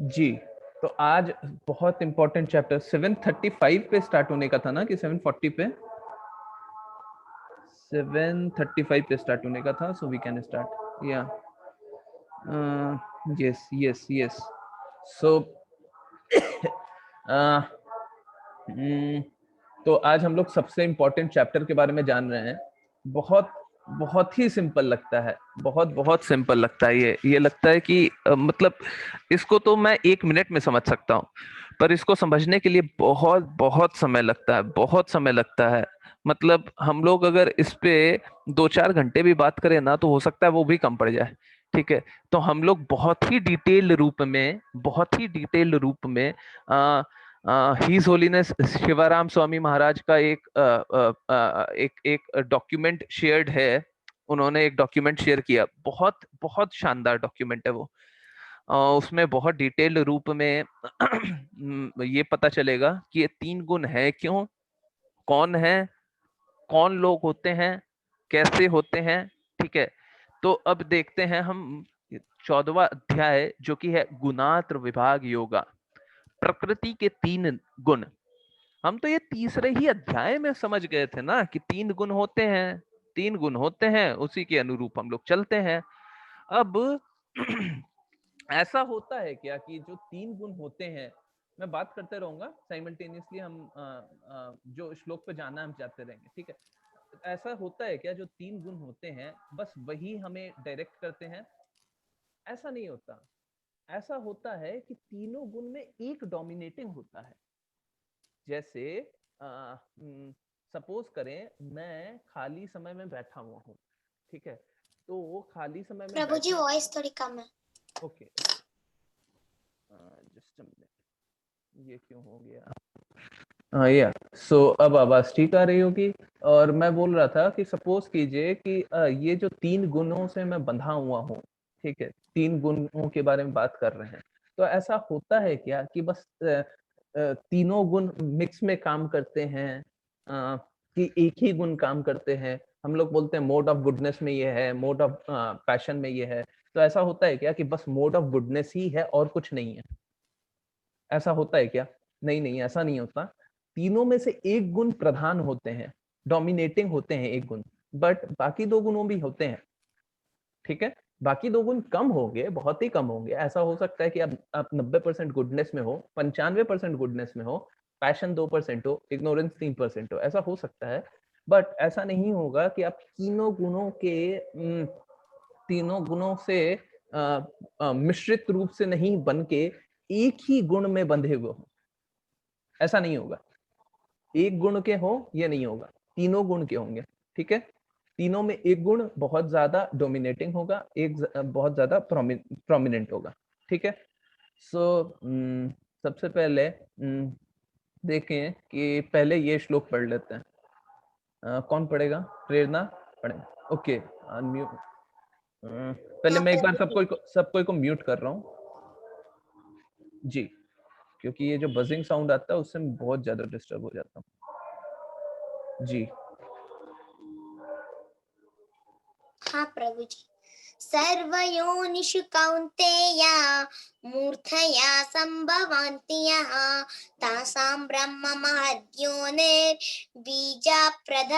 जी, तो आज बहुत इंपॉर्टेंट चैप्टर 7:35 पे स्टार्ट होने का था ना, कि 7:40 पे? 7:35 पे स्टार्ट होने का था, सो वी कैन स्टार्ट। या यस यस यस। सो तो आज हम लोग सबसे इम्पोर्टेंट चैप्टर के बारे में जान रहे हैं। बहुत बहुत ही सिंपल लगता है, बहुत बहुत सिंपल लगता है। ये लगता है कि मतलब इसको तो मैं 1 मिनट में समझ सकता हूँ, पर इसको समझने के लिए बहुत बहुत समय लगता है, बहुत समय लगता है। मतलब हम लोग अगर इस पे 2-4 घंटे भी बात करें ना, तो हो सकता है वो भी कम पड़ जाए। ठीक है, तो हम लोग बहुत ही डिटेल्ड रूप में, बहुत ही डिटेल्ड रूप में हिज होलीनेस शिवाराम स्वामी महाराज का एक डॉक्यूमेंट शेयर्ड है। उन्होंने एक डॉक्यूमेंट शेयर किया, बहुत बहुत शानदार डॉक्यूमेंट है वो। उसमें बहुत डिटेल्ड रूप में ये पता चलेगा कि ये 3 गुण है क्यों, कौन है, कौन लोग होते हैं, कैसे होते हैं। ठीक है, तो अब देखते हैं हम 14वां अध्याय, जो कि है गुणात्र विभाग योगा, प्रकृति के 3 गुण। हम तो ये तीसरे ही अध्याय में समझ गए थे ना कि 3 गुण होते हैं, 3 गुण होते हैं, उसी के अनुरूप हम लोग चलते हैं। अब ऐसा होता है क्या कि जो 3 गुण होते हैं, मैं बात करते रहूंगा साइमल्टेनियसली, हम जो श्लोक पे जाना हम जाते रहेंगे। ठीक है, ऐसा होता है क्या जो 3 गुण होते हैं बस वही हमें डायरेक्ट करते हैं? ऐसा नहीं होता। ऐसा होता है कि तीनों गुण में एक डोमिनेटिंग होता है। जैसे सपोज करें मैं खाली समय में बैठा हुआ हूँ। ठीक है, तो वो खाली समय में प्रभु जी बैठने, वॉइस थोड़ी कम है। ओके, जस्ट अ मिनट, ये क्यों हो गया? हाँ, या सो अब आवाज ठीक आ रही होगी। और मैं बोल रहा था कि सपोज कीजिए कि ये जो 3 गुणों से मैं बंधा हुआ हूँ, ठीक है, 3 गुणों के बारे में बात कर रहे हैं। तो ऐसा होता है क्या कि बस तीनों गुण मिक्स में काम करते हैं, कि एक ही गुण काम करते हैं? हम लोग बोलते हैं मोड ऑफ गुडनेस में ये है, मोड ऑफ पैशन में ये है। तो ऐसा होता है क्या कि बस मोड ऑफ गुडनेस ही है और कुछ नहीं है? ऐसा होता है क्या? नहीं नहीं, ऐसा नहीं होता। तीनों में से एक गुण प्रधान होते हैं, डोमिनेटिंग होते हैं एक गुण, बट बाकी 2 गुणों भी होते हैं। ठीक है, बाकी 2 गुण कम होंगे, बहुत ही कम होंगे। ऐसा हो सकता है कि आप 90% गुडनेस में हो, 95% गुडनेस में हो, पैशन 2% हो, इग्नोरेंस 3% हो, ऐसा हो सकता है। बट ऐसा नहीं होगा कि आप तीनों गुणों से मिश्रित रूप से नहीं बन के एक ही गुण में बंधे हुए हो। ऐसा नहीं होगा। एक गुण के हो ये नहीं होगा, तीनों गुण के होंगे। ठीक है, तीनों में एक गुण बहुत ज्यादा डोमिनेटिंग होगा, एक बहुत ज्यादा प्रोमिनेंट होगा। ठीक है, सो सबसे पहले देखें कि पहले ये श्लोक पढ़ लेते हैं। कौन पढ़ेगा? प्रेरणा पढ़ेगा, ओके। अनम्यूट। पहले हाँ मैं एक बार प्रभु जी। सबको को म्यूट कर रहा हूँ जी, क्योंकि ये जो बजिंग साउंड आता है उससे मैं बहुत ज्यादा डिस्टर्ब हो जाता हूँ जी। हाँ प्रभु जी। सर्वयोनिषु कौन्तेय मूर्धया सम्भवन्ति यः तासां ब्रह्म महद्योनिर्बीजप्रद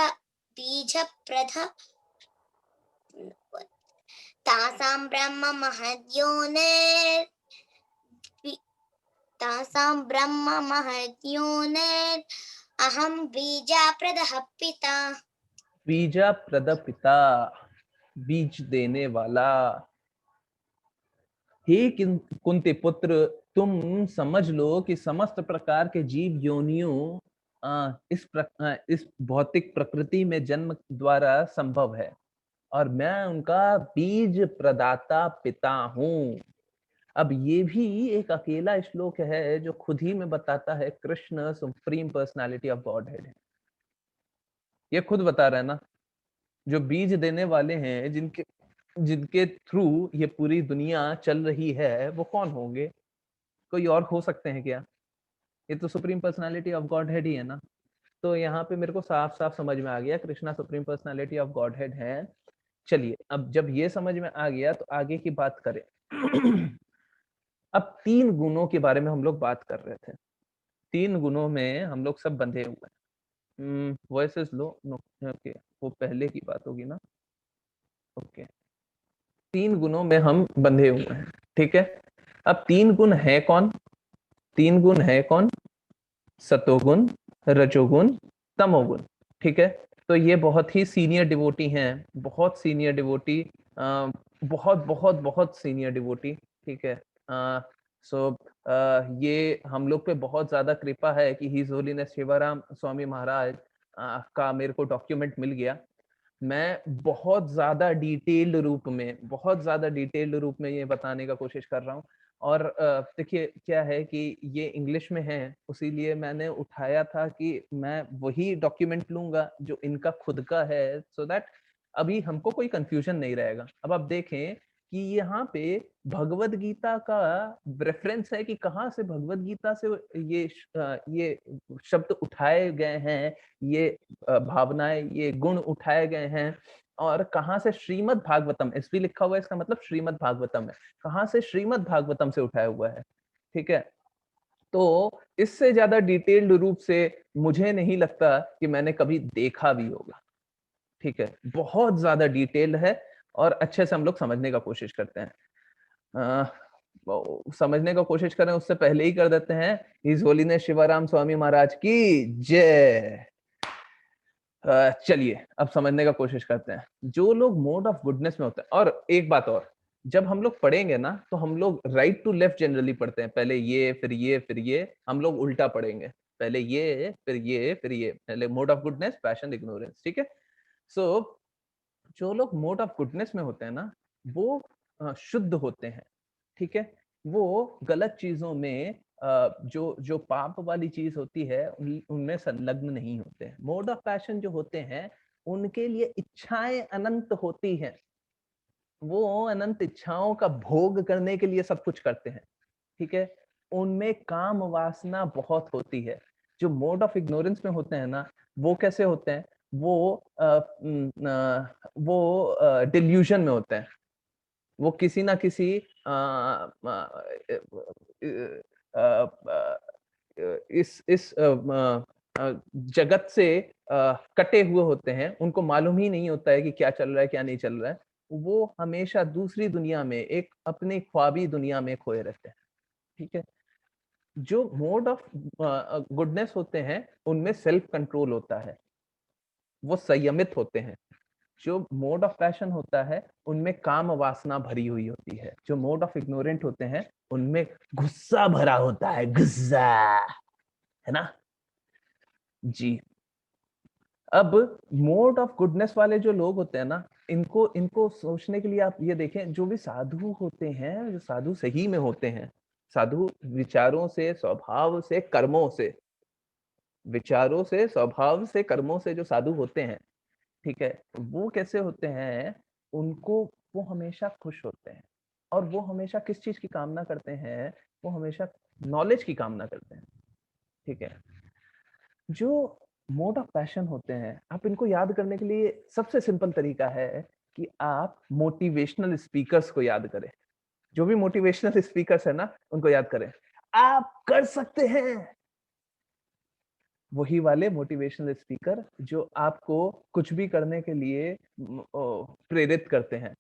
तासां ब्रह्म महद्योनिर् तासां ब्रह्म महद्योनिर् अहं बीजप्रदः पिता। बीजा प्रद पिता, बीज देने वाला। हे कुंती पुत्र, तुम समझ लो कि समस्त प्रकार के जीव योनियों इस भौतिक प्रकृति में जन्म द्वारा संभव है, और मैं उनका बीज प्रदाता पिता हूँ। अब ये भी एक अकेला श्लोक है जो खुद ही में बताता है Krishna supreme personality of God head है। ये खुद बता रहा है ना, जो बीज देने वाले हैं, जिनके जिनके थ्रू ये पूरी दुनिया चल रही है, वो कौन होंगे? कोई और हो सकते हैं क्या? ये तो supreme personality of Godhead ही है ना। तो यहाँ पे मेरे को साफ साफ समझ में आ गया, Krishna supreme personality of God head है। चलिए, अब जब ये समझ में आ गया तो आगे की बात करें। अब 3 गुणों के बारे में हम लोग बात कर रहे थे। 3 गुणों में हम लोग सब बंधे हुए हैं। Voice is low, no, okay, वो पहले की बात होगी ना, ओके। 3 गुणों में हम बंधे हुए हैं, ठीक है। अब 3 गुण है कौन? 3 गुण है कौन? सतोगुण, रजोगुण, तमोगुण, ठीक है। तो ये बहुत ही सीनियर डिवोटी हैं, बहुत सीनियर डिवोटी, बहुत बहुत बहुत सीनियर डिवोटी, ठीक है। सो ये हम लोग पे बहुत ज्यादा कृपा है कि हिज होलीनेस शिवराम स्वामी महाराज का मेरे को डॉक्यूमेंट मिल गया। मैं बहुत ज्यादा डिटेल्ड रूप में, बहुत ज्यादा डिटेल्ड रूप में ये बताने का कोशिश कर रहा हूँ। और देखिए क्या है कि ये इंग्लिश में है, उसीलिए मैंने उठाया था कि मैं वही डॉक्यूमेंट लूंगा जो इनका खुद का है, सो दैट अभी हमको कोई कंफ्यूजन नहीं रहेगा। अब आप देखें कि यहाँ पे भगवत गीता का रेफरेंस है कि कहाँ से भगवत गीता से ये शब्द उठाए गए हैं, ये भावनाएं, ये गुण उठाए गए हैं, और कहाँ से श्रीमद् भागवतम, एसवी लिखा हुआ है, इसका मतलब श्रीमद् भागवतम है, कहाँ से श्रीमद् भागवतम से उठाया हुआ है, ठीक है। तो इससे ज्यादा डिटेल्ड रूप से मुझे नहीं लगता कि मैंने कभी देखा भी होगा, ठीक है। बहुत ज्यादा डिटेल्ड है और अच्छे से हम लोग समझने का कोशिश करते हैं। समझने का कोशिश करें उससे पहले ही कर देते हैं हिज होलीनेस शिवाराम स्वामी महाराज की जय। चलिए अब समझने का कोशिश करते हैं। जो लोग मोड ऑफ गुडनेस में होते हैं, और एक बात और, जब हम लोग पढ़ेंगे ना तो हम लोग राइट टू लेफ्ट जनरली पढ़ते हैं, पहले ये फिर ये फिर ये, हम लोग उल्टा पढ़ेंगे, पहले ये फिर ये फिर ये, पहले mode of goodness, passion, ignorance, ठीक है। सो जो लोग मोड ऑफ गुडनेस में होते हैं ना, वो शुद्ध होते हैं, ठीक है। वो गलत चीजों में, जो जो पाप वाली चीज होती है उनमें संलग्न नहीं होते हैं। मोड ऑफ पैशन जो होते हैं उनके लिए इच्छाएं अनंत होती हैं, वो अनंत इच्छाओं का भोग करने के लिए सब कुछ करते हैं, ठीक है। उनमें काम वासना बहुत होती है। जो मोड ऑफ इग्नोरेंस में होते हैं ना, वो कैसे होते हैं? वो डिल्यूजन में होते हैं। वो किसी ना किसी जगत से कटे हुए होते हैं, उनको मालूम ही नहीं होता है कि क्या चल रहा है क्या नहीं चल रहा है। वो हमेशा दूसरी दुनिया में, एक अपनी ख्वाबी दुनिया में खोए रहते हैं, ठीक है। जो मोड ऑफ गुडनेस होते हैं उनमें सेल्फ कंट्रोल होता है, वो संयमित होते हैं। जो मोड ऑफ पैशन होता है उनमें काम वासना भरी हुई होती है। जो मोड ऑफ इग्नोरेंट होते हैं उनमें गुस्सा भरा होता है, गुस्सा, है ना जी। अब मोड ऑफ गुडनेस वाले जो लोग होते हैं ना, इनको इनको सोचने के लिए आप ये देखें, जो भी साधु होते हैं, जो साधु सही में होते हैं, साधु विचारों से, स्वभाव से, कर्मों से, विचारों से, स्वभाव से, कर्मों से जो साधु होते हैं, ठीक है, वो कैसे होते हैं? उनको, वो हमेशा खुश होते हैं, और वो हमेशा किस चीज की कामना करते हैं? वो हमेशा नॉलेज की कामना करते हैं, ठीक है। जो मोड ऑफ पैशन होते हैं, आप इनको याद करने के लिए सबसे सिंपल तरीका है कि आप मोटिवेशनल स्पीकर्स को याद करें। जो भी मोटिवेशनल स्पीकर्स है ना, उनको याद करें। आप कर सकते हैं, वही वाले मोटिवेशनल स्पीकर जो आपको कुछ भी करने के लिए प्रेरित करते हैं।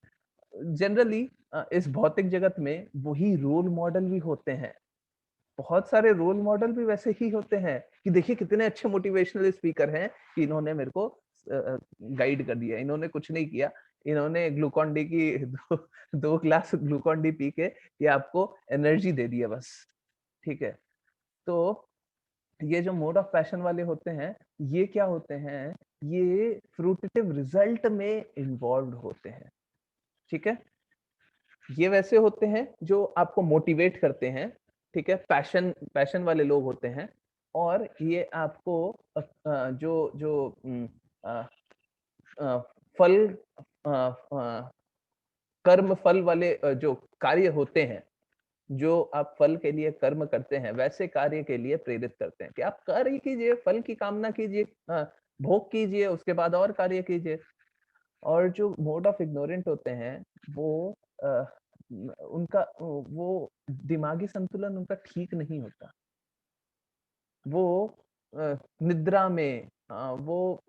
जनरली इस भौतिक जगत में वही रोल मॉडल भी होते हैं। बहुत सारे रोल मॉडल भी वैसे ही होते हैं कि देखिए कितने अच्छे मोटिवेशनल स्पीकर हैं कि इन्होंने मेरे को गाइड कर दिया। इन्होंने कुछ नहीं किया, इन्होंने ग्लूकॉन डी की 2 ग्लास ग्लूकॉन डी पी के ये आपको एनर्जी दे दिया बस, ठीक है। तो ये जो मोड ऑफ पैशन वाले होते हैं, ये क्या होते हैं? ये फ्रूटिटिव रिजल्ट में इन्वॉल्व होते हैं, ठीक है। ये वैसे होते हैं जो आपको मोटिवेट करते हैं, ठीक है, पैशन पैशन वाले लोग होते हैं। और ये आपको जो जो अ, अ, फल कर्म फल वाले जो कार्य होते हैं, जो आप फल के लिए कर्म करते हैं, वैसे कार्य के लिए प्रेरित करते हैं कि आप कार्य कीजिए, फल की कामना कीजिए, भोग कीजिए, उसके बाद और कार्य कीजिए। और जो मोड ऑफ इग्नोरेंट होते हैं, वो उनका वो दिमागी संतुलन उनका ठीक नहीं होता। वो निद्रा में वो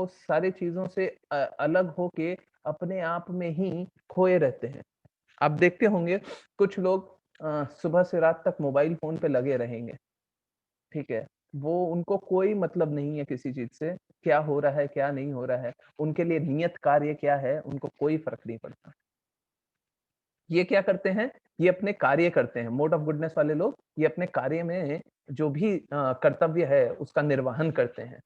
सारी चीज़ों से अलग होके अपने आप में ही खोए रहते हैं। आप देखते होंगे कुछ लोग सुबह से रात तक मोबाइल फ़ोन पे लगे रहेंगे, ठीक है? वो उनको कोई मतलब नहीं है किसी चीज़ से, क्या हो रहा है, क्या नहीं हो रहा है। उनके लिए नियत कार्य क्या है, उनको कोई फ़र्क नहीं पड़ता। ये क्या करते हैं, ये अपने कार्य करते हैं, मोड ऑफ गुडनेस वाले लोग, ये अपने कार्य में जो भी कर्तव्य है, उसका निर्वहन करते हैं।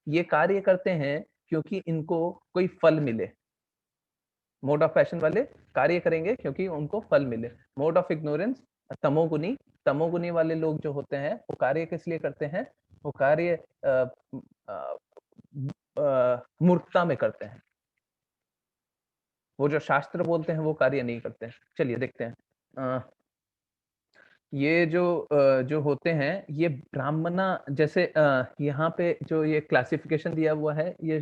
ये कार्य करते हैं क्योंकि इनको कोई फल मिले। मोड ऑफ पैशन वाले कार्य करेंगे क्योंकि उनको फल मिले। मोड ऑफ इग्नोरेंस तमोगुनी, तमोगुनी वाले लोग जो होते हैं, वो कार्य किस लिए करते हैं? वो कार्य अ, मूर्खता में करते हैं। वो जो शास्त्र बोलते हैं, वो कार्य नहीं करते हैं। चलिए देखते हैं। अ ये जो होते हैं, ये ब्राह्मणा जैसे यहाँ पे जो ये क्लासिफिकेशन दिया हुआ है, ये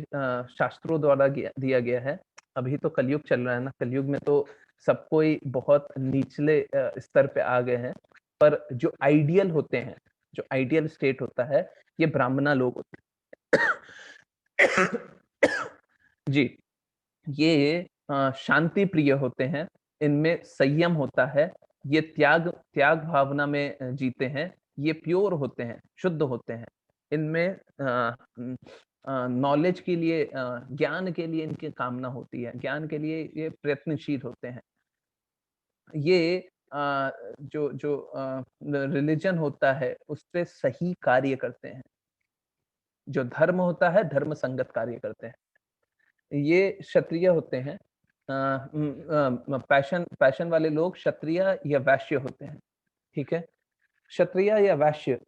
शास्त्रों द्वारा दिया गया है। अभी तो कलयुग चल रहा है ना, कलयुग में तो सब कोई बहुत निचले स्तर पे आ गए हैं। पर जो आइडियल होते हैं, जो आइडियल स्टेट होता है, ये ब्राह्मणा लोग होते हैं। जी, ये शांति प्रिय होते हैं, इनमें संयम होता है, ये त्याग त्याग भावना में जीते हैं, ये प्योर होते हैं, शुद्ध होते हैं। इनमें नॉलेज के लिए ज्ञान के लिए इनकी कामना होती है, ज्ञान के लिए ये प्रयत्नशील होते हैं। ये जो जो रिलिजन होता है, उसपे सही कार्य करते हैं। जो धर्म होता है, धर्म संगत कार्य करते हैं। ये क्षत्रिय होते हैं। पैशन पैशन वाले लोग क्षत्रिय या वैश्य होते हैं, ठीक है? क्षत्रिय या वैश्य,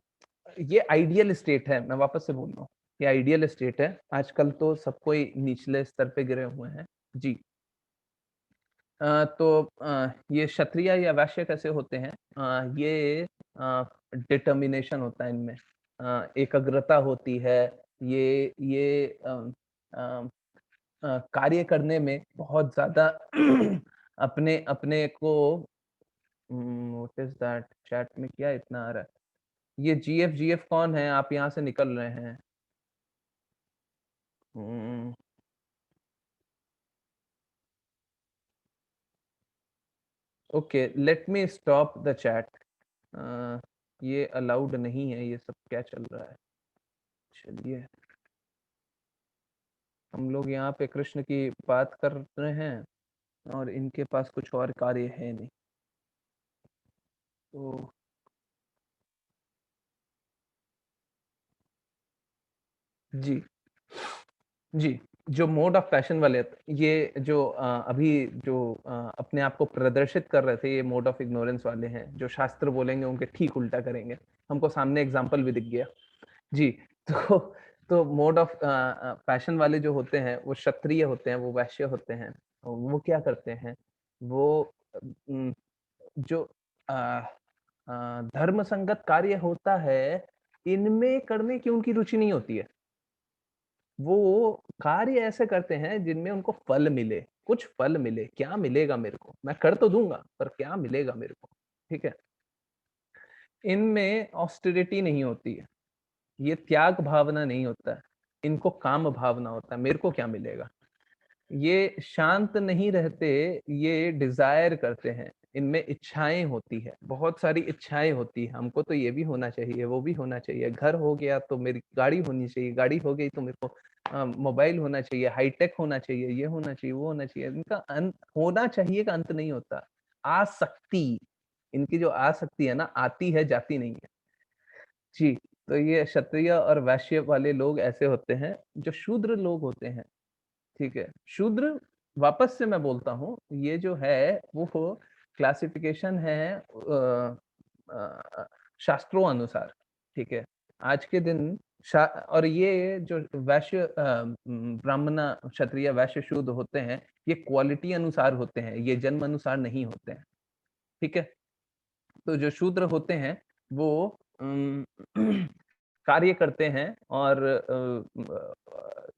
ये आइडियल स्टेट है, मैं वापस से बोल रहा हूँ, ये आइडियल स्टेट है। आजकल तो सब कोई निचले स्तर पे गिरे हुए हैं। जी। तो ये क्षत्रिय या वैश्य कैसे होते हैं? ये डिटर्मिनेशन होता है इनमें, एकाग्रता होती है, ये अ कार्य करने में बहुत ज़्यादा अपने अपने को व्हाट इज़ दैट? चैट में क्या इतना आ रहा है? ये जीएफ जीएफ कौन है? आप यहाँ से निकल रहे हैं। Um, okay, let me stop the chat. ये अलाउड नहीं है, ये सब क्या चल रहा है? चलिए, हम लोग यहाँ पे कृष्ण की बात कर रहे हैं और इनके पास कुछ और कार्य है नहीं। तो जी। जी, जो मोड ऑफ पैशन वाले ये जो अभी जो अपने आप को प्रदर्शित कर रहे थे, ये मोड ऑफ इग्नोरेंस वाले हैं, जो शास्त्र बोलेंगे उनके ठीक उल्टा करेंगे। हमको सामने एग्ज़ाम्पल भी दिख गया। जी, तो मोड ऑफ पैशन वाले जो होते हैं, वो क्षत्रिय होते हैं, वो वैश्य होते हैं। वो क्या करते हैं, वो उम, जो अ धर्म संगत कार्य होता है, इनमें करने की उनकी रुचि नहीं होती है। वो कार्य ऐसे करते हैं जिनमें उनको फल मिले, कुछ फल मिले, क्या मिलेगा मेरे को? मैं कर तो दूँगा, पर क्या मिलेगा मेरे को? ठीक है? इनमें ऑस्टेरिटी नहीं होती है, ये त्याग भावना नहीं होता है, इनको काम भावना होता है, मेरे को क्या मिलेगा? ये शांत नहीं रहते, ये डिज़ायर करते हैं, इनमें इच्छाएँ होती है, बहुत सारी इच्छाएँ होती हैं, हमको तो ये भी होना चाहिए, वो भी होना चाहिए, घर हो गया तो मेरी गाड़ी होनी चाहिए, गाड़ी हो गई तो मेरे को मोबाइल होना चाहिए, हाई-टेक होना चाहिए, ये होना चाहिए, वो होना चाहिए, इनका होना चाहिए का अंत नहीं होता। आसक्ति, इनकी जो आसक्ति है ना, आती है, जाती नहीं है। जी, तो ये क्षत्रिय और वैश्य वाले लोग ऐसे होते हैं, जो शूद्र लोग होते हैं। ठीक है। शूद्र वापस से मैं बोलता हूँ, ये जो है वो क्लासिफिकेशन है शास्त्रों अनुसार, ठीक है? आज के दिन शा और ये जो वैश्य ब्राह्मण, क्षत्रिय, वैश्य, शूद्र होते हैं, ये क्वालिटी अनुसार होते हैं, ये जन्म अनुसार नहीं होते हैं, ठीक है? तो जो शूद्र होते हैं, वो उम, कार्य करते हैं और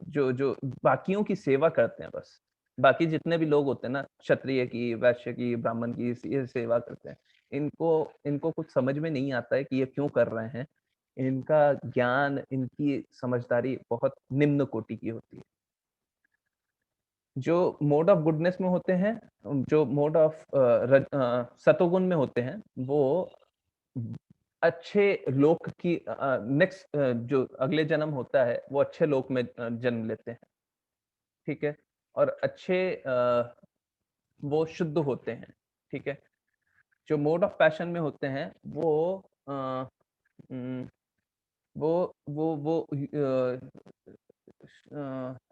जो जो बाकियों की सेवा करते हैं बस। बाकी जितने भी लोग होते हैं ना, क्षत्रिय की, वैश्य की, ब्राह्मण की, ये सेवा करते हैं, इनको इनको कुछ समझ में नहीं आता है कि ये क्यों कर रहे हैं। इनका ज्ञान, इनकी समझदारी बहुत निम्न कोटि की होती है। जो मोड ऑफ गुडनेस में होते हैं, जो मोड ऑफ सतोगुण में होते हैं, वो अच्छे लोक की नेक्स्ट जो अगले जन्म होता है, वो अच्छे लोक में जन्म लेते हैं, ठीक है? और अच्छे वो शुद्ध होते हैं, ठीक है? जो मोड ऑफ पैशन में होते हैं, अ, उम, वो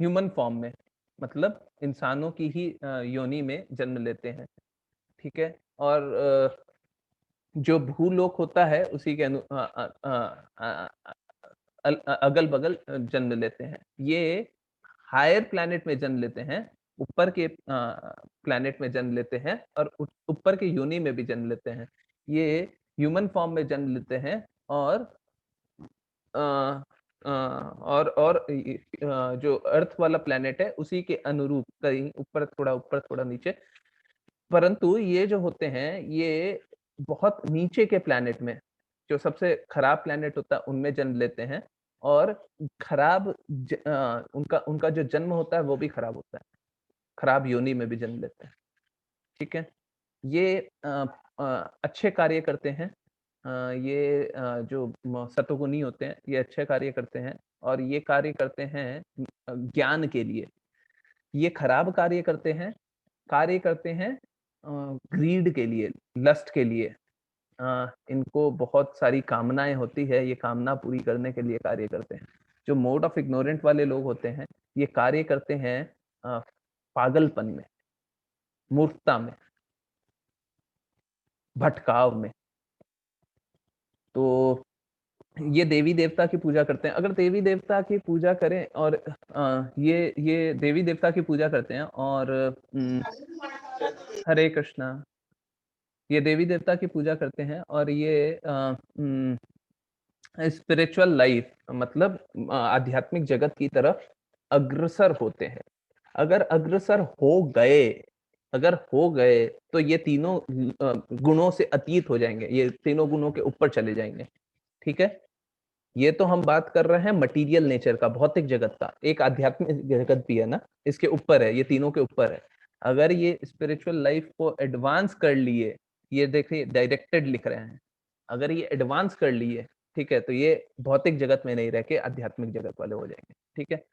ह्यूमन फॉर्म में, मतलब इंसानों की ही योनि में जन्म लेते हैं, ठीक है? और जो भूलोक होता है उसी के अगल-बगल जन्म लेते हैं। ये हायर प्लैनेट में जन्म लेते हैं, ऊपर के प्लैनेट में जन्म लेते हैं और ऊपर की योनि में भी जन्म लेते हैं। ये ह्यूमन फॉर्म में जन्म लेते हैं और अ जो अर्थ वाला प्लैनेट है उसी के अनुरूप कहीं ऊपर थोड़ा नीचे, परंतु ये जो होते हैं, ये बहुत नीचे के प्लैनेट में, जो सबसे खराब प्लैनेट होता है, उनमें जन्म लेते हैं और उनका उनका जो जन्म होता है, वो भी खराब होता है। खराब योनि में भी जन्म लेते हैं, ठीक है? ये अच्छे कार्य करते हैं। ये जो सतोगुणी होते हैं, ये अच्छे कार्य करते हैं और ये कार्य करते हैं ज्ञान के लिए। ये खराब कार्य करते हैं ग्रीड के लिए, लस्ट के लिए। इनको बहुत सारी कामनाएँ होती है, ये कामना पूरी करने के लिए कार्य करते हैं। जो मोड ऑफ इग्नोरेंट वाले लोग होते हैं, ये कार्य करते हैं अ, पागलपन में, मूर्खता में, भटकाव में। तो ये देवी-देवता की पूजा करते हैं। अगर देवी-देवता की पूजा करें और ये देवी-देवता की पूजा करते हैं और हरे कृष्णा, ये देवी-देवता की पूजा करते हैं और ये स्पिरिचुअल लाइफ, मतलब आध्यात्मिक जगत की तरफ अग्रसर होते हैं। अगर अग्रसर हो गए, तो ये तीनों गुणों से अतीत हो जाएँगे, ये तीनों गुणों के ऊपर चले जाएँगे, ठीक है? ये तो हम बात कर रहे हैं मटीरियल नेचर का, भौतिक जगत का। एक आध्यात्मिक जगत भी है ना, इसके ऊपर है, ये तीनों के ऊपर है। अगर ये स्पिरिचुअल लाइफ को एडवांस कर लिए, ये देखिए डायरेक्टेड लिख रहे हैं। अगर ये एडवांस कर लिए, ठीक है? तो ये भौतिक जगत में नहीं रह के आध्यात्मिक जगत वाले हो जाएँगे, ठीक है?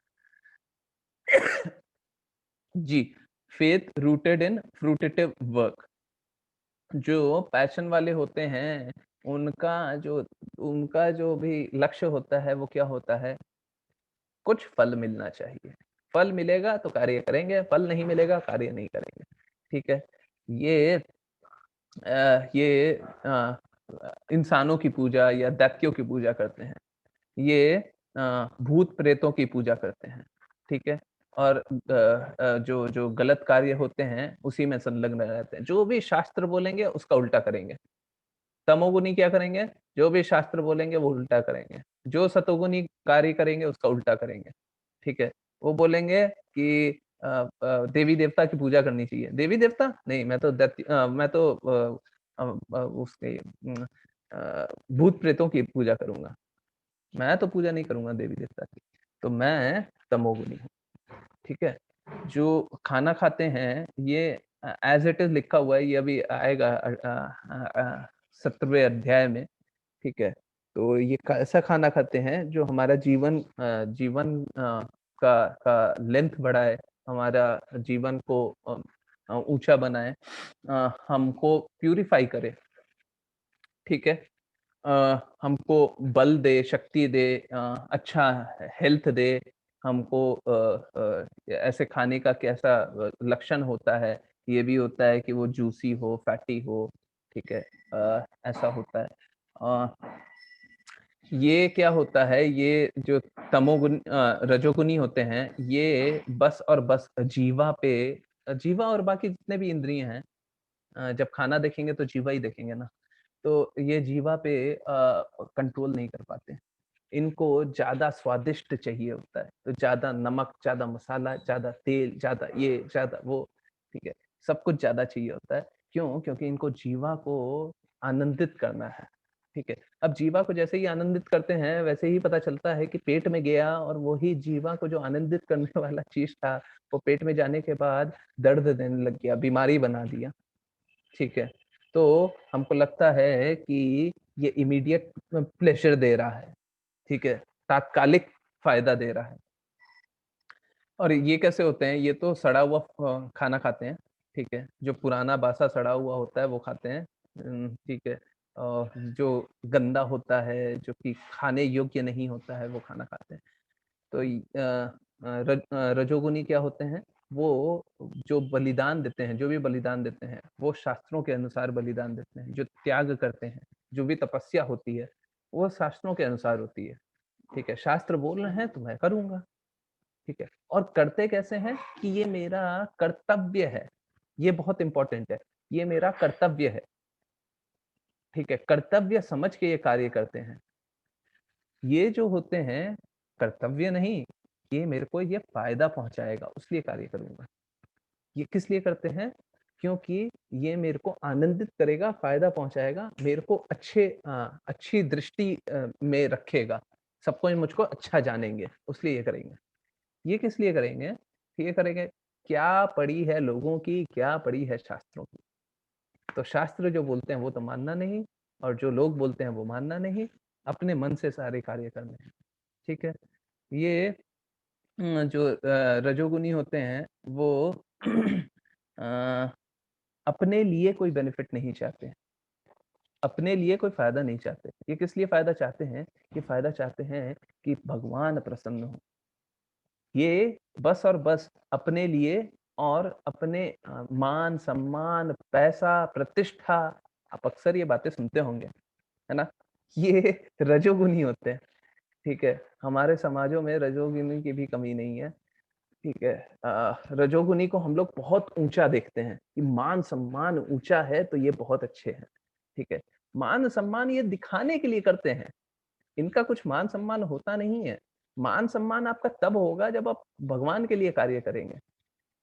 जी, फेथ रूटेड इन फ्रूटिटिव वर्क। जो पैशन वाले होते हैं, उनका जो भी लक्ष्य होता है, वो क्या होता है? कुछ फल मिलना चाहिए। फल मिलेगा तो कार्य करेंगे, फल नहीं मिलेगा कार्य नहीं करेंगे, ठीक है? ये ये इंसानों की पूजा या दैत्यों की पूजा करते हैं। ये भूत-प्रेतों की पूजा करते हैं, ठीक है? और जो जो गलत कार्य होते हैं, उसी में संलग्न रहते हैं। जो भी शास्त्र बोलेंगे, उसका उल्टा करेंगे। तमोगुनी क्या करेंगे? जो भी शास्त्र बोलेंगे, वो उल्टा करेंगे। जो सतोगुनी कार्य करेंगे, उसका उल्टा करेंगे, ठीक है? वो बोलेंगे कि देवी-देवता की पूजा करनी चाहिए। देवी-देवता? नहीं, मैं तो उसके भूत-प्रेतों की पूजा करूँगा। मैं तो पूजा नहीं करूँगा देवी-देवता की। तो मैं तमोगुनी हूँ, ठीक है? जो खाना खाते हैं, ये एज़ इट इज़ लिखा हुआ है, ये अभी आएगा 17वें अध्याय में, ठीक है? तो ये क ऐसा खाना खाते हैं जो हमारा जीवन का लेंथ बढ़ाए, हमारा जीवन को ऊँचा बनाए, हमको प्यूरिफ़ाई करे, ठीक है? हमको बल दे, शक्ति दे, अच्छा हेल्थ दे, हमको ऐसे खाने का कैसा लक्षण होता है, ये भी होता है कि वो जूसी हो, फैटी हो, ठीक है? ऐसा होता है। अ, ये क्या होता है, ये जो रजोगुनी होते हैं, ये बस और बस जीवा और बाकी जितने भी इंद्रिय हैं, जब खाना देखेंगे तो जीवा ही देखेंगे ना, तो ये जीवा पे कंट्रोल नहीं कर पाते। इनको ज़्यादा स्वादिष्ट चाहिए होता है, तो ज़्यादा नमक, ज़्यादा मसाला, ज़्यादा तेल, ज़्यादा ये, ज़्यादा वो, ठीक है? सब कुछ ज़्यादा चाहिए होता है। क्यों? क्योंकि इनको जीवा को आनंदित करना है, ठीक है? अब जीवा को जैसे ही आनंदित करते हैं, वैसे ही पता चलता है कि पेट में गया और वही जीवा को जो आनंदित करने वाला चीज़ था, वो पेट में जाने के बाद दर्द देने लग गया, बीमारी बना दिया, ठीक है? तो हमको लगता है कि ये इमीडिएट प्लेज़र दे रहा है, ठीक है? तात्कालिक फ़ायदा दे रहा है। और ये कैसे होते हैं? ये तो सड़ा हुआ खाना खाते हैं, ठीक है? जो पुराना बासा सड़ा हुआ होता है वो खाते हैं, ठीक है? जो गंदा होता है, जो कि खाने योग्य नहीं होता है वो खाना खाते हैं। तो रजोगुनी क्या होते हैं? वो जो बलिदान देते हैं, जो भी बलिदान देते हैं, वो शास्त्रों के अनुसार बलिदान देते हैं। जो त्याग करते हैं, जो भी तपस्या होती है, वो शास्त्रों के अनुसार होती है, ठीक है? शास्त्र बोल रहे हैं तो मैं करूँगा। ठीक है? और करते कैसे हैं कि ये मेरा कर्तव्य है, ये बहुत इम्पोर्टेंट है, ये मेरा कर्तव्य है, ठीक है? कर्तव्य समझ के ये कार्य करते हैं। ये जो होते हैं, कर्तव्य नहीं, ये मेरे को ये फ़ायदा पहुँचाएगा, उसलिए कार्य करूँगा। ये किस लिए करते हैं? क्योंकि ये मेरे को आनंदित करेगा, फ़ायदा पहुँचाएगा, मेरे को अच्छी दृष्टि में रखेगा, सब कोई मुझको अच्छा जानेंगे, उसलिए ये करेंगे। ये किस लिए करेंगे? ये करेंगे, क्या पड़ी है लोगों की, क्या पड़ी है शास्त्रों की। तो शास्त्र जो बोलते हैं वो तो मानना नहीं और जो लोग बोलते हैं वो मानना नहीं, अपने मन से सारे कार्य करने हैं, ठीक है? ये जो रजोगुनी होते हैं वो अ, अपने लिए कोई बेनिफिट नहीं चाहते, अपने लिए कोई फ़ायदा नहीं चाहते। ये किस लिए फ़ायदा चाहते हैं? ये फ़ायदा चाहते हैं कि भगवान प्रसन्न हों। ये बस और बस अपने लिए और अपने मान-सम्मान, पैसा, प्रतिष्ठा, आप अक्सर ये बातें सुनते होंगे, है ना? ये रजोगुनी होते हैं, ठीक है? हमारे समाजों में रजोगुनी की भी कमी नहीं है, ठीक है? रजोगुनी को हम लोग बहुत ऊँचा देखते हैं कि मान-सम्मान ऊँचा है तो ये बहुत अच्छे हैं, ठीक है? मान-सम्मान ये दिखाने के लिए करते हैं। इनका कुछ मान-सम्मान होता नहीं है। मान-सम्मान आपका तब होगा जब आप भगवान के लिए कार्य करेंगे,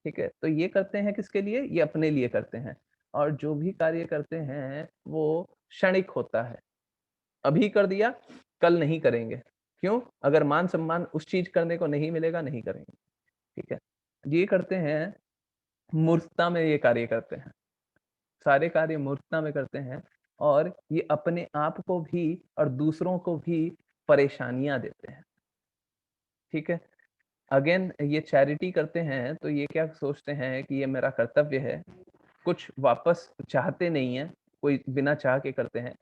ठीक है? तो ये करते हैं किसके लिए? ये अपने लिए करते हैं और जो भी कार्य करते हैं वो क्षणिक होता है। अभी कर दिया, कल नहीं करेंगे। क्यों? अगर मान-सम्मान उस चीज़ करने को नहीं मिलेगा, नहीं करेंगे, ठीक है? ये करते हैं, मूर्खता में ये कार्य करते हैं। सारे कार्य मूर्खता में करते हैं और ये अपने आप को भी और दूसरों को भी परेशानियाँ देते हैं, ठीक है? अगेन ये चैरिटी करते हैं तो ये क्या सोचते हैं कि ये मेरा कर्तव्य है, कुछ वापस चाहते नहीं हैं, कोई बिना चाह के करते हैं।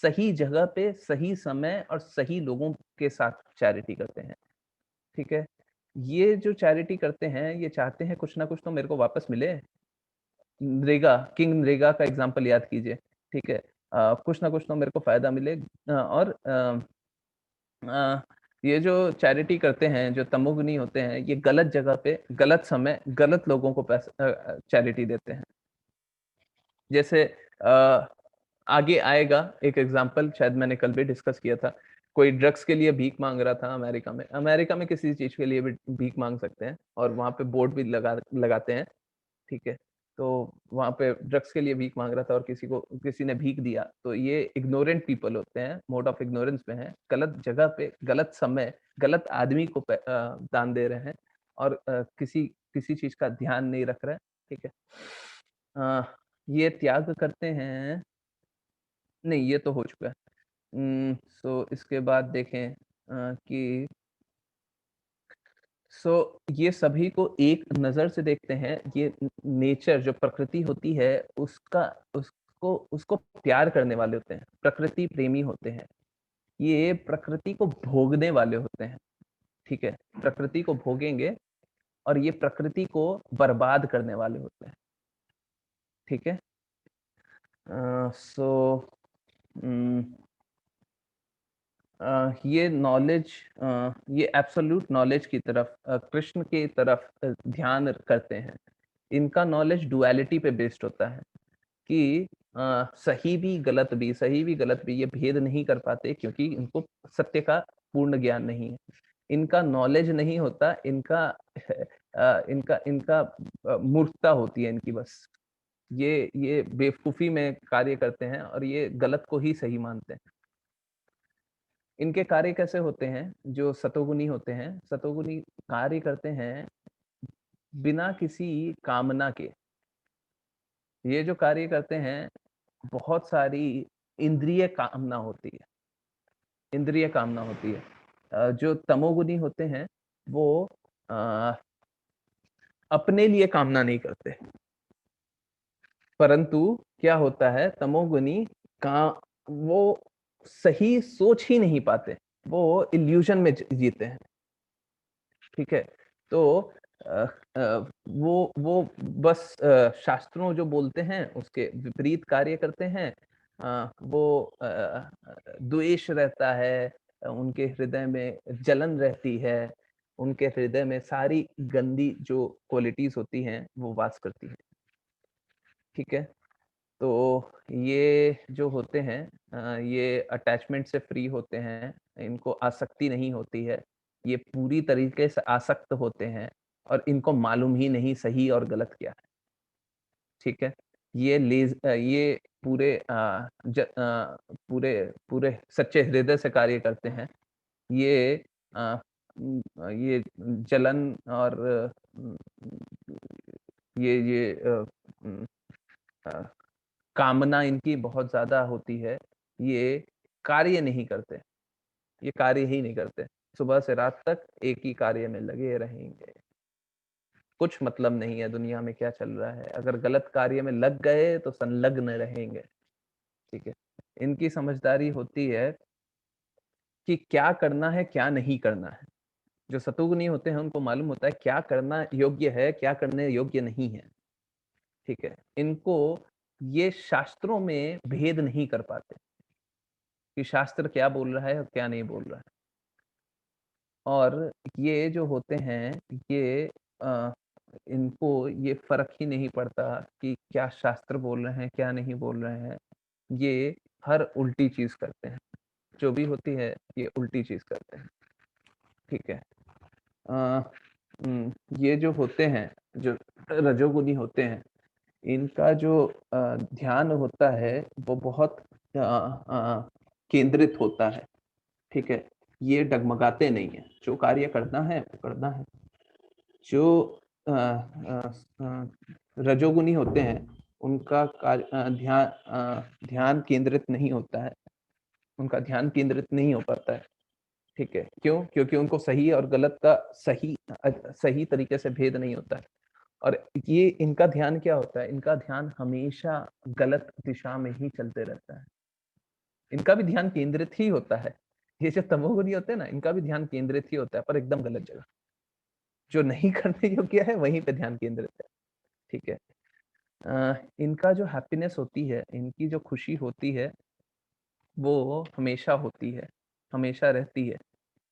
सही जगह पे, सही समय और सही लोगों के साथ चैरिटी करते हैं, ठीक है? ये जो चैरिटी करते हैं, ये चाहते हैं कुछ ना कुछ तो मेरे को वापस मिले। नरेगा, किंग नरेगा का एग्ज़ाम्पल याद कीजिए, ठीक है? कुछ ना कुछ तो मेरे को फ़ायदा मिले और अ, ये जो चैरिटी करते हैं, जो तमोगुनी होते हैं, ये गलत जगह पे, गलत समय, गलत लोगों को चैरिटी देते हैं। जैसे आगे आएगा एक एग्ज़ाम्पल शायद मैंने कल भी डिस्कस किया था। कोई ड्रग्स के लिए भीख माँग रहा था अमेरिका में। अमेरिका में किसी चीज़ के लिए भी भीख माँग सकते हैं और वहाँ पे बोर्ड भी लगाते हैं। ठीक है? तो वहाँ पे ड्रग्स के लिए भीख माँग रहा था और किसी ने भीख दिया, तो ये इग्नोरेंट पीपल होते हैं, मोड ऑफ इग्नोरेंस में हैं, गलत जगह पे, गलत समय, गलत आदमी को दान दे रहे हैं और किसी किसी चीज़ का ध्यान नहीं रख रहे हैं, ठीक है? अ, ये त्याग करते हैं नहीं, ये तो हो चुका है। सो इसके बाद देखें कि सो ये सभी को एक नज़र से देखते हैं, ये न नेचर जो प्रकृति होती है, उसको प्यार करने वाले होते हैं, प्रकृति प्रेमी होते हैं। ये प्रकृति को भोगने वाले होते हैं, ठीक है? प्रकृति को भोगेंगे और ये प्रकृति को बर्बाद करने वाले होते हैं, ठीक है? सो उम ये नॉलेज ये एब्सोल्यूट नॉलेज की तरफ कृष्ण की तरफ ध्यान करते हैं। इनका नॉलेज डुअलिटी पे बेस्ड होता है कि सही भी, गलत भी, सही भी, गलत भी ये भेद नहीं कर पाते क्योंकि इनको सत्य का पूर्ण ज्ञान नहीं है, इनका नॉलेज नहीं होता, इनका इनका इनका मूर्खता होती है इनकी बस। ये बेवकूफ़ी में कार्य करते हैं और ये गलत को ही सही मानते हैं। इनके कार्य कैसे होते हैं, जो सतोगुनी होते हैं, सतोगुनी कार्य करते हैं बिना किसी कामना के। ये जो कार्य करते हैं, बहुत सारी इंद्रिय कामना होती है, इंद्रिय कामना होती है। जो तमोगुनी होते हैं, वो अ, अपने लिए कामना नहीं करते। परंतु क्या होता है, तमोगुनी का वो सही सोच ही नहीं पाते, वो इल्यूजन में जीते हैं, ठीक है? तो अ, वो बस शास्त्रों जो बोलते हैं उसके विपरीत कार्य करते हैं। वो द्वेष रहता है, उनके हृदय में जलन रहती है, उनके हृदय में सारी गंदी जो क्वालिटीज होती हैं वो वास करती है, ठीक है? तो ये जो होते हैं, ये अटैचमेंट से फ्री होते हैं, इनको आसक्ति नहीं होती है, ये पूरी तरीके से आसक्त होते हैं और इनको मालूम ही नहीं सही और गलत क्या है, ठीक है? ये पूरे पूरे पूरे सच्चे हृदय से कार्य करते हैं। ये ये जलन और उम, ये उम, अ कामना इनकी बहुत ज़्यादा होती है, ये कार्य नहीं करते, ये कार्य ही नहीं करते। सुबह से रात तक एक ही कार्य में लगे रहेंगे। कुछ मतलब नहीं है दुनिया में क्या चल रहा है, अगर गलत कार्य में लग गए तो संलग्न रहेंगे, ठीक है? इनकी समझदारी होती है कि क्या करना है, क्या नहीं करना है। जो सतुगुनी होते हैं उनको मालूम होता है क्या करना योग्य है, क्या करने योग्य नहीं है, ठीक है? इनको ये शास्त्रों में भेद नहीं कर पाते। कि शास्त्र क्या बोल रहा है और क्या नहीं बोल रहा है। और ये जो होते हैं, ये अ, इनको ये फ़र्क ही नहीं पड़ता कि क्या शास्त्र बोल रहे हैं, क्या नहीं बोल रहे हैं। ये हर उल्टी चीज़ करते हैं। जो भी होती है, ये उल्टी चीज़ करते हैं। ठीक है? अ, ये जो होते हैं, जो रजोगुनी होते हैं, इनका जो ध्यान होता है, वो बहुत केंद्रित होता है। ठीक है? ये डगमगाते नहीं हैं, जो कार्य करना है, वो करना है। जो रजोगुनी होते हैं, उनका ध्यान केंद्रित नहीं होता है, उनका ध्यान केंद्रित नहीं हो पाता है, ठीक है? क्यों? क्योंकि उनको सही और गलत का सही तरीके से भेद नहीं होता है और ये इनका ध्यान क्या होता है? इनका ध्यान हमेशा गलत दिशा में ही चलते रहता है। इनका भी ध्यान केंद्रित ही होता है। ये जो तमोगुनी होते हैं ना, इनका भी ध्यान केंद्रित ही होता है, पर एकदम गलत जगह। जो नहीं करने योग्य है, वहीं पे ध्यान केंद्रित है, ठीक है? इनका जो हैप्पीनेस होती है, इनकी जो खुशी होती है, वो हमेशा होती है, हमेशा रहती है,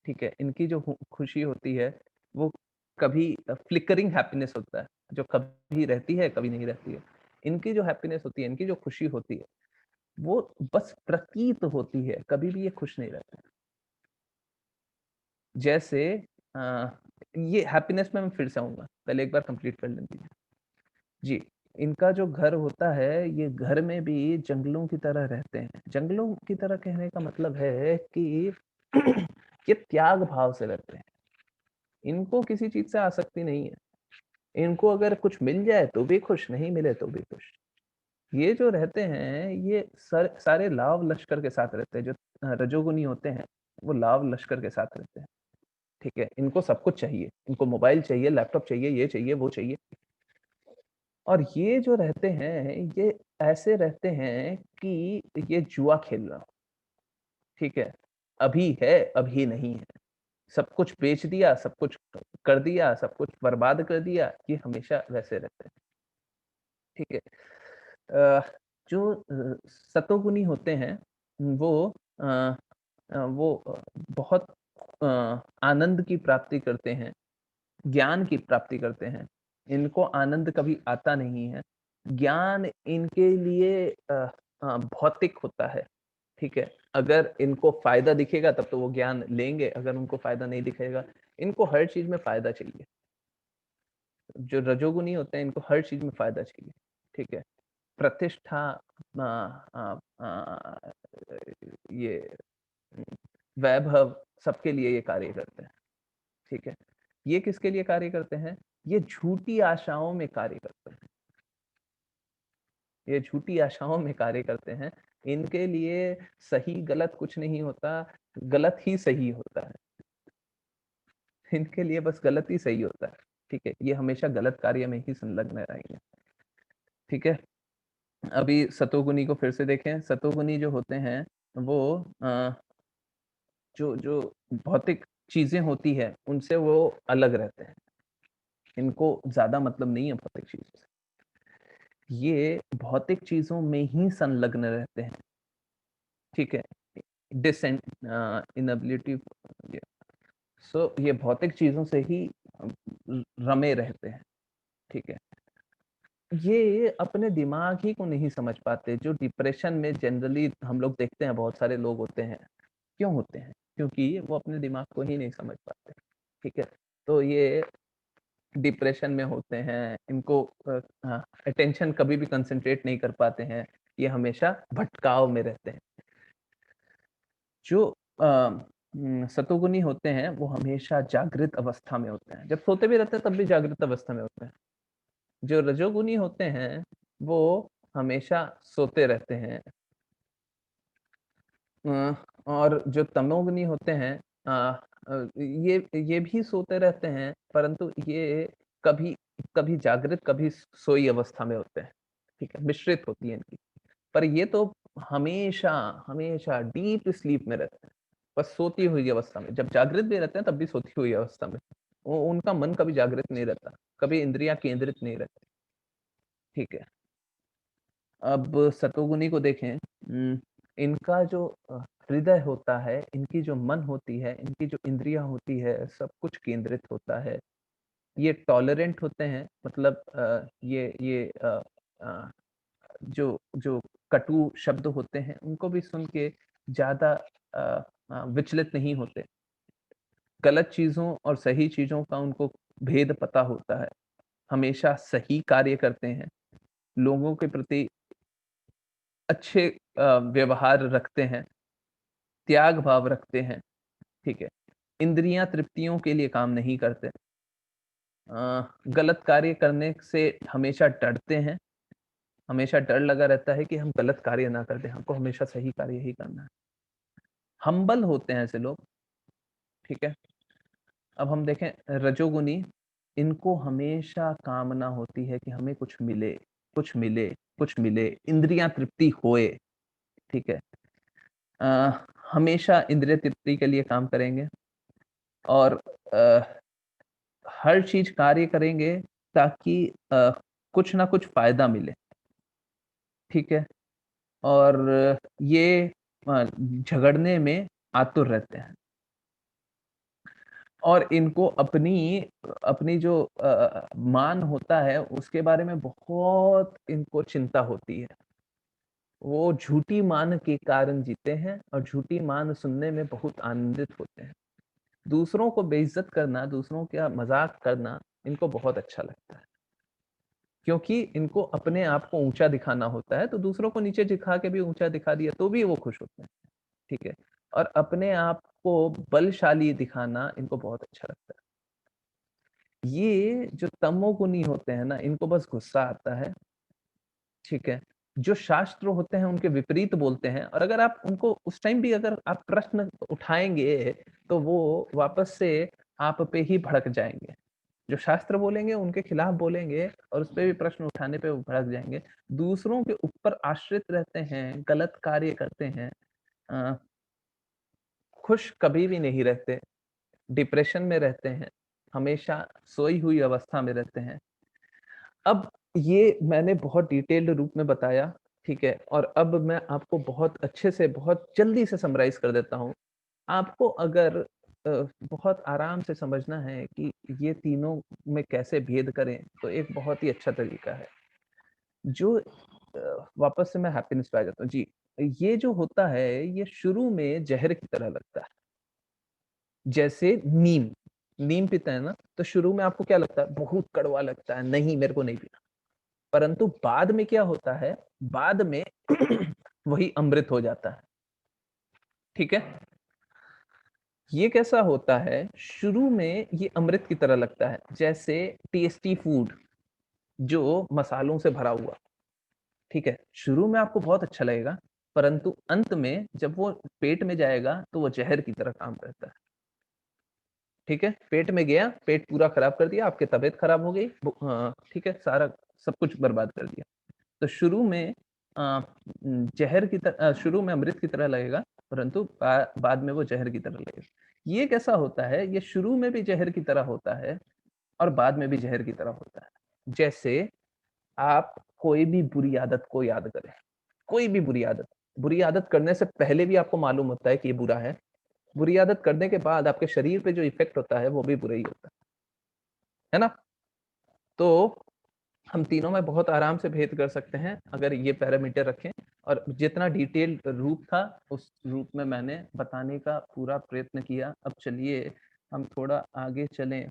ठीक है? इनकी जो खुशी होती है, वो कभी फ्लिकरिंग हैप्पीनेस होता है, जो कभी रहती है, कभी नहीं रहती है। इनकी जो हैप्पीनेस होती है, इनकी जो खुशी होती है, वो बस प्रतीत होती है, कभी भी ये खुश नहीं रहते। जैसे अ, ये हैप्पीनेस में मैं फिर से आऊँगा, पहले एक बार कंप्लीट कर लेने दीजिए। जी, इनका जो घर होता है, ये घर में भी जंगलों की तरह रहते हैं। जंगलों की तरह कहने का मतलब है कि ये त्याग भाव से रहते हैं। इनको किसी चीज़ से आसक्ति नहीं है। इनको अगर कुछ मिल जाए तो भी खुश, नहीं मिले तो भी खुश। ये जो रहते हैं, ये सारे लाव लश्कर के साथ रहते हैं। जो रजोगुनी होते हैं, वो लाव लश्कर के साथ रहते हैं। ठीक है? इनको सब कुछ चाहिए। इनको मोबाइल चाहिए, लैपटॉप चाहिए, ये चाहिए, वो चाहिए। और ये जो रहते हैं, ये ऐसे रहते हैं कि ये जुआ खेल रहा हो, ठीक है? अभी है, अभी नहीं है। सब कुछ बेच दिया, सब कुछ कर दिया, सब कुछ बर्बाद कर दिया, ये हमेशा वैसे रहते हैं, ठीक है? अ, जो सतोगुनी होते हैं, वो अ बहुत आनंद की प्राप्ति करते हैं, ज्ञान की प्राप्ति करते हैं। इनको आनंद कभी आता नहीं है। ज्ञान इनके लिए भौतिक होता है, ठीक है, अगर इनको फायदा दिखेगा तब तो वो ज्ञान लेंगे, अगर उनको फायदा नहीं दिखेगा, इनको हर चीज में फायदा चाहिए। जो रजोगुनी होते हैं इनको हर चीज में फायदा चाहिए, ठीक है। प्रतिष्ठा, आ, आ, आ, ये वैभव, सबके लिए ये कार्य करते हैं, ठीक है। ये किसके लिए कार्य करते हैं? ये झूठी आशाओं में कार्य करते हैं, ये झूठी आशाओं में कार्य करते हैं। इनके लिए सही गलत कुछ नहीं होता, गलत ही सही होता है। इनके लिए बस गलत ही सही होता है, ठीक है। ये हमेशा गलत कार्य में ही संलग्न रहेंगे, ठीक है। अभी सतोगुनी को फिर से देखें। सतोगुनी जो होते हैं वो जो जो भौतिक चीजें होती है उनसे वो अलग रहते हैं, इनको ज्यादा मतलब नहीं है भौतिक चीजों से, ये भौतिक चीजों में ही संलग्न रहते हैं, ठीक है। डिसेंट इनएबिलिटी, सो ये भौतिक चीजों से ही रमे रहते हैं, ठीक है। ये अपने दिमाग ही को नहीं समझ पाते। जो डिप्रेशन में जनरली हम लोग देखते हैं बहुत सारे लोग होते हैं, क्यों होते हैं? क्योंकि वो अपने दिमाग को ही नहीं समझ पाते, ठीक है। तो ये डिप्रेशन में होते हैं, इनको अटेंशन कभी भी कंसंट्रेट नहीं कर पाते हैं, ये हमेशा भटकाव में रहते हैं। जो सतोगुनी होते हैं वो हमेशा जागृत अवस्था में होते हैं, जब सोते भी रहते हैं तब भी जागृत अवस्था में होते हैं। जो रजोगुनी होते हैं वो हमेशा सोते रहते हैं, और जो तमोगुनी होते हैं ये भी सोते रहते हैं, परंतु ये कभी कभी जागृत कभी सोई अवस्था में होते हैं, ठीक है। मिश्रित होती है इनकी, पर ये तो हमेशा हमेशा डीप स्लीप में रहते हैं, बस सोती हुई अवस्था में। जब जागृत भी रहते हैं तब भी सोती हुई अवस्था में, वो उनका मन कभी जागृत नहीं रहता, कभी इंद्रियां केंद्रित नहीं रहती, ठीक है। अब सतोगुनी को देखें, इनका जो हृदय होता है, इनकी जो मन होती है, इनकी जो इंद्रियां होती है, सब कुछ केंद्रित होता है। ये टॉलरेंट होते हैं, मतलब ये जो जो कटु शब्द होते हैं उनको भी सुन के ज्यादा विचलित नहीं होते। गलत चीजों और सही चीजों का उनको भेद पता होता है, हमेशा सही कार्य करते हैं, लोगों के प्रति अच्छे व्यवहार रखते हैं, त्याग भाव रखते हैं, ठीक है। इंद्रियां तृप्तियों के लिए काम नहीं करते, गलत कार्य करने से हमेशा डरते हैं, हमेशा डर लगा रहता है कि हम गलत कार्य ना कर दें, हमको हमेशा सही कार्य ही करना है। हम्बल होते हैं ऐसे लोग, ठीक है। अब हम देखें रजोगुनी, इनको हमेशा कामना होती है कि हमें कुछ मिले, कुछ मिले, कुछ मिले, इंद्रियां तृप्ति होए, ठीक है। हमेशा इंद्रिय तृप्ति के लिए काम करेंगे, और हर चीज कार्य करेंगे ताकि कुछ ना कुछ फायदा मिले, ठीक है। और ये झगड़ने में आतुर रहते हैं, और इनको अपनी अपनी जो मान होता है उसके बारे में बहुत इनको चिंता होती है। वो झूठी मान के कारण जीते हैं, और झूठी मान सुनने में बहुत आनंदित होते हैं। दूसरों को बेइज्जत करना, दूसरों का मजाक करना इनको बहुत अच्छा लगता है, क्योंकि इनको अपने आप को ऊंचा दिखाना होता है, तो दूसरों को नीचे दिखा के भी ऊंचा दिखा दिया तो भी वो खुश होते हैं, ठीक है। और अपने आप को बलशाली दिखाना इनको बहुत अच्छा लगता है। ये जो तमोगुनी होते हैं ना, इनको बस गुस्सा आता है, ठीक है। जो शास्त्र होते हैं उनके विपरीत बोलते हैं, और अगर आप उनको उस टाइम भी अगर आप प्रश्न उठाएंगे तो वो वापस से आप पे ही भड़क जाएंगे। जो शास्त्र बोलेंगे उनके खिलाफ बोलेंगे, और उस पे भी प्रश्न उठाने पे वो भड़क जाएंगे। दूसरों के ऊपर आश्रित रहते हैं, गलत कार्य करते हैं, अ, खुश कभी भी नहीं रहते, डिप्रेशन में रहते हैं, हमेशा सोई हुई अवस्था में रहते हैं। अब ये मैंने बहुत डिटेल्ड रूप में बताया, ठीक है। और अब मैं आपको बहुत अच्छे से, बहुत जल्दी से समराइज कर देता हूँ। आपको अगर बहुत आराम से समझना है कि ये तीनों में कैसे भेद करें, तो एक बहुत ही अच्छा तरीका है। जो वापस से मैं हैप्पीनेस पे आ जाता हूँ जी। ये जो होता है ये शुरू में जहर की तरह लगता है। जैसे नीम पीते हैं ना, तो शुरू में आपको क्या लगता है? बहुत कड़वा लगता है, नहीं मेरे को नहीं पीना। परंतु बाद में क्या होता है? बाद में वही अमृत हो जाता है। ठीक है? ये कैसा होता है? शुरू में ये अमृत की तरह लगता है, जैसे टेस्टी फूड जो मसालों से भरा हुआ। ठीक है? शुरू में आपको बहुत अच्छा लगेगा, परंतु अंत में जब वो पेट में जाएगा तो वो जहर की तरह काम करता है। ठीक है? पेट में गया, पेट पूरा खराब कर दिया, आपकी तबीयत खराब हो गई, ठीक है? सारा सब कुछ बर्बाद कर दिया। तो शुरू में जहर की शुरू में अमृत की तरह लगेगा, परंतु बाद में वो जहर की तरह लगेगा। ये कैसा होता है? ये शुरू में भी जहर की तरह होता है और बाद में भी जहर की तरह होता है। जैसे आप कोई भी बुरी आदत को याद करें, कोई भी बुरी आदत करने से पहले भी आपको मालूम होता है कि ये बुरा है। बुरी आदत करने के बाद आपके शरीर पे जो इफ़ेक्ट होता है, वो भी बुरा ही होता है ना? तो हम तीनों में बहुत आराम से भेद कर सकते हैं, अगर ये पैरामीटर रखें और जितना डिटेल्ड रूप था, उस रूप में मैंने बताने का पूरा प्रयत्न किया। अब चलिए हम थोड़ा आगे चलें।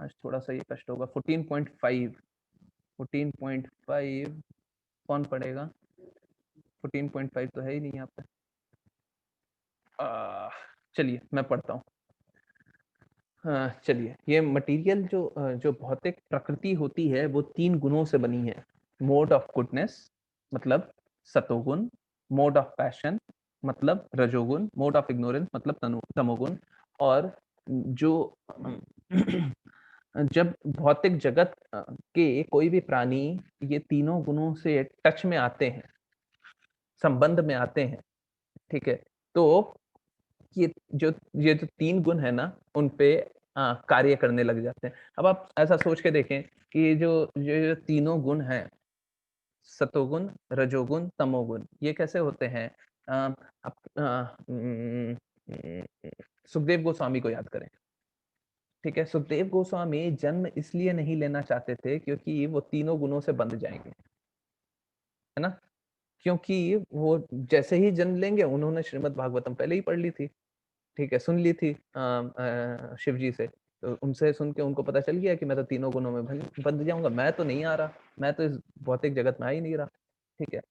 आज थोड़ा-सा ये कष्ट होगा। 14.5 कौन पढ़ेगा? 14.5 तो है ही नहीं यहाँ पे। चलिए मैं पढ़ता हूँ। हाँ, चलिए ये मटेरियल जो भौतिक प्रकृति होती है वो 3 गुणों से बनी है। मोड ऑफ गुडनेस मतलब सतोगुण, मोड ऑफ पैशन मतलब रजोगुण, मोड ऑफ इग्नोरेंस मतलब तमोगुण। और जो जब भौतिक जगत के कोई भी प्राणी ये तीनों गुणों से टच में आते हैं, संबंध में आते हैं, ठीक है? तो ये जो 3 गुण है ना, उन पे कार्य करने लग जाते हैं। अब आप ऐसा सोच के देखें कि ये जो तीनों गुण हैं, सतोगुण, रजोगुण, तमोगुण, ये कैसे होते हैं? अ, आप सुखदेव गोस्वामी को याद करें, ठीक है? सुखदेव गोस्वामी जन्म इसलिए नहीं लेना चाहते थे क्योंकि वो तीनों गुणों से बंध जाएँगे, है ना? क्योंकि वो जैसे ही जन्म लेंगे, उन्होंने श्रीमद् भागवतम पहले ही पढ़ ली थी। ठीक है, सुन ली थी शिव जी से। तो उनसे सुन के उनको पता चल गया कि मैं तो तीनों गुणों में बंध जाऊँगा, मैं तो नहीं आ रहा, मैं तो इस भौतिक जगत में आ ही नहीं रहा, ठीक है।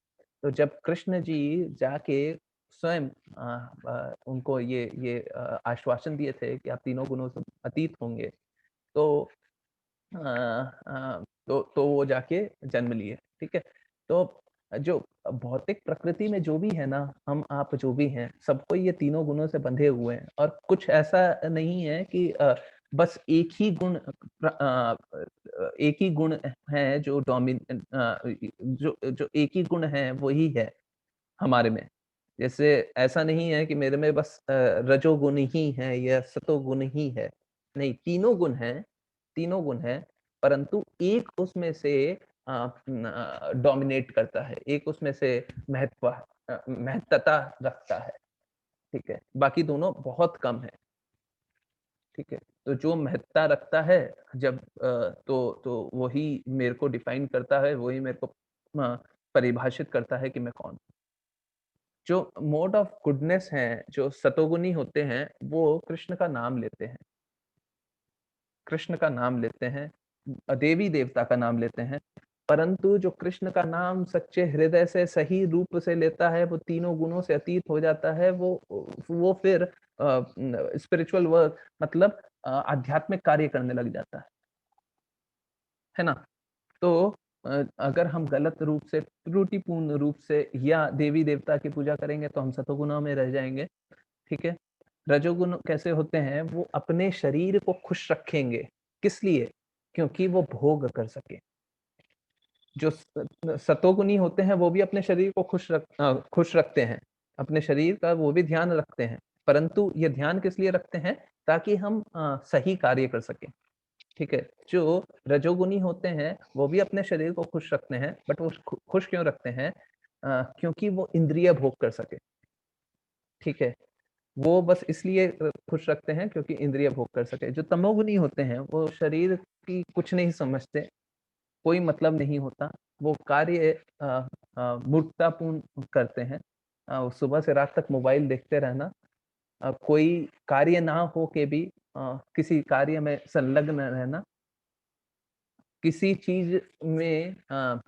तो जब कृष्ण जी जाके स्वयं उनको ये आश्वासन दिए थे कि आप तीनों गुणों से अतीत होंगे, तो तो वो जाके जन्म लिए, ठीक है? तो जो भौतिक प्रकृति में जो भी है ना, हम आप जो भी हैं, सबको ये तीनों गुणों से बंधे हुए हैं और कुछ ऐसा नहीं है कि बस एक ही गुण है जो जो एक ही गुण है, वही है हमारे में। जैसे ऐसा नहीं है कि मेरे में बस रजोगुण ही है या सतोगुण ही है। नहीं, तीनों गुण हैं, परंतु एक उसमें से डोमिनेट करता है, एक उसमें से महत्वता रखता है, ठीक है? बाकी दोनों बहुत कम है, ठीक है? तो जो महत्ता रखता है जब तो वही मेरे को डिफाइन करता है, वही मेरे को परिभाषित करता है कि मैं कौन हूँ। जो मोड ऑफ गुडनेस हैं, जो सतोगुनी होते हैं, वो कृष्ण का नाम लेते हैं। कृष्ण का नाम लेते हैं, देवी-देवता का नाम लेते हैं, परंतु जो कृष्ण का नाम सच्चे हृदय से सही रूप से लेता है, वो तीनों गुणों से अतीत हो जाता है, वो फिर स्पिरिचुअल वर्क मतलब आध्यात्मिक कार्य करने लग जाता है ना? तो अगर हम गलत रूप से, त्रुटिपूर्ण रूप से या देवी-देवता की पूजा करेंगे, तो हम सतोगुणों में रह जाएँगे, ठीक है? रजोगुण कैसे होते हैं? वो अपने शरीर को खुश रखेंगे, किस लिए? क्योंकि वो भोग कर सकें। जो सतोगुनी होते हैं, वो भी अपने शरीर को खुश रखते हैं, अपने शरीर का वो भी ध्यान रखते हैं, परंतु ये ध्यान किस लिए रखते हैं? ताकि हम सही कार्य कर सकें, ठीक है? जो रजोगुनी होते हैं, वो भी अपने शरीर को खुश रखते हैं, बट वो खुश क्यों रखते हैं? क्योंकि वो इंद्रिय भोग कर सकें, ठीक है? वो बस इसलिए खुश रखते हैं क्योंकि इंद्रिय भोग कर सके। जो तमोगुनी होते हैं, वो शरीर की कुछ नहीं समझते, कोई मतलब नहीं होता। वो कार्य मूर्खतापूर्ण करते हैं। सुबह से रात तक मोबाइल देखते रहना, कोई कार्य ना हो के भी किसी कार्य में संलग्न रहना, किसी चीज में अ,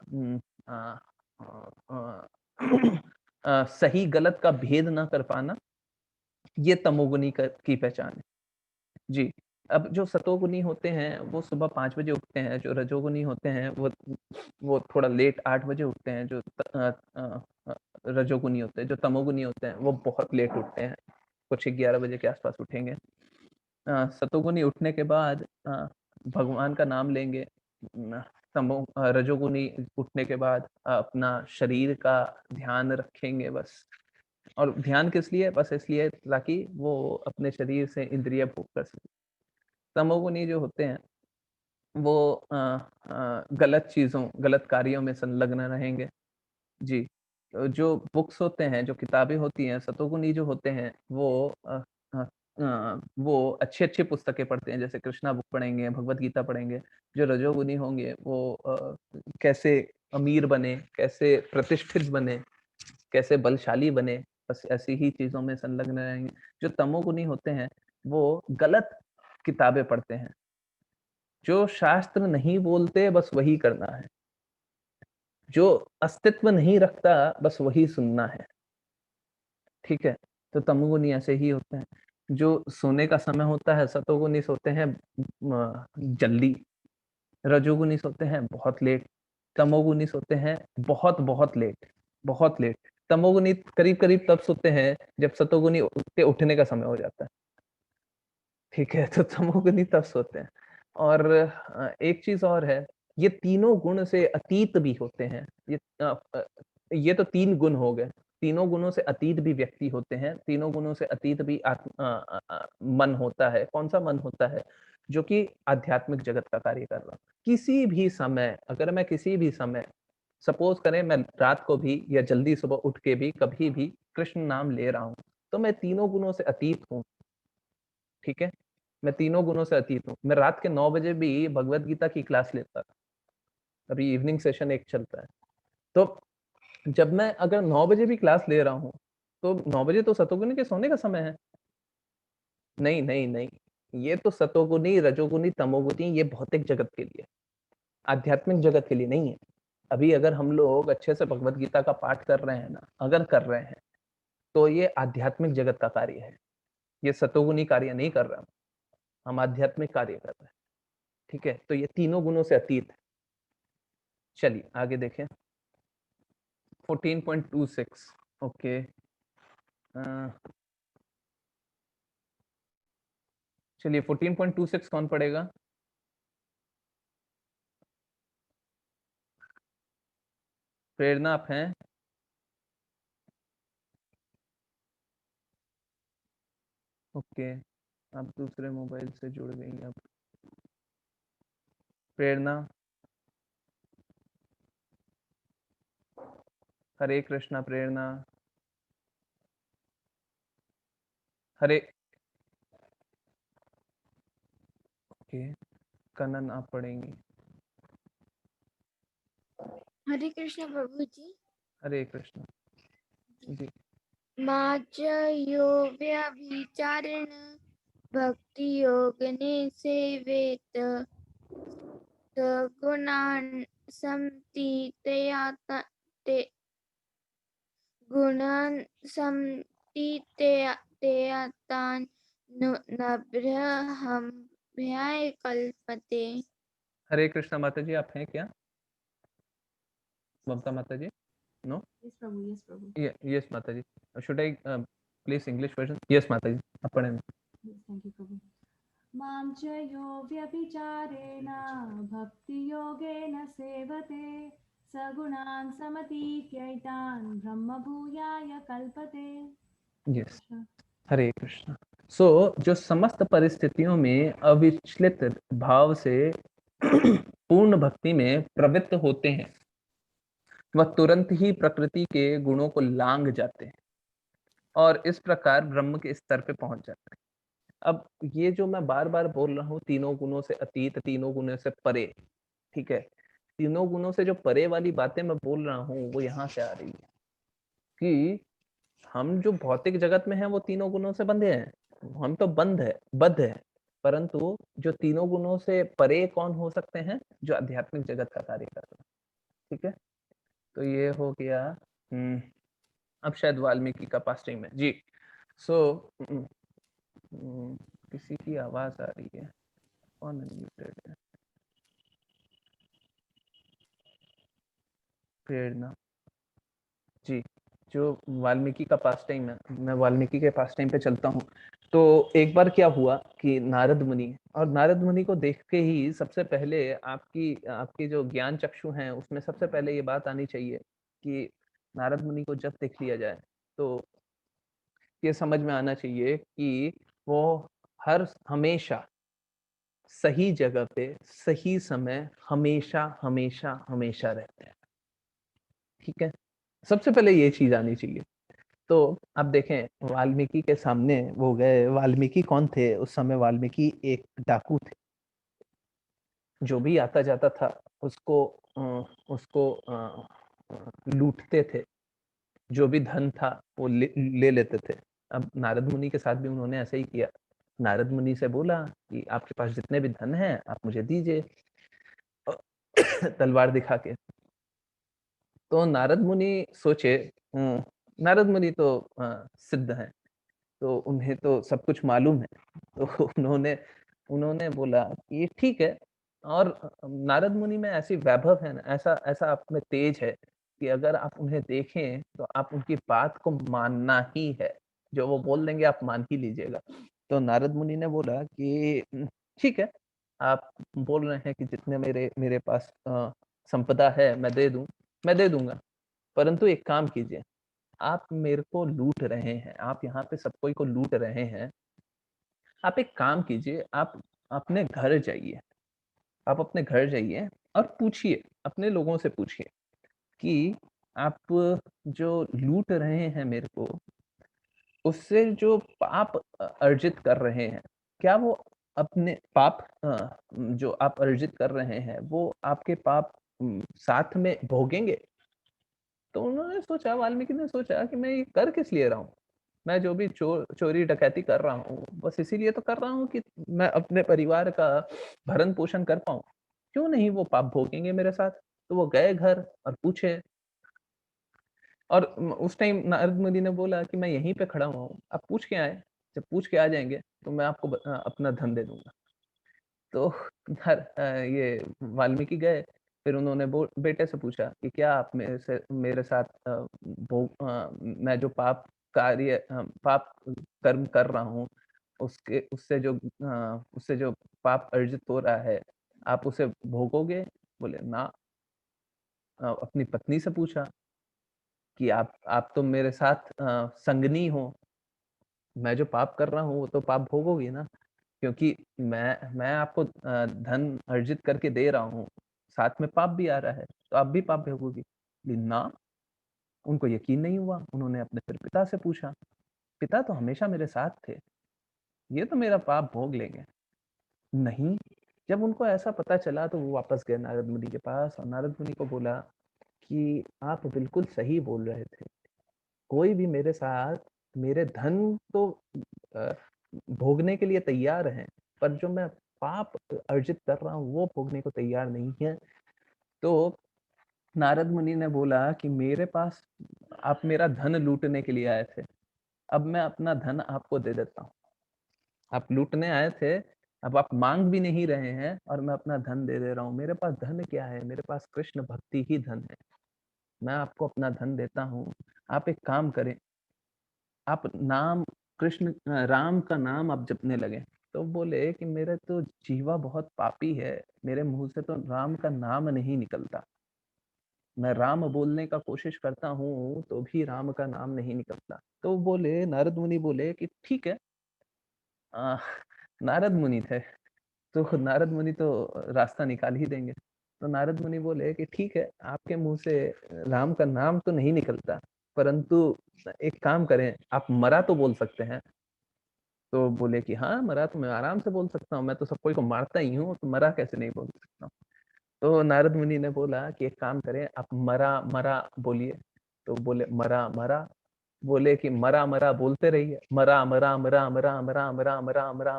अ, सही गलत का भेद ना कर पाना, ये तमोगुनी की पहचान है। जी, अब जो सतोगुनी होते हैं वो सुबह 5 बजे उठते हैं, जो रजोगुनी होते हैं वो थोड़ा लेट 8 बजे उठते हैं, जो रजोगुनी होते हैं, जो तमोगुनी होते हैं वो बहुत लेट उठते हैं, कुछ 11 बजे के आसपास उठेंगे। सतोगुनी उठने के बाद भगवान का नाम लेंगे। रजोगुनी उठने के बाद अपना शरीर का ध्यान रखेंगे बस। और ध्यान किस लिए? बस इसलिए ताकि वो अपने शरीर से इंद्रिय भोग कर सके। तमोगुनी जो होते हैं वो गलत चीज़ों, गलत कार्यों में संलग्न रहेंगे। जी, जो बुक्स होते हैं, जो किताबें होती हैं, सतोगुनी जो होते हैं वो अच्छी-अच्छी पुस्तकें पढ़ते हैं, जैसे कृष्णा बुक पढ़ेंगे, भगवद गीता पढ़ेंगे। जो रजोगुनी होंगे वो कैसे अमीर बने, कैसे प्रतिष्ठित बने, कैसे बलशाली बने, बस ऐसी ही चीज़ों में संलग्न रहेंगे। जो तमोगुनी होते हैं, वो गलत किताबें पढ़ते हैं। जो शास्त्र नहीं बोलते बस वही करना है। जो अस्तित्व नहीं रखता बस वही सुनना है। ठीक है? तो तमोगुनी ऐसे ही होते हैं। जो सोने का समय होता है, सतोगुनी सोते हैं जल्दी, रजोगुनी सोते हैं बहुत लेट, तमोगुनी सोते हैं बहुत-बहुत लेट, बहुत लेट। तमोगुनी करीब-करीब तब सोते हैं जब सतोगुनी के उठने का समय हो जाता है। ठीक है? तो तमोगुनी तब सोते हैं। और एक चीज़ और है, ये तीनों गुण से अतीत भी होते हैं। ये तो 3 गुण हो गए। तीनों गुणों से अतीत भी व्यक्ति होते हैं। तीनों गुणों से अतीत भी मन होता है। कौन-सा मन होता है? जो कि आध्यात्मिक जगत का कार्य कर रहा हो। किसी भी समय, अगर मैं किसी भी समय, सपोज़ करें मैं रात को भी या जल्दी सुबह उठ के भी कभी भी कृष्ण नाम ले रहा हूँ, तो मैं तीनों गुणों से अतीत हूँ। ठीक है? मैं तीनों गुणों से अतीत हूँ। मैं रात के 9 बजे भी भगवद गीता की क्लास लेता था। अभी इवनिंग सेशन एक चलता है। तो जब मैं अगर 9 बजे भी क्लास ले रहा हूँ, तो 9 बजे तो सतोगुनी के सोने का समय है। नहीं, नहीं, नहीं। ये तो सतोगुनी, रजोगुनी, तमोगुनी ये भौतिक जगत के लिए, आध्यात्मिक जगत के लिए नहीं है। अभी अगर हम लोग अच्छे से भगवद गीता का पाठ कर रहे हैं ना, अगर कर रहे हैं, तो ये आध्यात्मिक जगत का कार्य है। ये सतोगुनी कार्य नहीं कर रहा, हम आध्यात्मिक कार्य कर रहे हैं। ठीक है? तो ये तीनों गुणों से अतीत है। चलिए आगे देखें। 14.26 ओके। चलिए 14.26 कौन पढ़ेगा? प्रेरणा आप हैं? ओके, आप दूसरे मोबाइल से जुड़ गई अब। प्रेरणा, हरे कृष्णा प्रेरणा, हरे ओके, कनन आप पढ़ेंगी। हरे कृष्ण प्रभु जी। हरे कृष्णा जी। माच यो व्यभिचारिण भक्ति योग सेवेत गुणान गुणान समतीतयातान नभ्यहम भयाय कल्पते। हरे कृष्णा माता जी, आप हैं क्या? ममता माता ji? No? Yes, Prabhu. Yes, Prabhu. Yes माता ji. Should I please English version? Yes माता जी, आप पढ़ें। Yes, thank you, Prabhu. मां च यो व्यभिचारेण भक्तियोगेन सेवते सगुणान् समतीत्यैतान् ब्रह्मभूयाय कल्पते। यस, हरे कृष्णा। सो जो समस्त परिस्थितियों में अविचलित भाव से पूर्ण भक्ति में प्रवृत्त होते हैं, वह तुरंत ही प्रकृति के गुणों को लांघ जाते हैं और इस प्रकार ब्रह्म के स्तर पे पहुंच जाते हैं। अब ये जो मैं बार बार बोल रहा हूँ, तीनों गुणों से अतीत, तीनों गुणों से परे, ठीक है, तीनों गुणों से जो परे वाली बातें मैं बोल रहा हूँ वो यहाँ से आ रही है कि हम जो भौतिक जगत में हैं वो तीनों गुणों से बंधे हैं, हम तो बद्ध है, परंतु जो तीनों गुणों से परे कौन हो सकते हैं? जो आध्यात्मिक जगत का कार्य कर रहे हैं। ठीक है, तो ये हो गया। अब शायद वाल्मीकि का पास टाइम है जी। सो किसी की आवाज आ रही है, कौन अनम्यूटेड है? प्रेरणा जी। जो वाल्मीकि का पास टाइम है, मैं वाल्मीकि के पास टाइम पे चलता हूँ। तो एक बार क्या हुआ कि नारद मुनि, और नारद मुनि को देख के ही सबसे पहले आपकी जो ज्ञान चक्षु हैं उसमें सबसे पहले ये बात आनी चाहिए कि नारद मुनि को जब देख लिया जाए तो ये समझ में आना चाहिए कि वो हमेशा सही जगह पे सही समय हमेशा हमेशा हमेशा रहते हैं। ठीक है, सबसे पहले ये चीज आनी चाहिए। तो आप देखें वाल्मीकि के सामने वो गए। वाल्मीकि कौन थे उस समय? वाल्मीकि एक डाकू थे। जो भी आता जाता था उसको लूटते थे। जो भी धन था वो ले लेते थे। अब नारद मुनि के साथ भी उन्होंने ऐसा ही किया। नारद मुनि से बोला कि आपके पास जितने भी धन हैं आप मुझे दीजिए, तलवार दिखा के। तो नारद मुनि सोचे, नारद मुनि तो सिद्ध हैं, तो उन्हें तो सब कुछ मालूम है। तो उन्होंने उन्होंने बोला कि ठीक है। और नारद मुनि में ऐसी वैभव है ना, ऐसा ऐसा आप में तेज है कि अगर आप उन्हें देखें तो आप उनकी बात को मानना ही है। जो वो बोल देंगे आप मान ही लीजिएगा। तो नारद मुनि ने बोला कि ठीक है, आप बोल रहे हैं कि जितने मेरे मेरे पास संपदा है मैं दे दूंगा, परंतु एक काम कीजिए, आप मेरे को लूट रहे हैं, आप यहाँ पे सब कोई को लूट रहे हैं। आप एक काम कीजिए, आप अपने घर जाइए, आप अपने घर जाइए और पूछिए, अपने लोगों से पूछिए कि आप जो लूट रहे हैं मेरे को, उससे जो पाप अर्जित कर रहे हैं, क्या वो अपने पाप जो आप अर्जित कर रहे हैं वो आपके पाप साथ में भोगेंगे? तो उन्होंने सोचा, वाल्मीकि ने सोचा कि मैं ये कर किस लिए रहा हूँ? मैं जो भी चोरी डकैती कर रहा हूँ बस इसीलिए तो कर रहा हूँ कि मैं अपने परिवार का भरण पोषण कर पाऊँ। क्यों नहीं वो पाप भोगेंगे मेरे साथ? तो वो गए घर और पूछे। और उस टाइम नारद मुनि ने बोला कि मैं यहीं पे खड़ा हुआ हूँ, आप पूछ के आए। जब पूछ के आ जाएंगे तो मैं आपको अपना धन दे दूंगा। तो ये वाल्मीकि गए। फिर उन्होंने बेटे से पूछा कि क्या आप मेरे साथ मैं जो पाप कर्म कर रहा हूँ उससे जो पाप अर्जित हो रहा है आप उसे भोगोगे? बोले ना। अपनी पत्नी से पूछा कि आप तो मेरे साथ संगनी हो, मैं जो पाप कर रहा हूँ वो तो पाप भोगोगी ना, क्योंकि मैं आपको धन अर्जित करके दे रहा हूँ, साथ में पाप भी आ रहा है, तो आप भी पाप भोगोगी? ना। उनको यकीन नहीं हुआ। उन्होंने अपने फिर पिता से पूछा, पिता तो हमेशा मेरे साथ थे, ये तो मेरा पाप भोग लेंगे? नहीं। जब उनको ऐसा पता चला तो वो वापस गए नारद मुनि के पास और नारद मुनि को बोला कि आप बिल्कुल सही बोल रहे थे। कोई भी मेरे साथ मेरे धन तो अ, भोगने के लिए तैयार है, पर जो मैं पाप अर्जित कर रहा हूँ वो भोगने को तैयार नहीं है। तो नारद मुनि ने बोला कि मेरे पास आप मेरा धन लूटने के लिए आए थे, अब मैं अपना धन आपको दे देता हूँ। आप लूटने आए थे, अब आप मांग भी नहीं रहे हैं और मैं अपना धन दे दे रहा हूँ। मेरे पास धन क्या है? मेरे पास कृष्ण भक्ति ही धन है। मैं आपको अपना धन देता हूँ। आप एक काम करें, आप राम का नाम आप जपने लगे। तो बोले कि मेरे तो जीवा बहुत पापी है, मेरे मुंह से तो राम का नाम नहीं निकलता। मैं राम बोलने का कोशिश करता हूँ तो भी राम का नाम नहीं निकलता। तो बोले, नारद मुनि बोले कि ठीक है। आ, नारद मुनि थे तो नारद मुनि तो रास्ता निकाल ही देंगे। तो नारद मुनि बोले कि ठीक है, आपके मुंह से राम का नाम तो नहीं निकलता, परंतु एक काम करें, आप मरा तो बोल सकते हैं? तो बोले कि हाँ, मरा तो मैं आराम से बोल सकता हूँ, मैं तो सब कोई को मारता ही हूँ, तो मरा कैसे नहीं बोल सकता हूँ? तो नारद मुनि ने बोला कि एक काम करें, आप मरा मरा बोलिए। तो बोले मरा मरा। बोले कि मरा मरा बोलते रहिए, मरा मरा मरा मरा मरा मरा मरा मरा।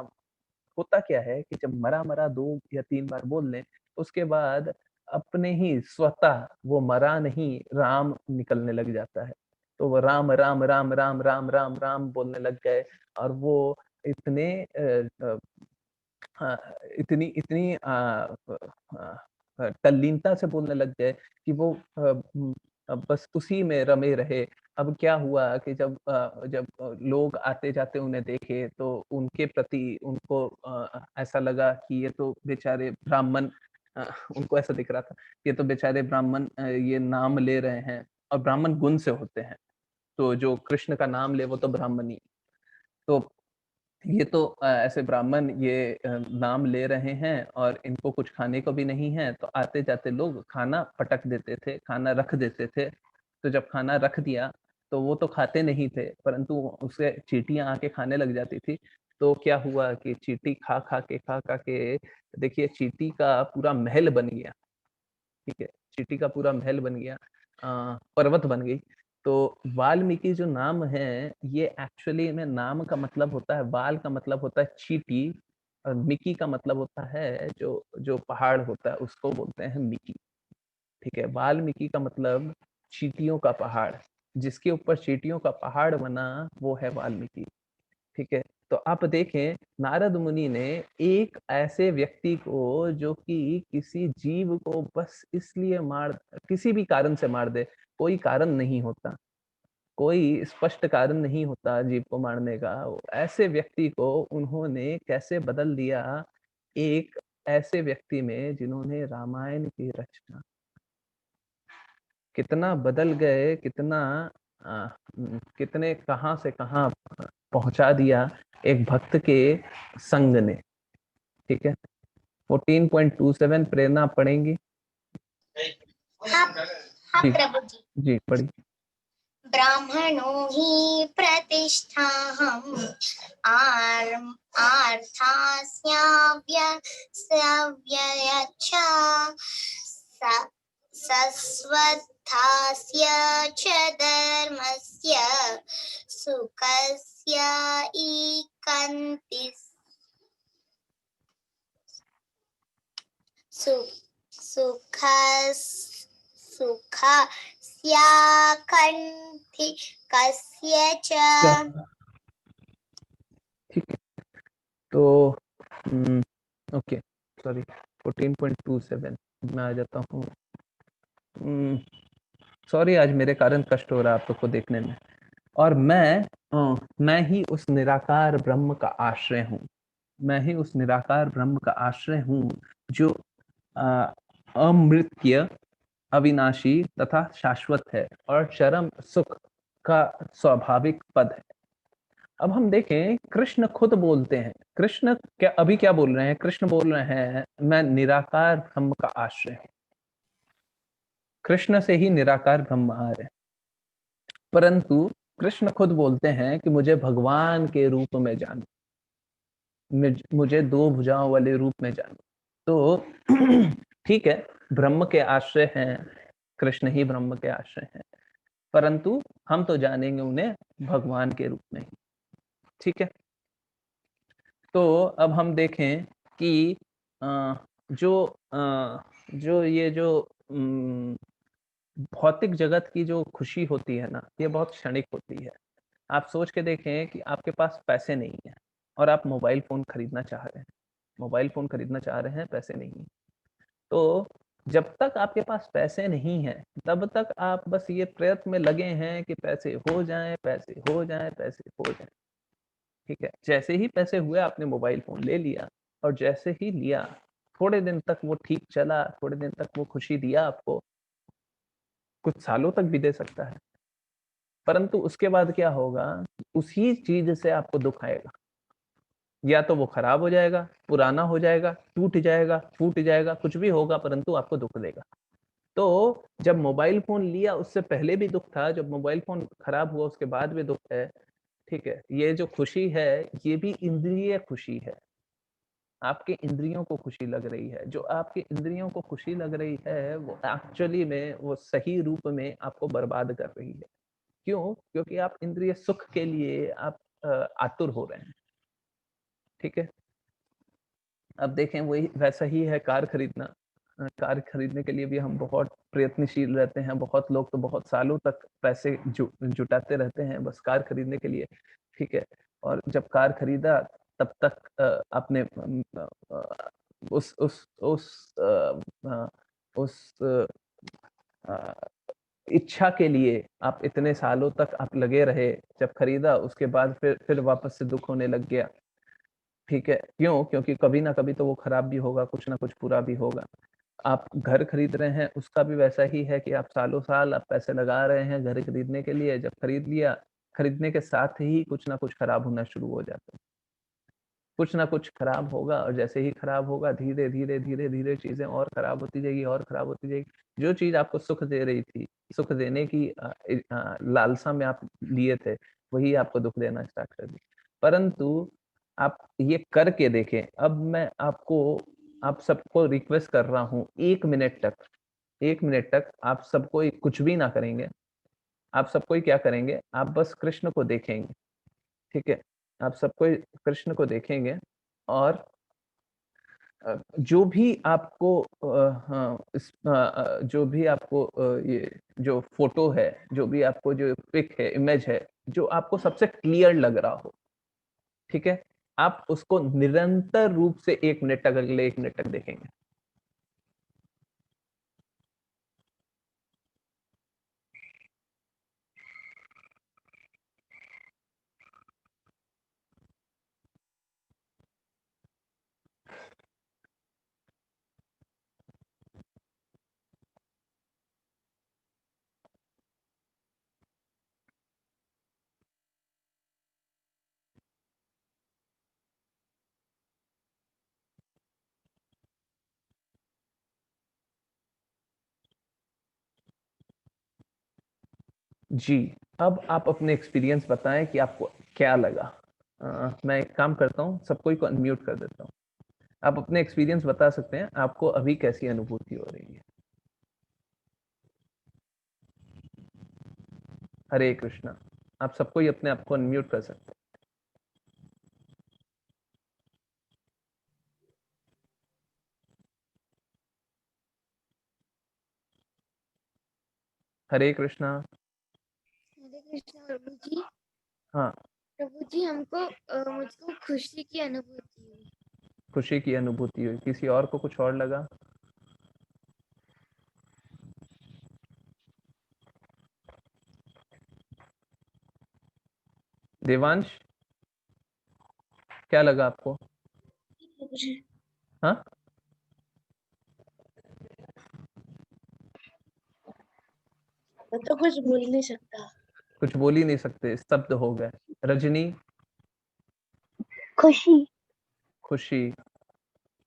होता क्या है कि जब मरा मरा 2 या 3 बार बोल लें, उसके बाद अपने ही स्वतः वो मरा नहीं राम निकलने लग जाता है। तो वो राम राम राम राम राम राम राम बोलने लग गए, और वो इतने हाँ, इतनी इतनी तल्लीनता से बोलने लग गए कि वो बस उसी में रमे रहे। अब क्या हुआ कि जब लोग आते-जाते उन्हें देखे, तो उनके प्रति उनको ऐसा लगा कि ये तो बेचारे ब्राह्मण, अ, उनको ऐसा दिख रहा था, ये तो बेचारे ब्राह्मण ये नाम ले रहे हैं, और ब्राह्मण गुण से होते हैं। तो जो कृष्ण का नाम ले वो तो ब्राह्मण ही। तो ये तो ऐसे ब्राह्मण ये नाम ले रहे हैं और इनको कुछ खाने को भी नहीं है, तो आते-जाते लोग खाना पटक देते थे, खाना रख देते थे। तो जब खाना रख दिया, तो वो तो खाते नहीं थे, परंतु उससे चींटियाँ आके खाने लग जाती थी। तो क्या हुआ कि चींटी खा-खा के देखिए चींटी का पूरा महल बन गया, ठीक है? चींटी का पूरा महल बन गया, पर्वत बन गई। तो वाल्मीकि जो नाम है, ये एक्चुअली में नाम का मतलब होता है, वाल का मतलब होता है चींटी, और मिकी का मतलब होता है जो जो पहाड़ होता है उसको बोलते हैं मिकी, ठीक है? वाल्मीकि का मतलब चींटियों का पहाड़, जिसके ऊपर चींटियों का पहाड़ बना वो है वाल्मीकि। ठीक है? तो आप देखें, नारद मुनि ने एक ऐसे व्यक्ति को जो कि किसी जीव को बस इसलिए मार, किसी भी कारण से मार दे, कोई कारण नहीं होता, कोई स्पष्ट कारण नहीं होता जीव को मारने का, ऐसे व्यक्ति को उन्होंने कैसे बदल दिया एक ऐसे व्यक्ति में जिन्होंने रामायण की रचना, कितना बदल गए, कितना कितने कहाँ से कहाँ पहुँचा दिया एक भक्त के संग ने, ठीक है? 14.27 प्रेरणा पढ़ेंगी? हाँ हाँ जी, प्रभु जी। जी पढ़िए। ब्राह्मणो हि प्रतिष्ठाहम् आर्थास्याव्ययच्छ सस्वत्थास्य च धर्मस्य सुखस्य इकन्ति सुखस्याकण्ठि कस्य च। ठीक है, तो ओके, सॉरी 14.27 मैं आ जाता हूँ। सॉरी, आज मेरे कारण कष्ट हो रहा है आप लोग को देखने में। और मैं ही उस निराकार ब्रह्म का आश्रय हूँ, मैं ही उस निराकार ब्रह्म का आश्रय हूँ जो अमृत्य, अविनाशी तथा शाश्वत है और चरम सुख का स्वाभाविक पद है। अब हम देखें, कृष्ण खुद बोलते हैं, कृष्ण अभी क्या बोल रहे हैं? कृष्ण बोल रहे हैं मैं निराकार ब्रह्म का आश्रय हूँ। कृष्ण से ही निराकार ब्रह्म आ रहे हैं, परंतु कृष्ण खुद बोलते हैं कि मुझे भगवान के रूप में जानो, मुझे 2 भुजाओं वाले रूप में जानो। तो ठीक है, ब्रह्म के आश्रय हैं, कृष्ण ही ब्रह्म के आश्रय हैं, परंतु हम तो जानेंगे उन्हें भगवान के रूप में ही, ठीक है? तो अब हम देखें कि जो ये जो भौतिक जगत की जो खुशी होती है ना, ये बहुत क्षणिक होती है। आप सोच के देखें कि आपके पास पैसे नहीं है और आप मोबाइल फ़ोन खरीदना चाह रहे हैं, मोबाइल फ़ोन खरीदना चाह रहे हैं, पैसे नहीं है। तो जब तक आपके पास पैसे नहीं हैं, तब तक आप बस ये प्रयत्न में लगे हैं कि पैसे हो जाएँ, पैसे हो जाएँ, पैसे हो जाएँ, ठीक है? जैसे ही पैसे हुए आपने मोबाइल फ़ोन ले लिया, और जैसे ही लिया, थोड़े दिन तक वो ठीक चला, थोड़े दिन तक वो खुशी दिया आपको, कुछ सालों तक भी दे सकता है। परंतु उसके बाद क्या होगा, उसी चीज़ से आपको दुःख आएगा। या तो वो खराब हो जाएगा, पुराना हो जाएगा, टूट जाएगा, फूट जाएगा, कुछ भी होगा, परंतु आपको दुःख देगा। तो जब मोबाइल फ़ोन लिया उससे पहले भी दुःख था, जब मोबाइल फ़ोन खराब हुआ उसके बाद भी दुःख है, ठीक है? ये जो खुशी है, ये भी इंद्रिय खुशी है। आपके इंद्रियों को खुशी लग रही है, जो आपके इंद्रियों को खुशी लग रही है वो एक्चुअली में वो सही रूप में आपको बर्बाद कर रही है। क्यों? क्योंकि आप इंद्रिय सुख के लिए आप आतुर हो रहे हैं। ठीक है, अब देखें वही वैसा ही है कार खरीदना। कार खरीदने के लिए भी हम बहुत प्रयत्नशील रहते हैं, बहुत लोग तो बहुत सालों तक पैसे जुटाते रहते हैं बस कार खरीदने के लिए। ठीक है, और जब कार खरीदा तब तक आपने उस इच्छा के लिए आप इतने सालों तक आप लगे रहे, जब खरीदा उसके बाद फिर वापस से दुख होने लग गया। ठीक है, क्यों? क्योंकि कभी ना कभी तो वो खराब भी होगा, कुछ ना कुछ बुरा भी होगा। आप घर खरीद रहे हैं, उसका भी वैसा ही है कि आप सालों साल आप पैसे लगा रहे हैं घर खरीदने के लिए, जब खरीद लिया, खरीदने के साथ ही कुछ ना कुछ खराब होना शुरू हो जाता है। कुछ ना कुछ खराब होगा और जैसे ही खराब होगा धीरे धीरे धीरे धीरे चीजें और खराब होती जाएगी और खराब होती जाएगी। जो चीज आपको सुख दे रही थी, सुख देने की लालसा में आप लिए थे, वही आपको दुख देना स्टार्ट कर दी। परंतु आप ये करके देखें। अब मैं आप सबको रिक्वेस्ट कर रहा हूँ, 1 मिनट तक आप सबको कुछ भी ना करेंगे। आप सबको क्या करेंगे, आप बस कृष्ण को देखेंगे। ठीक है, आप सबको कृष्ण को देखेंगे और जो भी आपको जो भी आपको ये जो फोटो है, जो भी आपको जो पिक है, इमेज है, जो आपको सबसे क्लियर लग रहा हो, ठीक है, आप उसको निरंतर रूप से 1 मिनट तक, अगले 1 मिनट तक देखेंगे। जी, अब आप अपने एक्सपीरियंस बताएं कि आपको क्या लगा। मैं एक काम करता हूँ, सबको को अनम्यूट कर देता हूँ। आप अपने एक्सपीरियंस बता सकते हैं, आपको अभी कैसी अनुभूति हो रही है। हरे कृष्णा। आप सबको ही अपने आप को अनम्यूट कर सकते हैं। हरे कृष्णा। प्रभु जी। हाँ, प्रभु जी, मुझको खुशी की अनुभूति हुई। खुशी की अनुभूति हुई। किसी और को कुछ और लगा? देवांश, क्या लगा आपको? हाँ, मैं तो कुछ बोल नहीं सकता। कुछ बोल ही नहीं सकते, स्तब्ध हो गए। रजनी? खुशी। खुशी।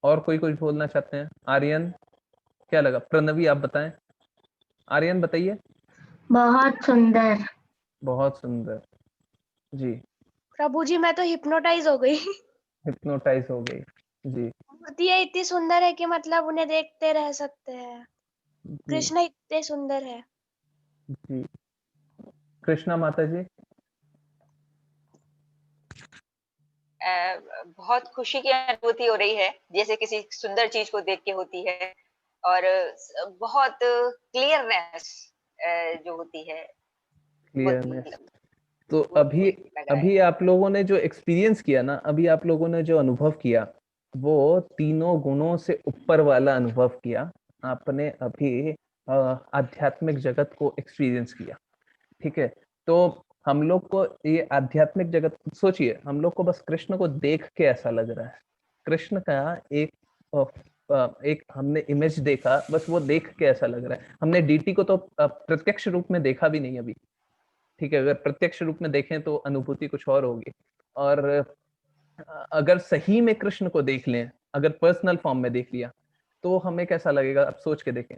और कोई कुछ बोलना चाहते हैं? आर्यन, क्या लगा? प्रणवी आप बताएं। आर्यन बताइए। बहुत सुंदर। बहुत सुंदर। जी, प्रभु जी, मैं तो हिप्नोटाइज हो गई। हिप्नोटाइज हो गई। जी मूर्तियाँ इतनी सुंदर है कि मतलब उन्हें देखते रह सकते हैं। जी कृष्ण इतने सुंदर है। जी। कृष्णा माता जी? बहुत खुशी की अनुभूति हो रही है, जैसे किसी सुंदर चीज को देख के होती है। और बहुत क्लियरनेस जो होती है, क्लियरनेस। तो वो अभी लग रहा है। अभी आप लोगों ने जो एक्सपीरियंस किया ना, अभी आप लोगों ने जो अनुभव किया, वो तीनों गुणों से ऊपर वाला अनुभव किया। आपने अभी आध्यात्मिक जगत को एक्सपीरियंस किया। ठीक है, तो हम लोग को ये आध्यात्मिक जगत, सोचिए हम लोग को बस कृष्ण को देख के ऐसा लग रहा है। कृष्ण का एक हमने इमेज देखा, बस वो देख के ऐसा लग रहा है। हमने डीटी को तो प्रत्यक्ष रूप में देखा भी नहीं अभी। ठीक है, अगर प्रत्यक्ष रूप में देखें तो अनुभूति कुछ और होगी। और अगर सही में कृष्ण को देख लें, अगर पर्सनल फॉर्म में देख लिया, तो हमें कैसा लगेगा, आप सोच के देखें।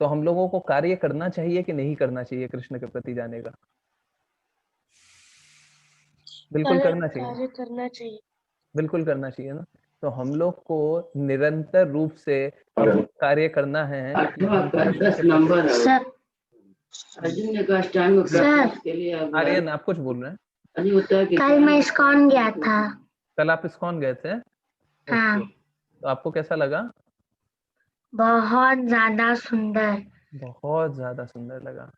तो हम लोगों को कार्य करना चाहिए कि नहीं करना चाहिए कृष्ण के प्रति जाने का? बिल्कुल करना चाहिए। कार्य करना चाहिए। बिल्कुल करना चाहिए ना। तो हम लोग को निरंतर रूप से कार्य करना है कि हम कृष्ण के प्रति। सर सर आर्यन आप कुछ बोल रहे हैं? कल मैं इस्कॉन गया था। कल आप इस्कॉन गए थे? हाँ। ओके, तो आपको कैसा लगा? बहुत ज्यादा सुंदर। बहुत ज्यादा सुंदर लगा।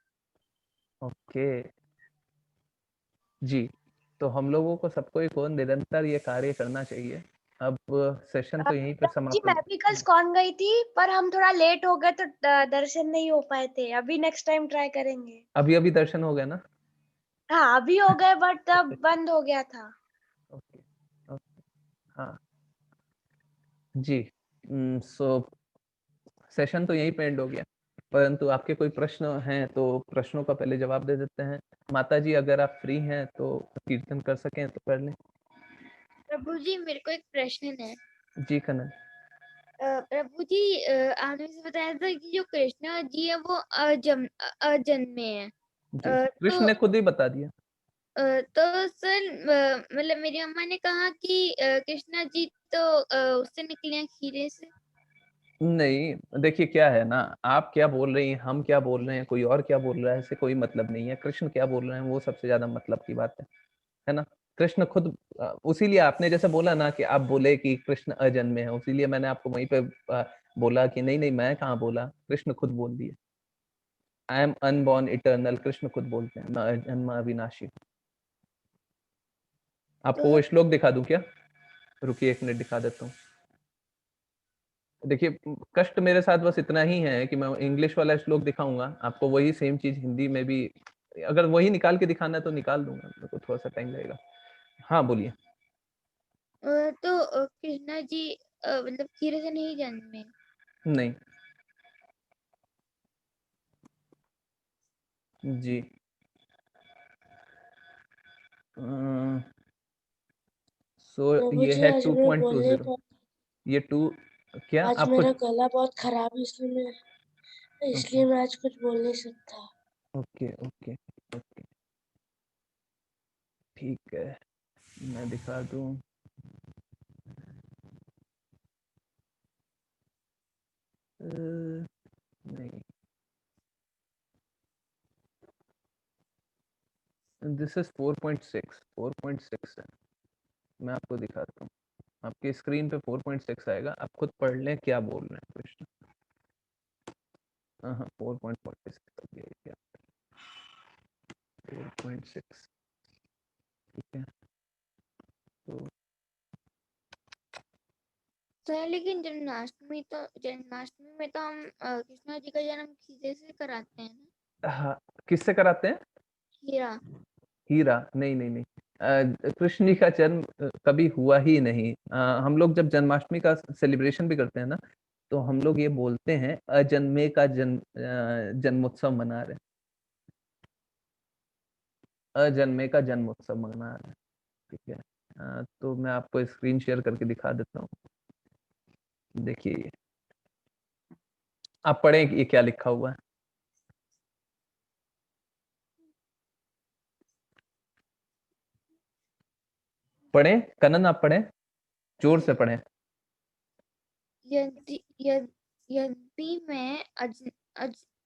ओके जी, तो हम लोगों को सबको एक और निरंतर ये कार्य करना चाहिए। अब सेशन तो यहीं पे जी समाप्त मैं भी कल स्कॉन गई थी, पर हम थोड़ा लेट हो गए तो दर्शन नहीं हो पाए थे। अभी नेक्स्ट टाइम ट्राई करेंगे। अभी अभी दर्शन हो गया ना? हाँ अभी हो गए, बट तब बंद हो गया था। ओके ओके हाँ जी। सो सेशन तो यहीं पे एंड हो गया, परंतु आपके कोई प्रश्न हैं तो प्रश्नों का पहले जवाब दे देते हैं। माता जी अगर आप फ्री हैं तो कीर्तन कर सकें तो कर लें। प्रभु जी मेरे को एक प्रश्न है। जी कनन। प्रभु जी आपने मुझे बताया था कि जो कृष्णा जी है वो अजन्मे हैं। जी कृष्ण ने खुद ही बता दिया। तो सर मतलब मेरी अम्मा ने कहा कि कृष्णा जी तो उससे निकले हैं खीरे से। नहीं देखिए क्या है ना, आप क्या बोल रही हैं, हम क्या बोल रहे हैं, कोई और क्या बोल रहा है, इससे कोई मतलब नहीं है। कृष्ण क्या बोल रहे हैं वो सबसे ज्यादा मतलब की बात है ना। कृष्ण खुद उसीलिए आपने जैसे बोला ना कि आप बोले कि कृष्ण अजन्मे है, उसीलिए मैंने आपको वहीं पे बोला कि नहीं नहीं मैं कहाँ बोला, कृष्ण खुद बोल दिए। I am unborn eternal, Krishna खुद बोलते हैं, मैं अजन्मा अविनाशी हूँ। आपको वो श्लोक दिखा दूं क्या? रुकिए एक मिनट दिखा देता हूँ। देखिए कष्ट मेरे साथ बस इतना ही है कि मैं इंग्लिश वाला श्लोक दिखाऊंगा आपको, वही सेम चीज हिंदी में भी अगर वही निकाल के दिखाना है तो निकाल दूंगा, मेरे को थोड़ा सा टाइम लगेगा। हाँ बोलिए। तो कृष्णा जी मतलब खीरे से नहीं जन्मे। नहीं जी सो प्रभु ये जी है आज मैं बोलने 2.20। पर ये 2 क्या आज आप मेरा कुछ? गला बहुत खराब है, इसलिए मैं आज कुछ बोल नहीं सकता। ओके ओके ओके ठीक है, मैं दिखा दूं। नहीं दिस इज 4.6 है। मैं आपको दिखाता हूँ, आपकी स्क्रीन पे 4.6 आएगा, आप खुद पढ़ लें क्या बोल रहे हैं कृष्ण। हाँ 4.46 क्या 4.6 ठीक है। तो सर लेकिन जन्माष्टमी में तो हम कृष्णा जी का जन्म खीरे से कराते हैं ना। हाँ किससे कराते हैं? खीरा। हीरा नहीं नहीं नहीं, कृष्ण जी का जन्म कभी हुआ ही नहीं। हम लोग जब जन्माष्टमी का सेलिब्रेशन भी करते हैं ना, तो हम लोग ये बोलते हैं अजन्मे का जन्मोत्सव मना रहे हैं, अजन्मे का जन्मोत्सव मना रहे हैं। ठीक है तो मैं आपको स्क्रीन शेयर करके दिखा देता हूँ। देखिए आप पढ़ें ये क्या लिखा हुआ है। पढ़ें कनन, आप पढ़ें, जोर से पढ़ें। यदि यद्यपि मैं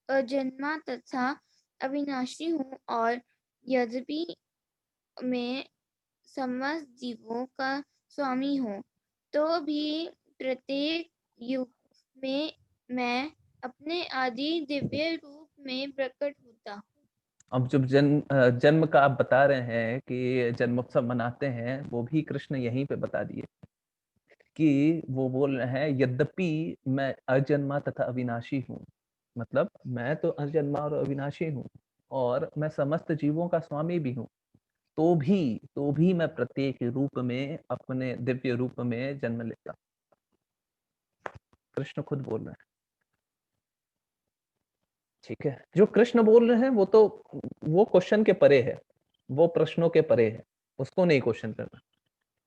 अजन्मा तथा अविनाशी हूँ और यद्यपि मैं समस्त जीवों का स्वामी हूँ, तो भी प्रत्येक युग में मैं अपने आदि दिव्य रूप में प्रकट होता हूँ। अब जब जन्म का आप बता रहे हैं कि जन्मोत्सव मनाते हैं, वो भी कृष्ण यहीं पे बता दिए कि वो बोल रहे हैं यद्यपि मैं अजन्मा तथा अविनाशी हूँ, मतलब मैं तो अजन्मा और अविनाशी हूँ और मैं समस्त जीवों का स्वामी भी हूँ, तो भी मैं प्रत्येक रूप में अपने दिव्य रूप में जन्म लेता। कृष्ण खुद बोल रहे हैं। ठीक है, जो कृष्ण बोल रहे हैं वो क्वेश्चन के परे है, वो प्रश्नों के परे है, उसको नहीं क्वेश्चन करना।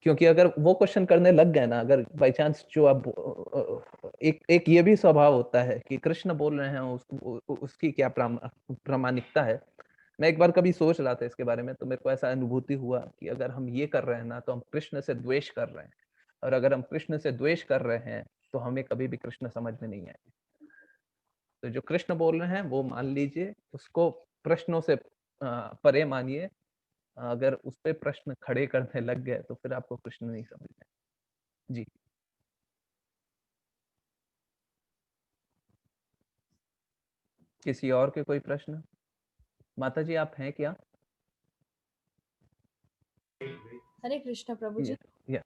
क्योंकि अगर वो क्वेश्चन करने लग गए ना, अगर बाई चांस जो आप एक ये भी स्वभाव होता है कि कृष्ण बोल रहे हैं उसकी क्या प्रामाणिकता है, मैं एक बार कभी सोच रहा था इसके बारे में, तो मेरे को ऐसा अनुभूति हुआ कि अगर हम ये कर रहे हैं ना, तो हम कृष्ण से द्वेष कर रहे हैं, और अगर हम कृष्ण से द्वेष कर रहे हैं तो हमें कभी भी कृष्ण समझ में नहीं आएंगे। तो जो कृष्ण बोल रहे हैं वो मान लीजिए, उसको प्रश्नों से परे मानिए। अगर उस पे प्रश्न खड़े करने लग गए तो फिर आपको कृष्ण नहीं समझ में। जी, किसी और के कोई प्रश्न? माता जी आप हैं क्या? हरे कृष्ण प्रभु जी। या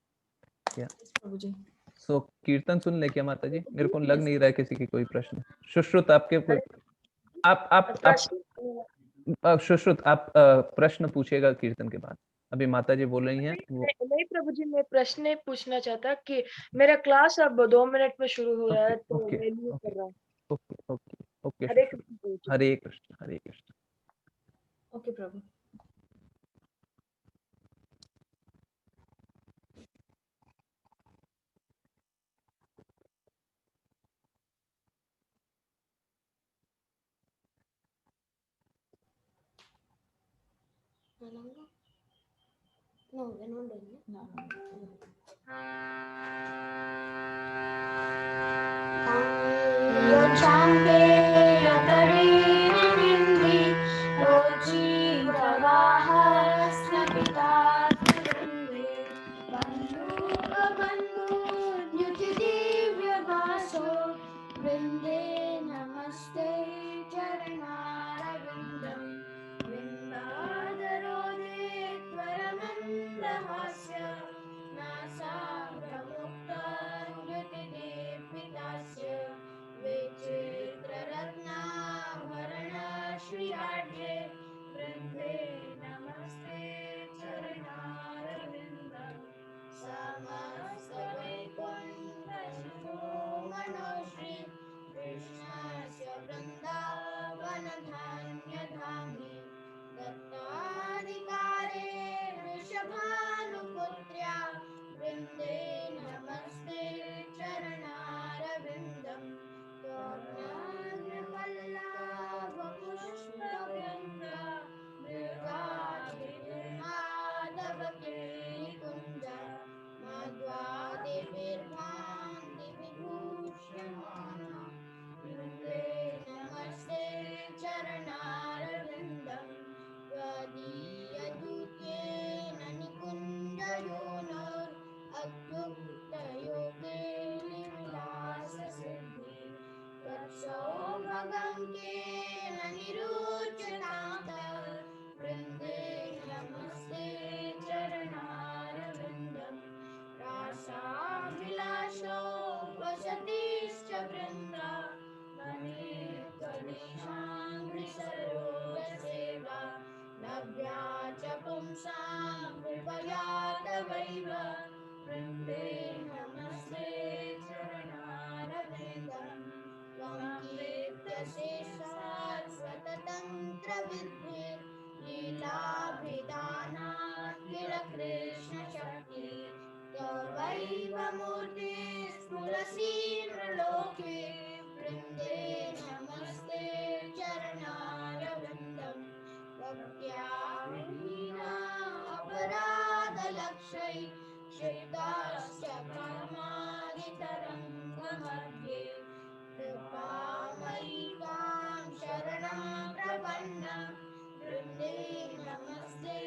प्रभु जी। सो कीर्तन सुन ले क्या माता जी? मेरे को लग नहीं रहा है किसी की कोई प्रश्न। सुश्रुत आपके कोई? आप सुश्रुत आप प्रश्न पूछेगा कीर्तन के बाद। अभी माता जी बोल रही हैं वो। नहीं प्रभु जी, मैं प्रश्न पूछना चाहता कि मेरा क्लास अब 2 मिनट में शुरू हो रहा है, तो ओके मैं लीव ओके कर रहा हूँ। Okay okay okay Hare Sushrut. Krishna Prabhu ji. Hare Krishna Hare Krishna. Okay Prabhu. No, we're not doing it. No. वृंदे नमस्ते चरणारविन्दं वृन्दाधरोदे त्वरमन्दहास्य नासाग्रमुक्तान्युतिदीपितास्य विचित्ररत्नाभरणश्रीराढ्ये वृन्दे नमस्ते चरणारविन्दं समस्तवैकुण्ठस्थो मनोश्री कृष्णस्य वृन्दावनधान्यधामे दत्ताधिकारे वृषभानुपुत्र्या वृन्दे नमस्ते चरणारविन्दं त्वग्राम्यपल्लवपुष्पवृन्दा मृगाधिमाधवकेलिकुञ्जा मध्वादिभिर्भान्तिविभूष्यमाना वृन्दे नमस्ते चरणारविन्दं त्वदीयदूतेन निकुञ्जयोनोर् अद्युक्तयोगेन तत्सौभगं केन निरुच्यतां वृन्दे नमस्ते चरणारविन्दं रासाभिलाषो वसतिश्च वृन्दा वने गणेशाङ्घ्रिसरोगसेवा नव्या च पुंसां कृपया तवैव वृन्दे नमस्ते चरणारविन्दं त्वं कीर्त्यशेषात् सततन्त्रविद्भिर् लीलाभिधानात् किल कृष्णशक्ति तवैव मूर्तिः स्फुरसि नृलोके वृन्दे नमस्ते चरणारविन्दं भक्त्या अपराधलक्षै क्षिप्ताश्च कामादितरङ्गमध्ये कृपामयिकां शरणं प्रपन्न वृन्दे नमस्ते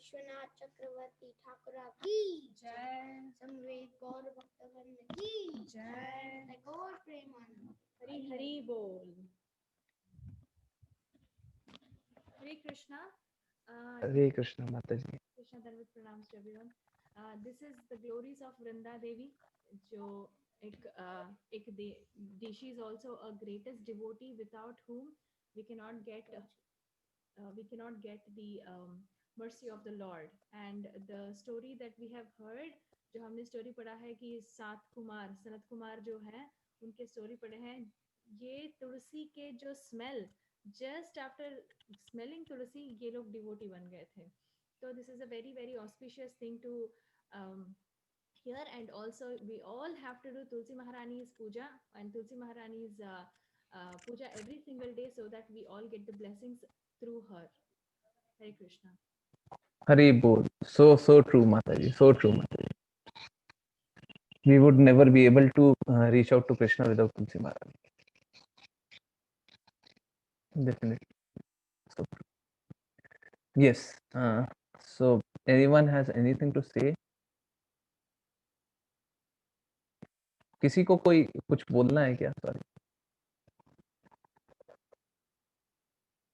विश्वनाथ चक्रवर्ती ठाकुर की जय। संवेद गौर भक्तवृंद की जय। गौर प्रेमानंद। हरी हरी बोल। हरे कृष्णा। हरे कृष्ण माता जी। कृष्णा दंडवत प्रणाम to everyone. This is the glories of Vrinda Devi, जो एक she is also a greatest devotee without whom we cannot get the mercy of the Lord. And the story that we have heard, जो हमने story पढ़ा है कि सनत कुमार जो हैं उनके स्टोरी पढ़े हैं, ये तुलसी के जो स्मेल, जस्ट आफ्टर स्मेलिंग तुलसी ये लोग डिवोटी बन गए थे. So this is a very very auspicious thing to hear, and also we all have to do Tulsi Maharani's puja and Tulsi Maharani's puja every single day so that we all get the blessings through her. Hare Krishna. Hari Bol. So true, Mataji. So true, Mataji. We would never be able to reach out to Krishna without Tulsi Maharani. Definitely. So true. Yes. So anyone has anything to say? किसी को कोई कुछ बोलना है क्या? Sorry,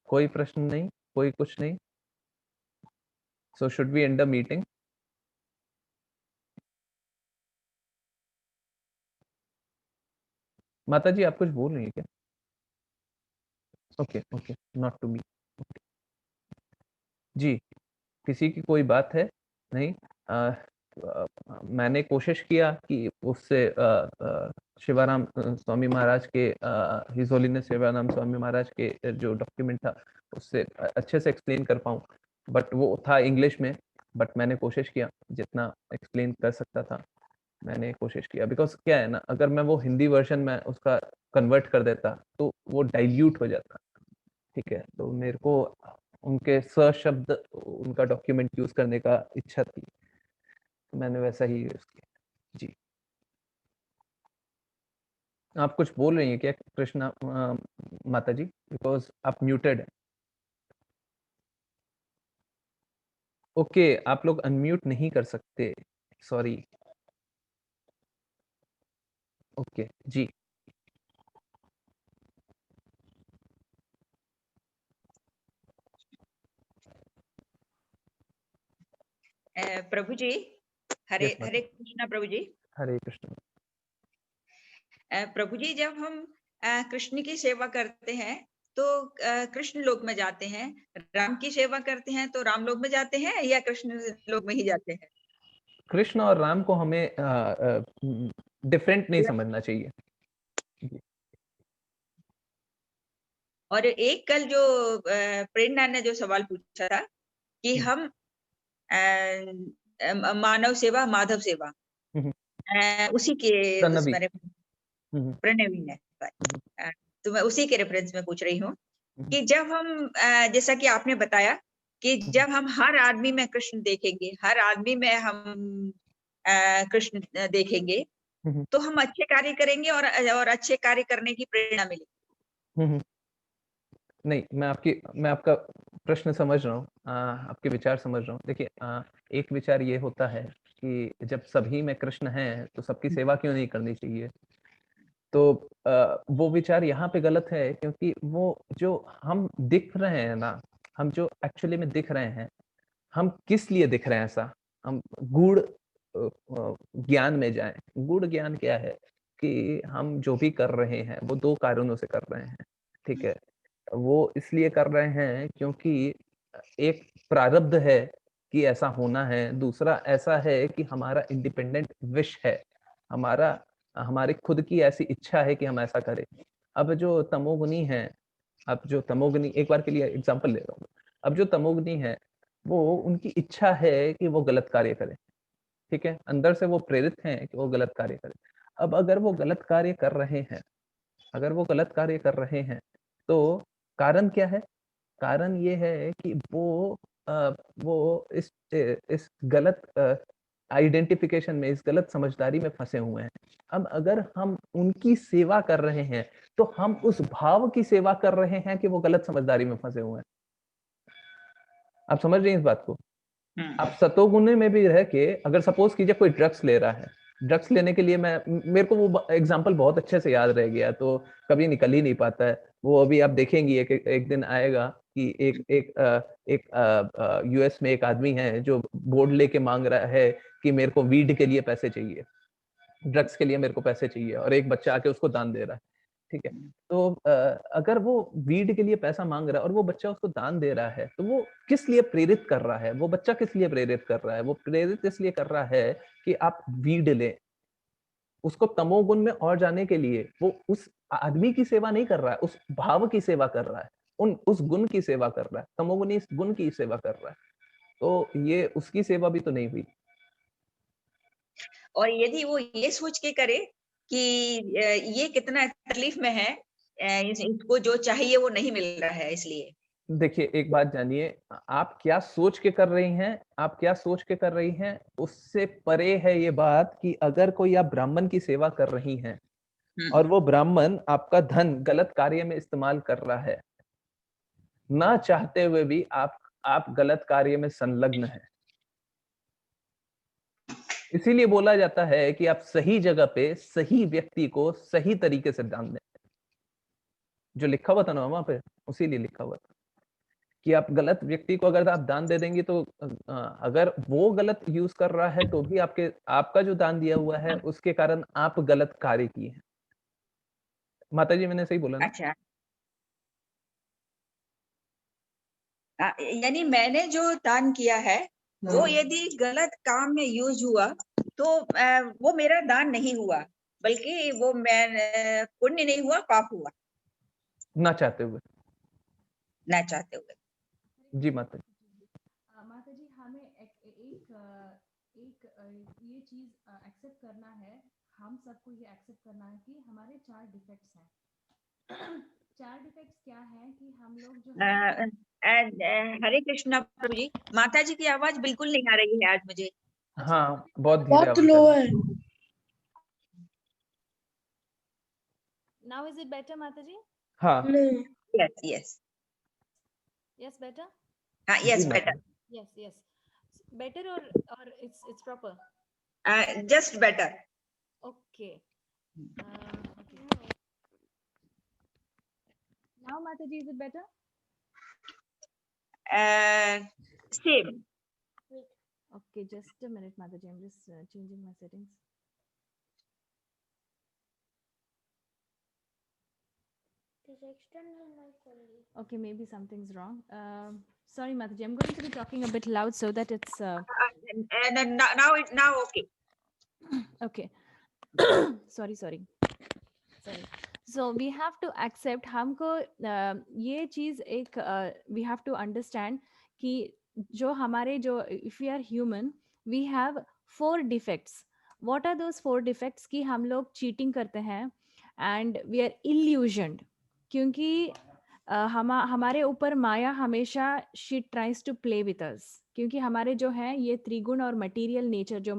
कोई प्रश्न नहीं, कोई कुछ नहीं. So should we end the meeting? माता जी आप कुछ बोल रही हैं क्या? Okay, not to me. जी, किसी की कोई बात है? नहीं. मैंने कोशिश किया कि उससे शिवाराम स्वामी महाराज के हिज होलीनेस शिवाराम स्वामी महाराज के जो डॉक्यूमेंट था उससे अच्छे से एक्सप्लेन कर पाऊँ, बट वो था इंग्लिश में. बट मैंने कोशिश किया, जितना एक्सप्लेन कर सकता था मैंने कोशिश किया. बिकॉज क्या है ना, अगर मैं वो हिंदी वर्जन में उसका कन्वर्ट कर देता तो वो डाइल्यूट हो जाता. ठीक है, तो मेरे को उनके सशब्द उनका डॉक्यूमेंट यूज करने का इच्छा थी, मैंने वैसा ही यूज किया. जी, आप कुछ बोल रही हैं क्या कृष्णा माता जी? बिकॉज आप म्यूटेड है. ओके, आप लोग अनम्यूट नहीं कर सकते, सॉरी. ओके जी. प्रभु जी, हरे हरे कृष्णा. प्रभु जी, हरे कृष्ण. प्रभु जी, जब हम कृष्ण की सेवा करते हैं तो कृष्ण लोक में जाते हैं, राम की सेवा करते हैं तो राम लोक में जाते हैं, या कृष्ण लोक में ही जाते हैं? कृष्ण और राम को हमें डिफरेंट नहीं समझना चाहिए. और एक कल जो प्रेरणा ने जो सवाल पूछा था कि हम मानव सेवा माधव सेवा, उसी के प्रणवी ने, तो मैं उसी के रेफरेंस में पूछ रही हूँ कि जब हम जैसा कि आपने बताया कि जब हम हर आदमी में कृष्ण देखेंगे, हर आदमी में हम कृष्ण देखेंगे, तो हम अच्छे कार्य करेंगे और अच्छे कार्य करने की प्रेरणा मिलेगी. नहीं, मैं आपका प्रश्न समझ रहा हूँ, आपके विचार समझ रहा हूँ. देखिए, एक विचार ये होता है कि जब सभी में कृष्ण हैं तो सबकी सेवा क्यों नहीं करनी चाहिए. तो वो विचार यहाँ पे गलत है, क्योंकि वो जो हम दिख रहे हैं ना, हम जो एक्चुअली में दिख रहे हैं, हम किस लिए दिख रहे हैं ऐसा, हम गूढ़ ज्ञान में जाएं. गूढ़ ज्ञान क्या है कि हम जो भी कर रहे हैं वो दो कारणों से कर रहे हैं. ठीक है, वो इसलिए कर रहे हैं क्योंकि एक प्रारब्ध है कि ऐसा होना है, दूसरा ऐसा है कि हमारा इंडिपेंडेंट विश है, हमारी खुद की ऐसी इच्छा है कि हम ऐसा करें. अब जो तमोगुनी है, एक बार के लिए एग्जांपल ले रहा हूँ, अब जो तमोगुनी है वो उनकी इच्छा है कि वो गलत कार्य करें. ठीक है, अंदर से वो प्रेरित हैं कि वो गलत कार्य करें. अब अगर वो गलत कार्य कर रहे हैं तो कारण क्या है? कारण ये है कि वो इस गलत आइडेंटिफिकेशन में, इस गलत समझदारी में फंसे हुए हैं. अब अगर हम उनकी सेवा कर रहे हैं तो हम उस भाव की सेवा कर रहे हैं कि वो गलत समझदारी में फंसे हुए हैं. आप समझ रहे हैं इस बात को? आप सतोगुण में भी रह के, अगर सपोज कीजिए कोई ड्रग्स ले रहा है, ड्रग्स लेने के लिए मेरे को वो एग्जांपल बहुत अच्छे से याद रह गया, तो कभी निकल ही नहीं पाता है वो। अभी आप देखेंगी एक दिन आएगा कि एक यूएस में एक आदमी है जो बोर्ड लेके मांग रहा है कि मेरे को वीड के लिए पैसे चाहिए, ड्रग्स के लिए मेरे को पैसे चाहिए, और एक बच्चा आके उसको दान दे रहा है, ठीक है। तो अगर वो वीड के लिए पैसा मांग रहा है और वो बच्चा उसको दान दे रहा है, तो वो किस लिए प्रेरित कर रहा है? वो बच्चा किस लिए प्रेरित कर रहा है? वो प्रेरित इसलिए कर रहा है कि आप वीड लें, उसको तमोगुण में और जाने के लिए। वो उस आदमी की सेवा नहीं कर रहा है, उस भाव की सेवा कर रहा है, उस गुण की सेवा कर रहा है, तमोगुणी इस गुण की सेवा कर रहा है। तो ये उसकी सेवा भी तो नहीं हुई। और यदि वो ये सोच के करे कि ये कितना तकलीफ में है, इसको जो चाहिए वो नहीं मिल रहा है, इसलिए। देखिए एक बात जानिए, आप क्या सोच के कर रही हैं, आप क्या सोच के कर रही हैं, उससे परे है ये बात कि अगर कोई आप ब्राह्मण की सेवा कर रही हैं और वो ब्राह्मण आपका धन गलत कार्य में इस्तेमाल कर रहा है, ना चाहते हुए भी आप गलत कार्य में संलग्न हैं। इसीलिए बोला जाता है कि आप सही जगह पे सही व्यक्ति को सही तरीके से दान दें। जो लिखा हुआ था ना वहां पे, उसी लिए लिखा हुआ था कि आप गलत व्यक्ति को अगर आप दान दे देंगे तो अगर वो गलत यूज कर रहा है तो भी आपका जो दान दिया हुआ है उसके कारण आप गलत कार्य किए हैं। माता जी मैंने सही बोला ना? अच्छा, यानी मैंने जो दान किया है वो यदि गलत काम में यूज हुआ तो वो मेरा दान नहीं हुआ, बल्कि वो मैं पुण्य नहीं हुआ, पाप हुआ। ना चाहते हुए। ना चाहते हुए। जी माता जी। माता जी, हमें एक ये चीज एक्सेप्ट करना है, हम सबको ये एक्सेप्ट करना है कि हमारे 4 डिफेक्ट्स हैं। 4 डिफेक्ट्स क्या है कि हम लोग जो हरे कृष्णा प्रभु जी, माता जी की आवाज बिल्कुल नहीं आ रही है आज मुझे। हाँ बहुत धीरे बहुत लो है। Now is it better, माता जी? हाँ Yes. Yes, better? Yes, ji, better. Yes. Better or it's proper? Just better. Okay. Now, Mataji, is it better? Same. Okay, just a minute, Mataji. I'm just changing my settings. It is external mic only. Okay, maybe something's wrong. Sorry, Mataji. I'm going to be talking a bit loud so that it's. And now okay. Okay. Sorry. So we have to accept हमको ये चीज एक we have to understand कि जो हमारे जो if we are human we have 4 defects. What are those 4 defects? कि हम लोग cheating करते हैं and we are illusioned, क्योंकि हमारे ऊपर माया हमेशा she tries to play with us, क्योंकि हमारे जो है ये त्रिगुण और मटेरियल नेचर जो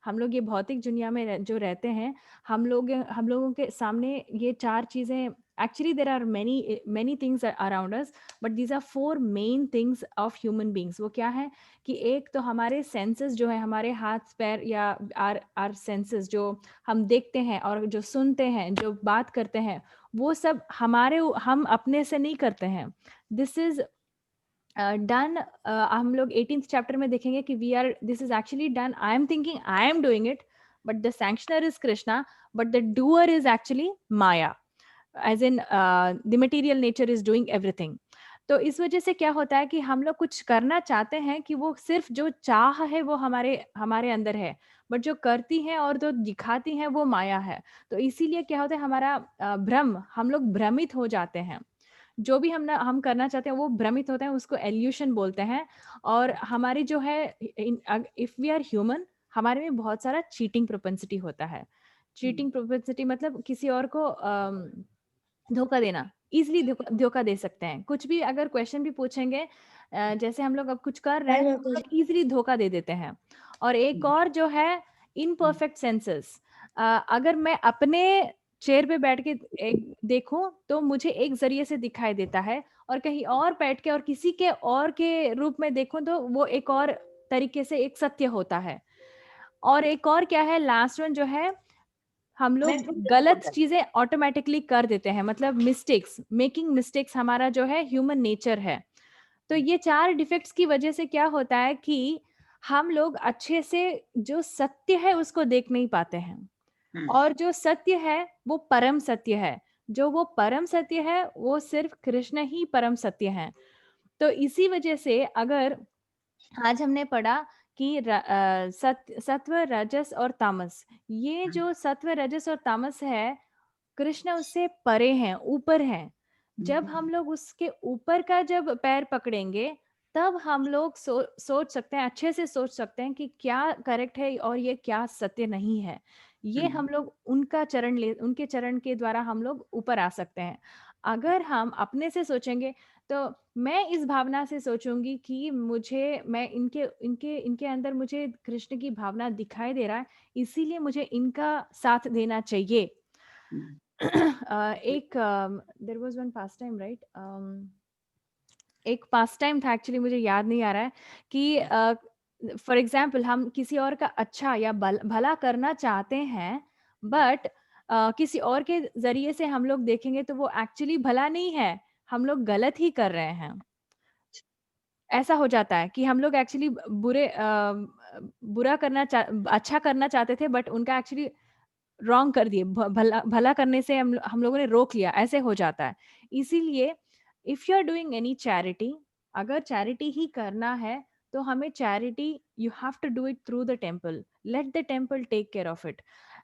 हम लोग ये भौतिक दुनिया में जो रहते हैं, हम लोगों के सामने ये 4 चीजें, actually there are many things around us but these are 4 main things of human beings. वो क्या है कि एक तो हमारे सेंसेस जो है, हमारे हाथ पैर या आर सेंसेस जो हम देखते हैं और जो सुनते हैं, जो बात करते हैं, वो सब हम अपने से नहीं करते हैं. This is done. हम लोग 18th चैप्टर में देखेंगे कि this is actually done. I am thinking I am doing it but the sanctioner is Krishna, but the doer is actually Maya, as in the material nature is doing everything. तो इस वजह से क्या होता है कि हम लोग कुछ करना चाहते हैं कि वो सिर्फ जो चाह है वो हमारे अंदर है, बट जो करती है और जो दिखाती है वो माया है. तो इसीलिए क्या होता है, हमारा भ्रम, हम लोग भ्रमित हो जाते हैं. जो भी हम करना चाहते हैं वो भ्रमित होते हैं, उसको एल्यूशन बोलते हैं. और हमारी जो है, इफ वी आर ह्यूमन, हमारे में बहुत सारा चीटिंग प्रोपेंसिटी होता है. चीटिंग प्रोपेंसिटी मतलब किसी और को धोखा देना, इजिली धोखा दे सकते हैं. कुछ भी अगर क्वेश्चन भी पूछेंगे, जैसे हम लोग अब कुछ कर रहे हैं तो इजिली धोखा दे देते हैं. और एक और जो है इनपरफेक्ट सेंसेस. अगर मैं अपने चेयर पे बैठ के एक देखूं तो मुझे एक जरिए से दिखाई देता है, और कहीं और बैठ के और किसी के और के रूप में देखूं तो वो एक और तरीके से एक सत्य होता है। और एक और क्या है, लास्ट वन जो है, हम लोग गलत चीजें ऑटोमेटिकली कर देते हैं, मतलब मिस्टेक्स, मेकिंग मिस्टेक्स हमारा जो है ह्यूमन नेचर है। तो ये 4 डिफेक्ट्स की वजह से क्या होता है कि हम लोग अच्छे से जो सत्य है उसको देख नहीं पाते हैं। और जो सत्य है वो परम सत्य है। जो वो परम सत्य है वो सिर्फ कृष्ण ही परम सत्य है। तो इसी वजह से अगर आज हमने पढ़ा कि सत्व, रजस और तामस, ये जो सत्व, रजस और तामस है, कृष्ण उससे परे हैं, ऊपर हैं। जब हम लोग उसके ऊपर का जब पैर पकड़ेंगे, तब हम लोग सोच सकते हैं, अच्छे से सोच सकते हैं कि क्या करेक्ट है और ये क्या सत्य नहीं है। ये हम लोग उनके चरण के द्वारा हम लोग ऊपर आ सकते हैं। अगर हम अपने से सोचेंगे, तो मैं इस भावना से सोचूंगी कि मैं इनके इनके इनके अंदर मुझे कृष्ण की भावना दिखाई दे रहा है, इसीलिए मुझे इनका साथ देना चाहिए। एक there was one pastime, right, एक पास टाइम था, एक्चुअली मुझे याद नहीं आ रहा है, कि फॉर एग्जाम्पल हम किसी और का अच्छा या भला करना चाहते हैं, बट किसी और के जरिए से हम लोग देखेंगे तो वो एक्चुअली भला नहीं है, हम लोग गलत ही कर रहे हैं। ऐसा हो जाता है कि हम लोग एक्चुअली अच्छा करना चाहते थे, बट उनका एक्चुअली रॉन्ग कर दिए, भला करने से हम लोगों ने रोक लिया, ऐसे हो जाता है। इसीलिए if you are doing any charity, अगर चैरिटी ही करना है तो हमें charity, you have to do it through the temple, let the temple take care of it.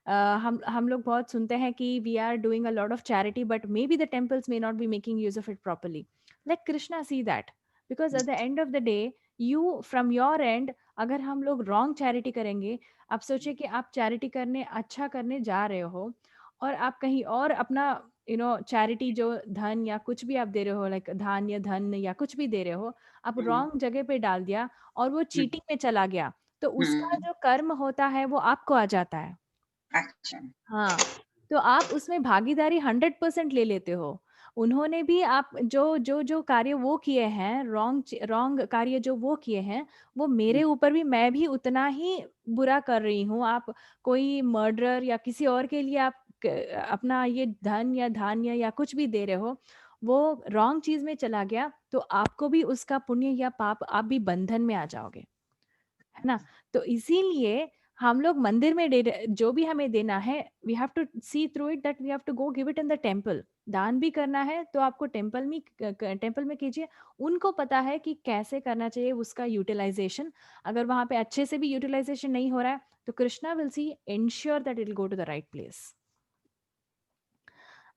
हम लोग बहुत सुनते हैं कि we are doing a lot of charity, but may be the temples may not be making use of it properly. Let Krishna see that, because at the end of the day, you from your and, अगर हम लोग wrong charity करेंगे, आप सोचिए कि आप charity करने, अच्छा करने जा रहे हो, और आप कहीं और अपना चैरिटी जो धन या कुछ भी आप दे रहे हो, लाइक धान या धन या कुछ भी दे रहे हो, आप रॉन्ग जगह पे डाल दिया और वो चीटिंग में चला गया, तो उसका जो कर्म होता है वो आपको आ जाता है। अच्छा। हाँ, तो आप उसमें भागीदारी 100% ले लेते हो। उन्होंने भी आप जो कार्य वो किए हैं, रॉन्ग कार्य जो वो किए हैं, वो मेरे ऊपर भी, मैं भी उतना ही बुरा कर रही हूँ। आप कोई मर्डरर या किसी और के लिए आप अपना ये धन या धान्य या कुछ भी दे रहे हो, वो रॉन्ग चीज में चला गया, तो आपको भी उसका पुण्य या पाप, आप भी बंधन में आ जाओगे, है ना। तो इसीलिए हम लोग मंदिर में जो भी हमें देना है, we have to see through it, that we have to go give it in the temple. दान भी करना है तो आपको टेम्पल में कीजिए। उनको पता है कि कैसे करना चाहिए उसका यूटिलाइजेशन। अगर वहां पे अच्छे से भी यूटिलाइजेशन नहीं हो रहा है, तो Krishna will see ensure that it will go to the right place.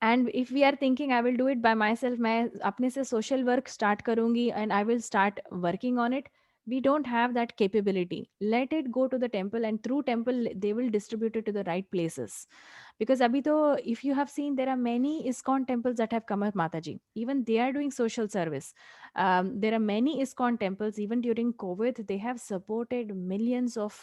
And if we are thinking I will do it by myself, मैं अपने से सोशल वर्क स्टार्ट करूंगी and I will start working on it, we don't have that capability. Let it go to the temple, and through temple they will distribute it to the right places. Because abhi to, if you have seen, there are many ISKCON temples that have come up, Mataji, even they are doing social service. There are many ISKCON temples, even during COVID they have supported millions of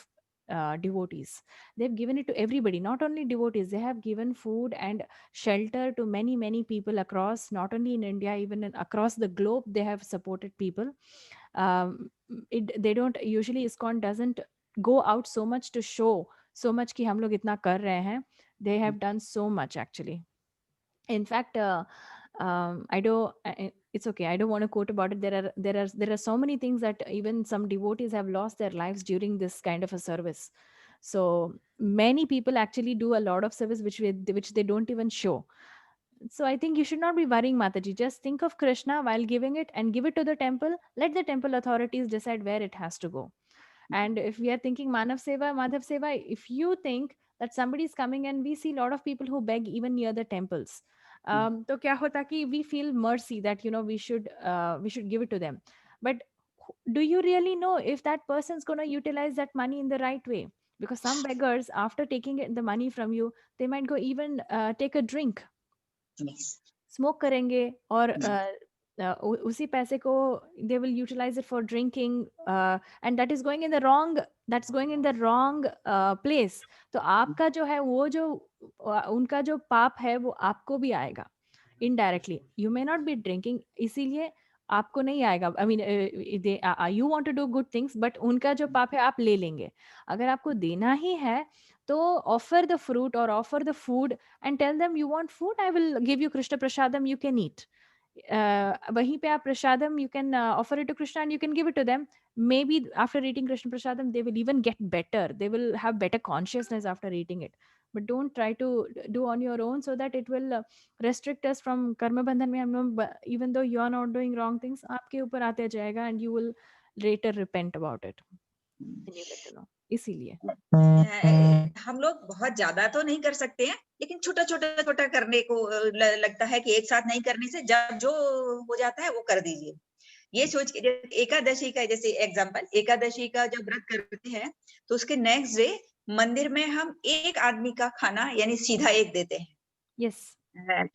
devotees. They've given it to everybody, not only devotees, they have given food and shelter to many people across, not only in India, even across the globe they have supported people. They don't usually, ISKCON doesn't go out so much to show so much कि हम लोग इतना कर रहे हैं. They have done so much actually. In fact, I don't, it's okay, I don't want to quote about it. There are so many things that even some devotees have lost their lives during this kind of a service. So many people actually do a lot of service which they don't even show. So I think you should not be worrying, Mataji. Just think of Krishna while giving it, and give it to the temple. Let the temple authorities decide where it has to go. And if we are thinking Madhav Seva, if you think that somebody is coming, and we see a lot of people who beg even near the temples, तो क्या होता कि we feel mercy that we should give it to them. But do you really know if that person's going to utilize that money in the right way? Because some beggars, after taking the money from you, they might go even take a drink, smoke करेंगे, और उसी पैसे को they will utilize it for drinking, and that is going in the wrong place. तो आपका जो है वो जो उनका जो पाप है वो आपको भी आएगा indirectly. You may not be drinking, इसीलिए आपको नहीं आएगा। I mean you want to do good things, but उनका जो पाप है आप ले लेंगे। अगर आपको देना ही है तो ऑफर द फ्रूट और offer the food and tell them you want food, I will give you Krishna prasadam, you can eat. वहीं पे आप prasadam you can offer it to Krishna and you can give it to them. Maybe after eating krishna prasadam they will even get better, they will have better consciousness after eating it. But don't try to do on your own, so that it will restrict us from karma bandhan mein हम लोग, even though you are not doing wrong things, आपके ऊपर आते जाएगा and you will later repent about it. And you get to know. इसीलिए हम लोग बहुत ज्यादा तो नहीं कर सकते हैं, लेकिन छोटा छोटा छोटा करने को लगता है कि एक साथ नहीं करने से जब जो हो जाता है वो कर दीजिए। ये सोच के एकादशी का जैसे एग्जांपल, एकादशी का जब व्रत करते हैं तो उसके नेक्स्ट डे मंदिर में हम एक आदमी का खाना यानी सीधा एक देते हैं। yes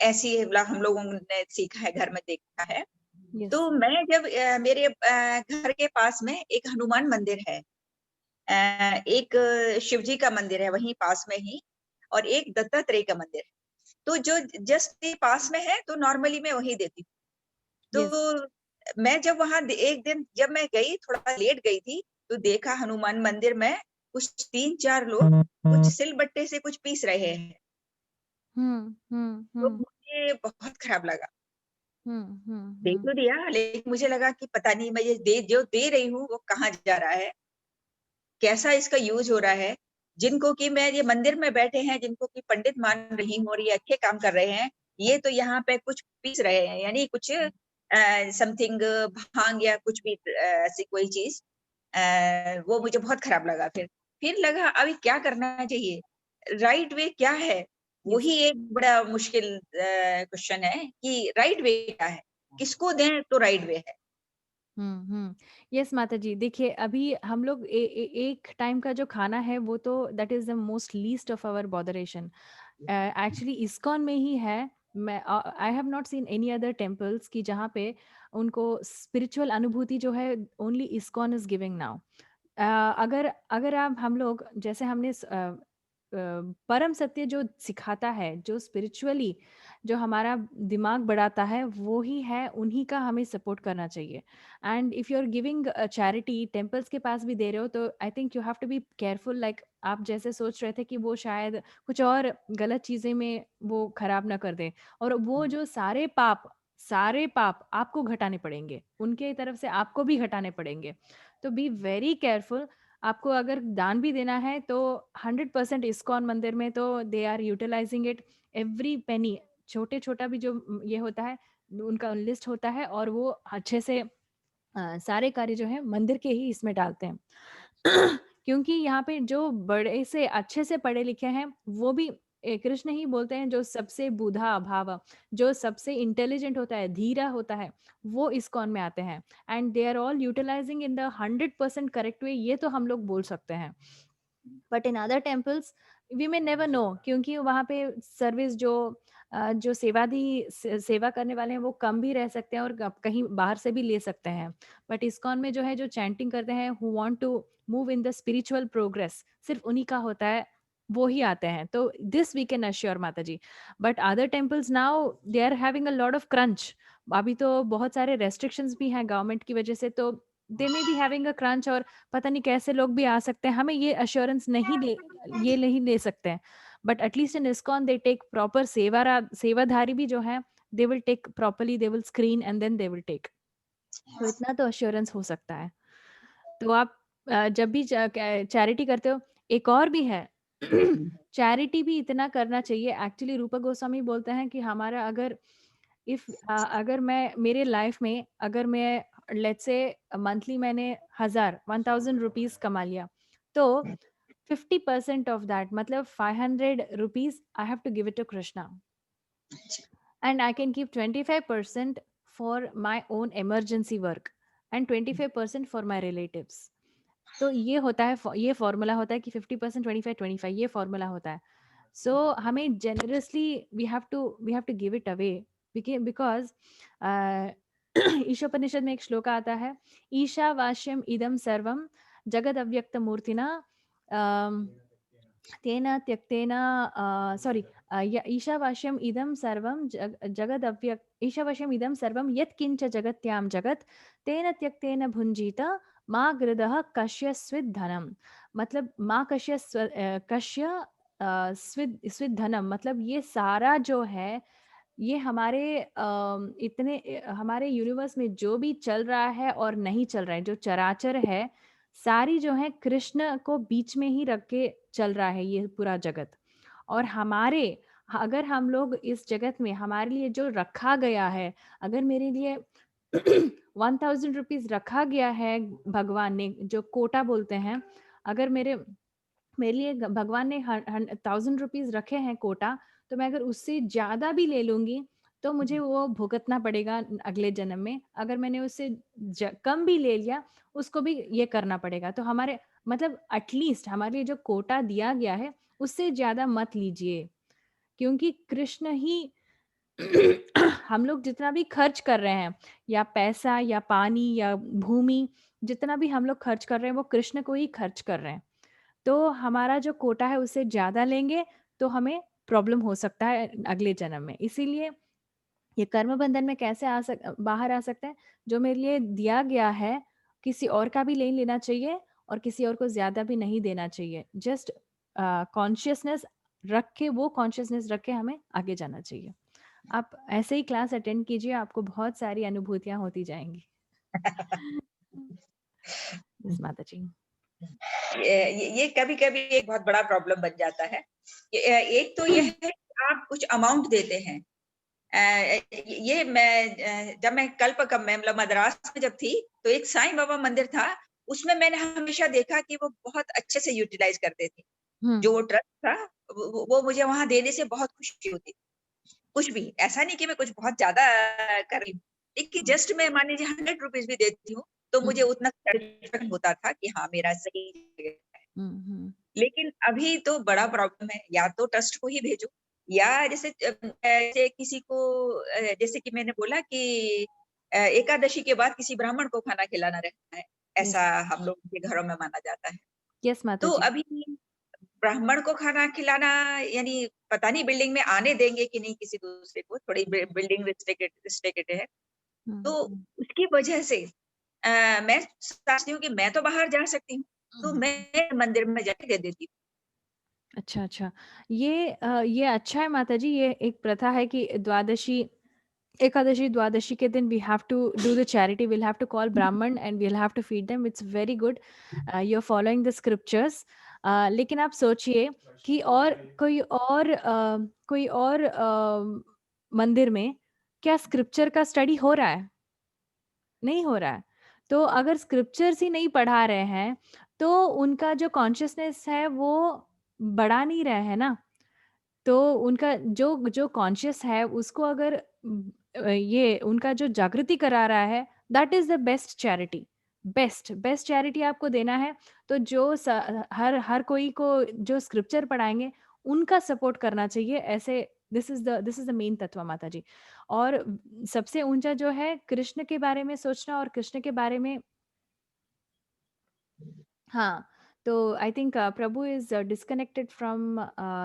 ऐसी हम लोगों ने सीखा है, घर में देखा है। yes तो मैं जब मेरे घर के पास में एक हनुमान मंदिर है, एक शिव जी का मंदिर है वहीं पास में ही, और एक दत्तात्रेय का मंदिर, तो जो जस्ट पास में है तो नॉर्मली मैं वहीं देती हूँ। तो मैं जब वहां एक दिन जब मैं गई, थोड़ा लेट गई थी, तो देखा हनुमान मंदिर में कुछ 3-4 लोग कुछ सिलबट्टे से कुछ पीस रहे हैं। तो मुझे बहुत खराब लगा। दे तो दिया, लेकिन मुझे लगा कि पता नहीं मैं ये जो दे रही हूँ वो कहाँ जा रहा है, कैसा इसका यूज हो रहा है। जिनको कि मैं ये मंदिर में बैठे हैं, जिनको कि पंडित मान रही हूँ और ये अच्छे काम कर रहे हैं, ये तो यहाँ पे कुछ पीस रहे हैं, यानी कुछ समथिंग भांग या कुछ भी ऐसी कोई चीज। वो मुझे बहुत खराब लगा। फिर लगा अभी क्या करना चाहिए, राइट वे क्या है, वही एक बड़ा मुश्किल क्वेश्चन है कि राइट वे क्या है, किसको दें तो राइट वे है। यस माता जी, देखिए अभी हम लोग एक टाइम का जो खाना है वो तो that is the most least of our botheration. Actually ISKCON में ही है। मैं I have not seen any other temples की जहाँ पे उनको स्पिरिचुअल अनुभूति जो है only ISKCON is giving now. अगर अगर आप हम लोग जैसे हमने परम सत्य जो सिखाता है, जो स्पिरिचुअली जो हमारा दिमाग बढ़ाता है, वो ही है, उन्हीं का हमें सपोर्ट करना चाहिए। And if you are giving charity, temples के पास भी दे रहे हो तो I think you have to be careful. Like आप जैसे सोच रहे थे कि वो शायद कुछ और गलत चीजें में वो खराब ना कर दे, और वो जो सारे पाप आपको घटाने पड़ेंगे, उनके तरफ से आपको भी घटाने पड़ेंगे। तो बी वेरी केयरफुल। आपको अगर दान भी देना है तो 100% इस्कॉन मंदिर में तो they are utilizing it, every penny, छोटे छोटा भी जो ये होता है उनका लिस्ट होता है, और वो अच्छे से सारे कार्य जो है मंदिर के ही इसमें डालते हैं। क्योंकि यहाँ पे जो बड़े से अच्छे से पढ़े लिखे हैं वो भी कृष्ण ही बोलते हैं, जो सबसे बुधा भाव, जो सबसे इंटेलिजेंट होता है, धीरा होता है, वो इस्कॉन में आते हैं। And they are all utilizing in the 100% correct way, ये तो हम लोग बोल सकते हैं। But in other temples we may never know, क्योंकि वहाँ पे सर्विस जो सेवा करने वाले हैं वो कम भी रह सकते हैं और कहीं बाहर से भी ले सकते हैं। बट इस्कॉन में जो है, जो चैंटिंग करते हैं, who want to move in the spiritual progress, सिर्फ उन्हीं का होता है, वो ही आते हैं। तो दिस वी कैन अश्योर माता ji. But other temples now they are having a lot of crunch. अभी तो बहुत सारे रेस्ट्रिक्शंस भी हैं गवर्नमेंट की वजह से, तो they may be having a crunch, और पता नहीं कैसे लोग भी आ सकते हैं, हमें ये अश्योरेंस नहीं ले सकते हैं। But at least in ISKCON they take proper सेवाधारी भी जो है, they will take properly, they will screen and then they will take. तो इतना तो अश्योरेंस हो सकता है। तो आप जब भी चैरिटी करते हो, एक और भी है, चैरिटी भी इतना करना चाहिए। एक्चुअली रूपा गोस्वामी बोलते हैं कि हमारा अगर मैं मेरे लाइफ में अगर मैं लेट्स से मंथली मैंने 1000 रुपीज कमा लिया, तो 50% ऑफ दैट मतलब 500 rupees I have to give it to Krishna, and I can keep 25% for my own emergency work and 25% for my relatives. तो ये होता है, ये फॉर्मूला होता है कि 50% 25-25, ये फॉर्मूला होता है। सो हमें generously we have to give it away, because Ishopanishad में एक श्लोक आता है, ईशावास्यम इदम सर्वम जगद अव्यक्त मूर्तिना तेन त्यक्तेन सॉरी ईशावास्यम् इदं सर्वं जगदव्य ईशावास्यम् इदं सर्वं यत्किञ्च जगत्यां जगत् तेन त्यक्तेन भुञ्जीत मा गृदः कस्य स्विद् धनम, मतलब माँ कस्य कस्य स्विद् धनम, मतलब ये सारा जो है ये हमारे हमारे यूनिवर्स में जो भी चल रहा है और नहीं चल रहा है, जो चराचर है सारी जो है कृष्ण को बीच में ही रख के चल रहा है ये पूरा जगत। और हमारे अगर हम लोग इस जगत में हमारे लिए जो रखा गया है, अगर मेरे लिए 1000 रुपीज रखा गया है भगवान ने, जो कोटा बोलते हैं, अगर मेरे मेरे लिए भगवान ने 1000 रुपीज रखे हैं कोटा, तो मैं अगर उससे ज्यादा भी ले लूंगी तो मुझे वो भुगतना पड़ेगा अगले जन्म में। अगर मैंने उससे कम भी ले लिया उसको भी ये करना पड़ेगा। तो हमारे मतलब एटलीस्ट हमारे लिए जो कोटा दिया गया है उससे ज्यादा मत लीजिए, क्योंकि कृष्ण ही हम लोग जितना भी खर्च कर रहे हैं, या पैसा या पानी या भूमि, जितना भी हम लोग खर्च कर रहे हैं वो कृष्ण को ही खर्च कर रहे हैं। तो हमारा जो कोटा है उससे ज्यादा लेंगे तो हमें प्रॉब्लम हो सकता है अगले जन्म में। इसीलिए ये कर्म बंधन में कैसे बाहर आ सकते हैं, जो मेरे लिए दिया गया है किसी और का भी नहीं लेना चाहिए और किसी और को ज्यादा भी नहीं देना चाहिए। जस्ट कॉन्शियसनेस रख के, वो कॉन्शियसनेस रख के हमें आगे जाना चाहिए। आप ऐसे ही क्लास अटेंड कीजिए, आपको बहुत सारी अनुभूतियां होती जाएंगी। बस माता जी, ये कभी कभी एक बहुत बड़ा प्रॉब्लम बन जाता है। एक तो यह है कि आप कुछ अमाउंट देते हैं। ये मैं जब मैं मैं मतलब मद्रास में जब थी तो एक साईं बाबा मंदिर था, उसमें मैंने हमेशा देखा कि वो बहुत अच्छे से यूटिलाइज करते थे। जो वो ट्रस्ट था वो मुझे वहां देने से बहुत खुशी होती। कुछ भी ऐसा नहीं कि मैं कुछ बहुत ज्यादा कर रही हूँ, लेकिन जस्ट मैं मान लीजिए 100 रुपीज भी देती हूँ तो मुझे उतना सेटिस्फेक्शन होता था कि हाँ मेरा सही है। लेकिन अभी तो बड़ा प्रॉब्लम है, या तो ट्रस्ट को ही भेजो, या जैसे किसी को जैसे कि मैंने बोला कि एकादशी के बाद किसी ब्राह्मण को खाना खिलाना रहता है, ऐसा हम लोग के घरों में माना जाता है। यस माता तो जी। अभी ब्राह्मण को खाना खिलाना, यानी पता नहीं बिल्डिंग में आने देंगे कि नहीं किसी दूसरे को, थोड़ी बिल्डिंग रिस्ट्रिक्टेड है। तो उसकी वजह से मैं सोचती हूँ कि मैं तो बाहर जा सकती हूँ, तो मैं मंदिर में जाके दे देती हूँ। अच्छा अच्छा, ये अच्छा है माता जी। ये एक प्रथा है कि द्वादशी, एकादशी, द्वादशी के दिन we have to do the charity, we'll have to call Brahman and we'll have to feed them. It's very good. You're following the scriptures. लेकिन आप सोचिए कि और कोई और मंदिर में क्या स्क्रिप्चर का स्टडी हो रहा है? नहीं हो रहा है। तो अगर स्क्रिप्चर्स ही नहीं पढ़ा रहे हैं तो उनका जो कॉन्शियसनेस है वो बढ़ा नहीं रहे हैं ना। तो उनका जो जो कॉन्शियस है उसको अगर ये उनका जो जागृति करा रहा है, that is the best charity. Best charity आपको देना है तो जो हर कोई को जो स्क्रिप्चर पढ़ाएंगे उनका सपोर्ट करना चाहिए। ऐसे दिस इज द मेन तत्व माता जी। और सबसे ऊंचा जो है कृष्ण के बारे में सोचना और कृष्ण के बारे में, हाँ। तो I think Prabhu is disconnected from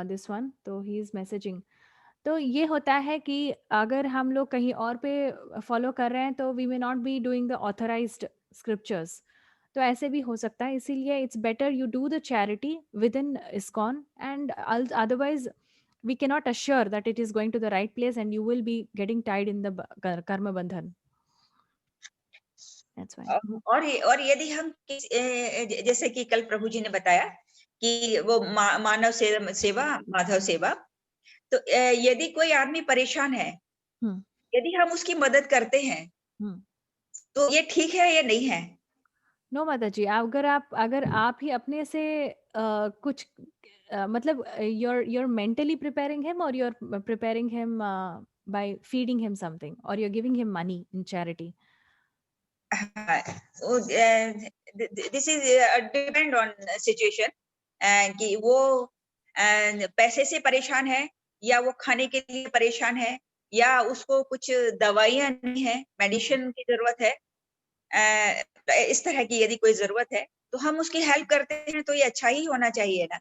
this one, तो ही इज मैसेजिंग। तो ये होता है कि अगर हम लोग कहीं और पे फॉलो कर रहे हैं तो we may not be doing the authorized scriptures. तो ऐसे भी हो सकता है, इसीलिए it's better you do the charity within ISKCON, and otherwise we cannot assure that it is going to the right place and you will be getting tied in the karma bandhan. That's why. और यदि हम जैसे कि कल प्रभु जी ने बताया कि वो मानव सेवा माधव सेवा, तो यदि कोई आदमी परेशान है, यदि हम उसकी मदद करते हैं तो ये ठीक है या नहीं है? नो माता जी, अगर आप ही अपने से कुछ मतलब you're mentally preparing him or you're preparing him by feeding him something or you're giving him money in charity. This is depend on situation, कि वो पैसे से परेशान है, या वो खाने के लिए परेशान है, या उसको कुछ दवाइयां नहीं है, मेडिसिन की जरूरत है, इस तरह की यदि कोई जरूरत है तो हम उसकी हेल्प करते हैं तो ये अच्छा ही होना चाहिए ना।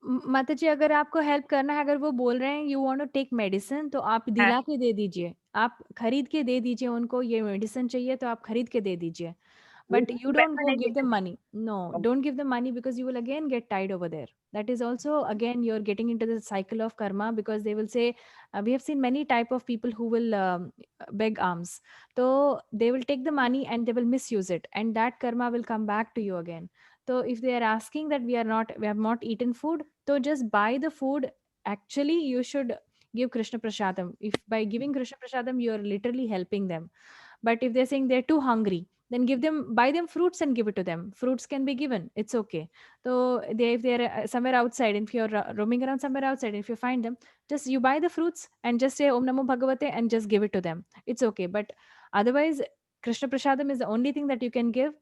माता जी अगर आपको हेल्प करना है, अगर वो बोल रहे हैं you want to take medicine, तो आप हाँ, दिला के दे दीजिए, आप खरीद के दे दीजिए उनको, ये मेडिसिन चाहिए तो आप खरीद के दे दीजिए. But you don't पैसा go नहीं give them देना money. No, don't give them money because you will again get tied over there. That is also again you're getting into the cycle of karma, because they will say, we have seen many type of people who will beg alms. So they will take the money and they will misuse it, and that karma will come back to you again. So if they are asking that we have not eaten food, so just buy the food. Actually, you should give Krishna Prasadam. If by giving Krishna Prasadam, you are literally helping them. But if they're saying they're too hungry, then buy them fruits and give it to them. Fruits can be given, it's okay. So if they're somewhere outside, if you're roaming around somewhere outside, if you find them, just you buy the fruits and just say Om Namo Bhagavate and just give it to them, it's okay. But otherwise, Krishna Prasadam is the only thing that you can give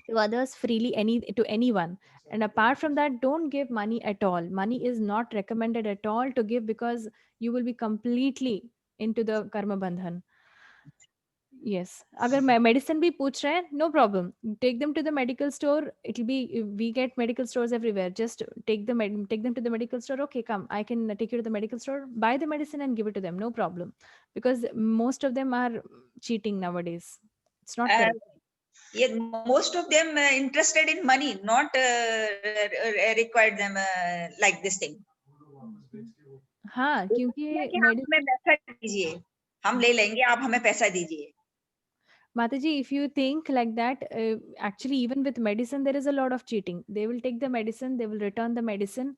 to others freely, to anyone. And apart from that, don't give money at all. Money is not recommended at all to give, because you will be completely into the karma bandhan. Yes, अगर medicine भी पूछ रहे हैं, no problem. Take them to the medical store. It'll be, we get medical stores everywhere. Just take take them to the medical store. Okay, come, I can take you to the medical store. Buy the medicine and give it to them. No problem, because most of them are cheating nowadays. It's not Uh, correct. yeah, most of them interested in money, not required them like this thing. हाँ, वो क्योंकि बोलते हैं कि आप हमें पैसा दीजिए, हम ले लेंगे, आप हमें पैसा दीजिए. Mataji, if you think like that, actually, even with medicine, there is a lot of cheating. They will take the medicine, they will return the medicine,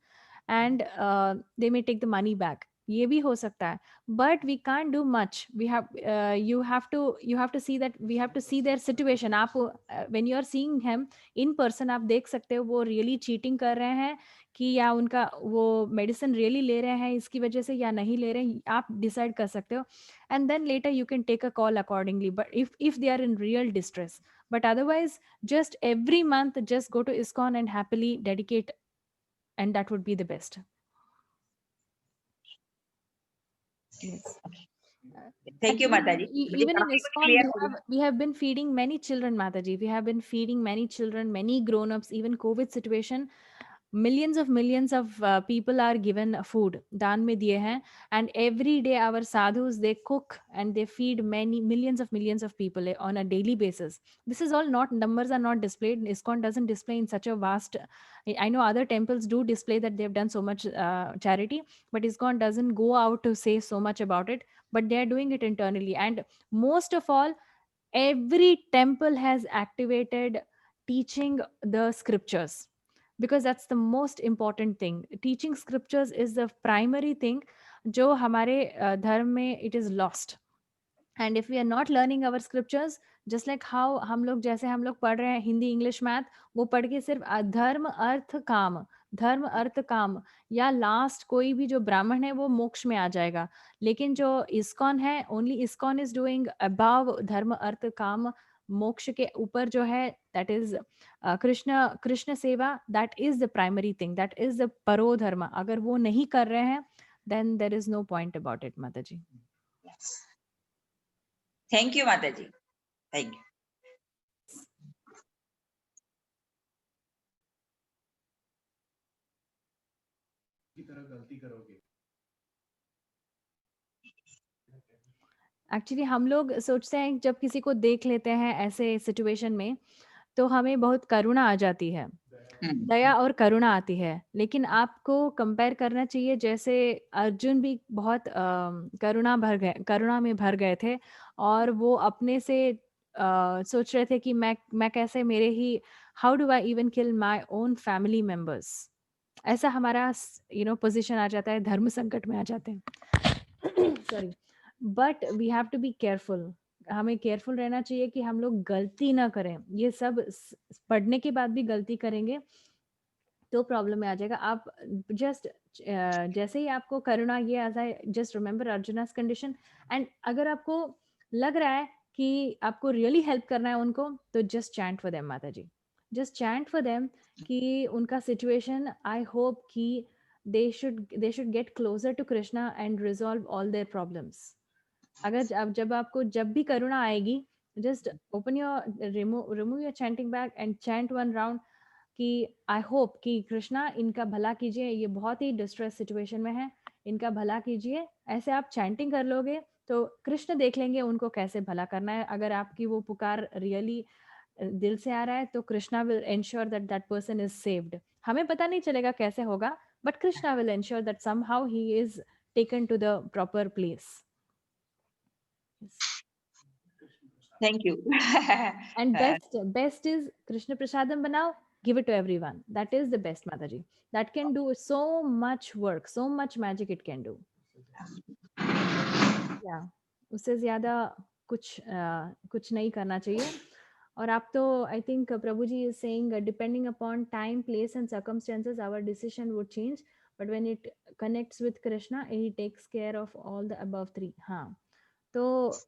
and they may take the money back. ये भी हो सकता है, but we can't do much. We have you have to see that, we have to see their situation. आप when you are seeing him in person, आप देख सकते हो वो really cheating कर रहे हैं कि या उनका वो medicine really ले रहे हैं इसकी वजह से या नहीं ले रहे हैं, आप decide कर सकते हो. And then later you can take a call accordingly, but if they are in real distress. But otherwise, just every month just go to ISKCON and happily dedicate, and that would be the best. Yes. Thank you, Mataji. Even in ISKCON, we have been feeding many children, Mataji. We have been feeding many children, many grown-ups. Even COVID situation, millions of people are given food, daan mein diye hain. And every day our sadhus, they cook and they feed millions of people on a daily basis. This is all not, numbers are not displayed. ISKCON doesn't display in such a vast, I know other temples do display that they've done so much charity, but ISKCON doesn't go out to say so much about it, but they're doing it internally. And most of all, every temple has activated teaching the scriptures, because that's the most important thing. Teaching scriptures is the primary thing जो हमारे धर्म में it is lost. And if we are not learning our scriptures, just like how हम लोग पढ़ रहे हैं Hindi English math, वो पढ़ के सिर्फ धर्म अर्थ काम, या लास्ट कोई भी जो ब्राह्मण है वो मोक्ष में आ जाएगा. लेकिन जो इस्कॉन है, only ISKCON is doing above धर्म अर्थ काम, मोक्ष के ऊपर जो है, दैट इज कृष्ण सेवा. That is the primary thing, that is the परो धर्म. अगर वो नहीं कर रहे हैं, then there is no point about it, Mataji. Yes. Thank you, Mataji. Thank you. की तरह गलती करोगे. एक्चुअली हम लोग सोचते हैं जब किसी को देख लेते हैं ऐसे सिचुएशन में, तो हमें बहुत करुणा आ जाती है, दया और करुणा आती है. लेकिन आपको कंपेयर करना चाहिए, जैसे अर्जुन भी बहुत करुणा में भर गए थे, और वो अपने से सोच रहे थे कि मैं कैसे मेरे ही, how do I even kill my own family members. ऐसा हमारा पोजीशन आ जाता है, धर्म संकट में आ जाते हैं. Sorry. But we have to be careful. हमें केयरफुल रहना चाहिए कि हम लोग गलती ना करें. ये सब पढ़ने के बाद भी गलती करेंगे तो प्रॉब्लम में आ जाएगा. आप जस्ट जैसे ही आपको करुणा ये आ जाए, जस्ट रिमेंबर अर्जुना's कंडीशन. एंड अगर आपको लग रहा है कि आपको रियली हेल्प करना है उनको, तो जस्ट चैंट फॉर देम, माता जी. जस्ट चैंट फॉर देम कि उनका सिचुएशन, आई होप कि they should get closer to Krishna and resolve all their problems. अगर जब भी करुणा आएगी, just open your remove your chanting bag and chant one round. कि I hope कि कृष्णा इनका भला कीजिए, ये बहुत ही डिस्ट्रेस सिचुएशन में है, इनका भला कीजिए। ऐसे आप चैंटिंग कर लोगे तो कृष्ण देख लेंगे उनको कैसे भला करना है। अगर आपकी वो पुकार रियली दिल से आ रहा है तो Krishna will ensure that that person is saved. हमें पता नहीं चलेगा कैसे होगा, but Krishna will ensure that somehow he is taken to the proper place. Thank you. And best is Krishna Prasadam banao, give it to everyone. That is the best, Mataji. That can do so much work, so much magic it can do. Yeah, उससे ज़्यादा कुछ नहीं करना चाहिए। और आप तो I think Prabhu ji is saying depending upon time, place and circumstances our decision would change, but when it connects with Krishna he takes care of all the above three. हाँ, तो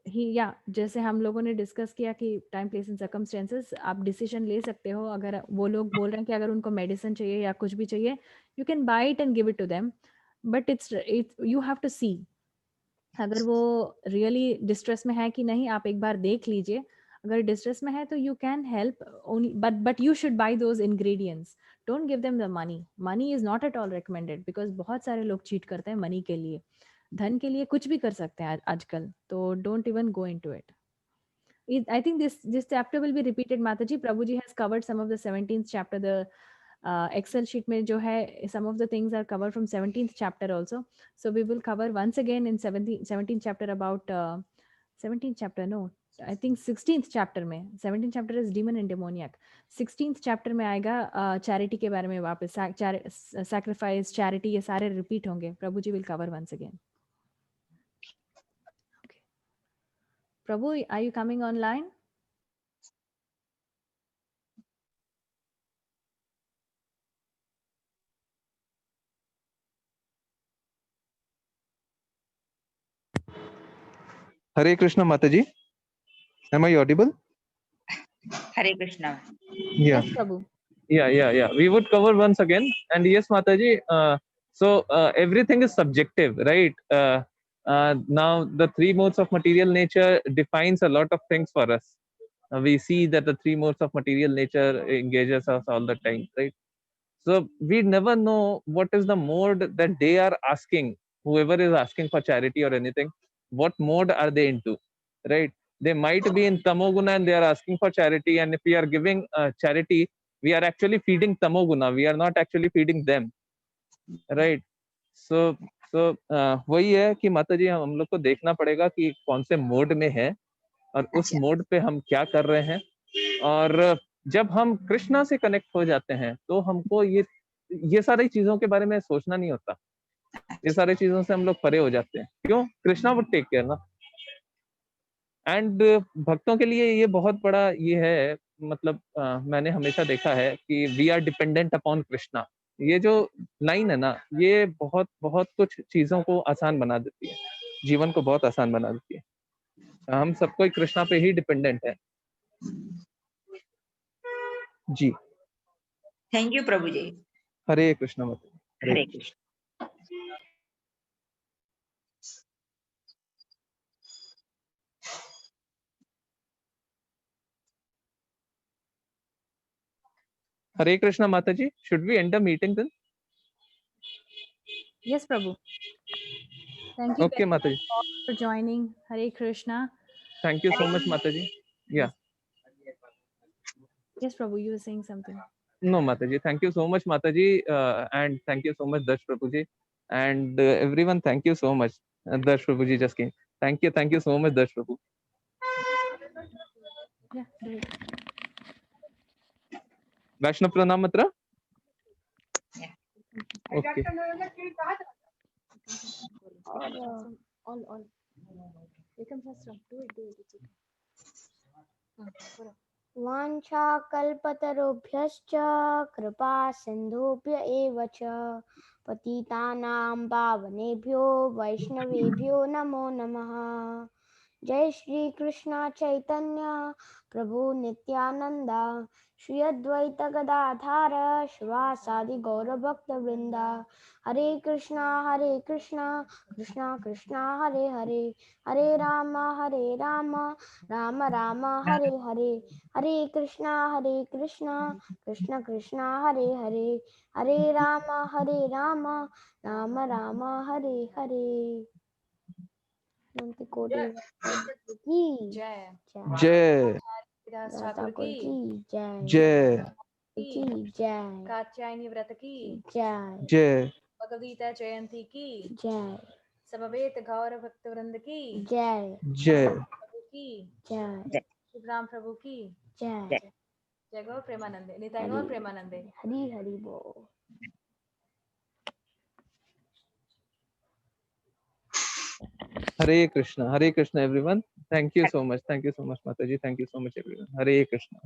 या जैसे हम लोगों ने डिस्कस किया कि time place and circumstances आप डिसीजन ले सकते हो। अगर वो लोग बोल रहे हैं कि अगर उनको मेडिसिन चाहिए या कुछ भी चाहिए, you can buy it and give it to them, but it's you have to see अगर वो रियली डिस्ट्रेस में है कि नहीं, आप एक बार देख लीजिए। अगर डिस्ट्रेस में है तो you can help only, but you should buy those ingredients, don't give them the money. Money is not at all recommended because बहुत सारे लोग चीट करते हैं मनी के लिए, धन के लिए कुछ भी कर सकते हैं आजकल, तो don't even go into it. I think this chapter will be repeated. Mataji, Prabhuji has covered some of the 17th chapter. The Excel sheet में जो है some of the things are covered from 17th chapter also. So we will cover once again in 17th chapter about 17th chapter, no, I think 16th chapter में, 17th chapter is demon and demoniac. 16th chapter में आएगा charity के बारे में वापस, sacrifice, charity, ये सारे repeat होंगे. Prabhuji will cover once again. Okay. Prabhu, are you coming online? Hare Krishna Mataji. Am I audible? Hare Krishna. Yeah. Yes, Prabhu. Yeah. We would cover once again. And yes, Mataji, so everything is subjective, right? Now the three modes of material nature defines a lot of things for us. We see that the three modes of material nature engages us all the time, right? So we never know what is the mode that they are asking, whoever is asking for charity or anything, what mode are they into, right? They might be in Tamoguna and they are asking for charity, and if we are giving charity, we are actually feeding Tamoguna, we are not actually feeding them, right? So वही है कि माता जी हम लोग को देखना पड़ेगा कि कौन से मोड में है और उस मोड पे हम क्या कर रहे हैं। और जब हम कृष्णा से कनेक्ट हो जाते हैं तो हमको ये सारी चीजों के बारे में सोचना नहीं होता, ये सारी चीजों से हम लोग परे हो जाते हैं। क्यों? कृष्णा वुड टेक केयर ना। एंड भक्तों के लिए ये बहुत बड़ा ये है, मतलब मैंने हमेशा देखा है कि we are dependent upon Krishna. ये जो लाइन है ना, ये बहुत बहुत कुछ चीजों को आसान बना देती है, जीवन को बहुत आसान बना देती है। हम सबको कृष्णा पे ही डिपेंडेंट है जी। थैंक यू प्रभु जी। हरे कृष्ण माता। हरे Krishna. Hare Krishna Mataji, should we end the meeting then? Yes, Prabhu. Thank you Okay, Mataji. for joining. Hare Krishna. Thank you so much, Mataji. Yeah. Yes, Prabhu, you were saying something. No, Mataji. Thank you so much, Mataji, and thank you so much, Dash Prabhuji, and everyone. Thank you so much. Dash Prabhuji just came. Thank you so much, Dash Prabhu. Yeah, do it. Vaishnav Pranam Matra. Okay. All. Ekam Shastra. Do it. वाञ्छाकल्पतरुभ्यश्च कृपा सिन्धुभ्य एव च पतितानां पावनेभ्यो वैष्णवेभ्यो नमो नमः। जय श्री कृष्ण चैतन्य प्रभु नित्यानंदा श्री अद्वैत गदाधार शिवासादि गौर भक्त वृंदा हरे कृष्णा कृष्णा कृष्णा हरे हरे हरे राम राम राम हरे हरे हरे कृष्णा कृष्णा कृष्णा हरे हरे हरे राम राम राम हरे हरे। अनंत कोटि वैष्णव की जय जय दास दास ठाकुर ठाकुर की की जय जय की जय कात्यायनी व्रत की जय जय भगवदगीता जयंती की जय समवेत गौर भक्त वृंद की जय जय प्रभु की जय शिवराम प्रभु की जय जय गौर प्रेमानंदे निताई गौर प्रेमानंदे। हरि हरि बोल। Hare Krishna everyone. Thank you so much Mataji, thank you so much everyone. Hare Krishna.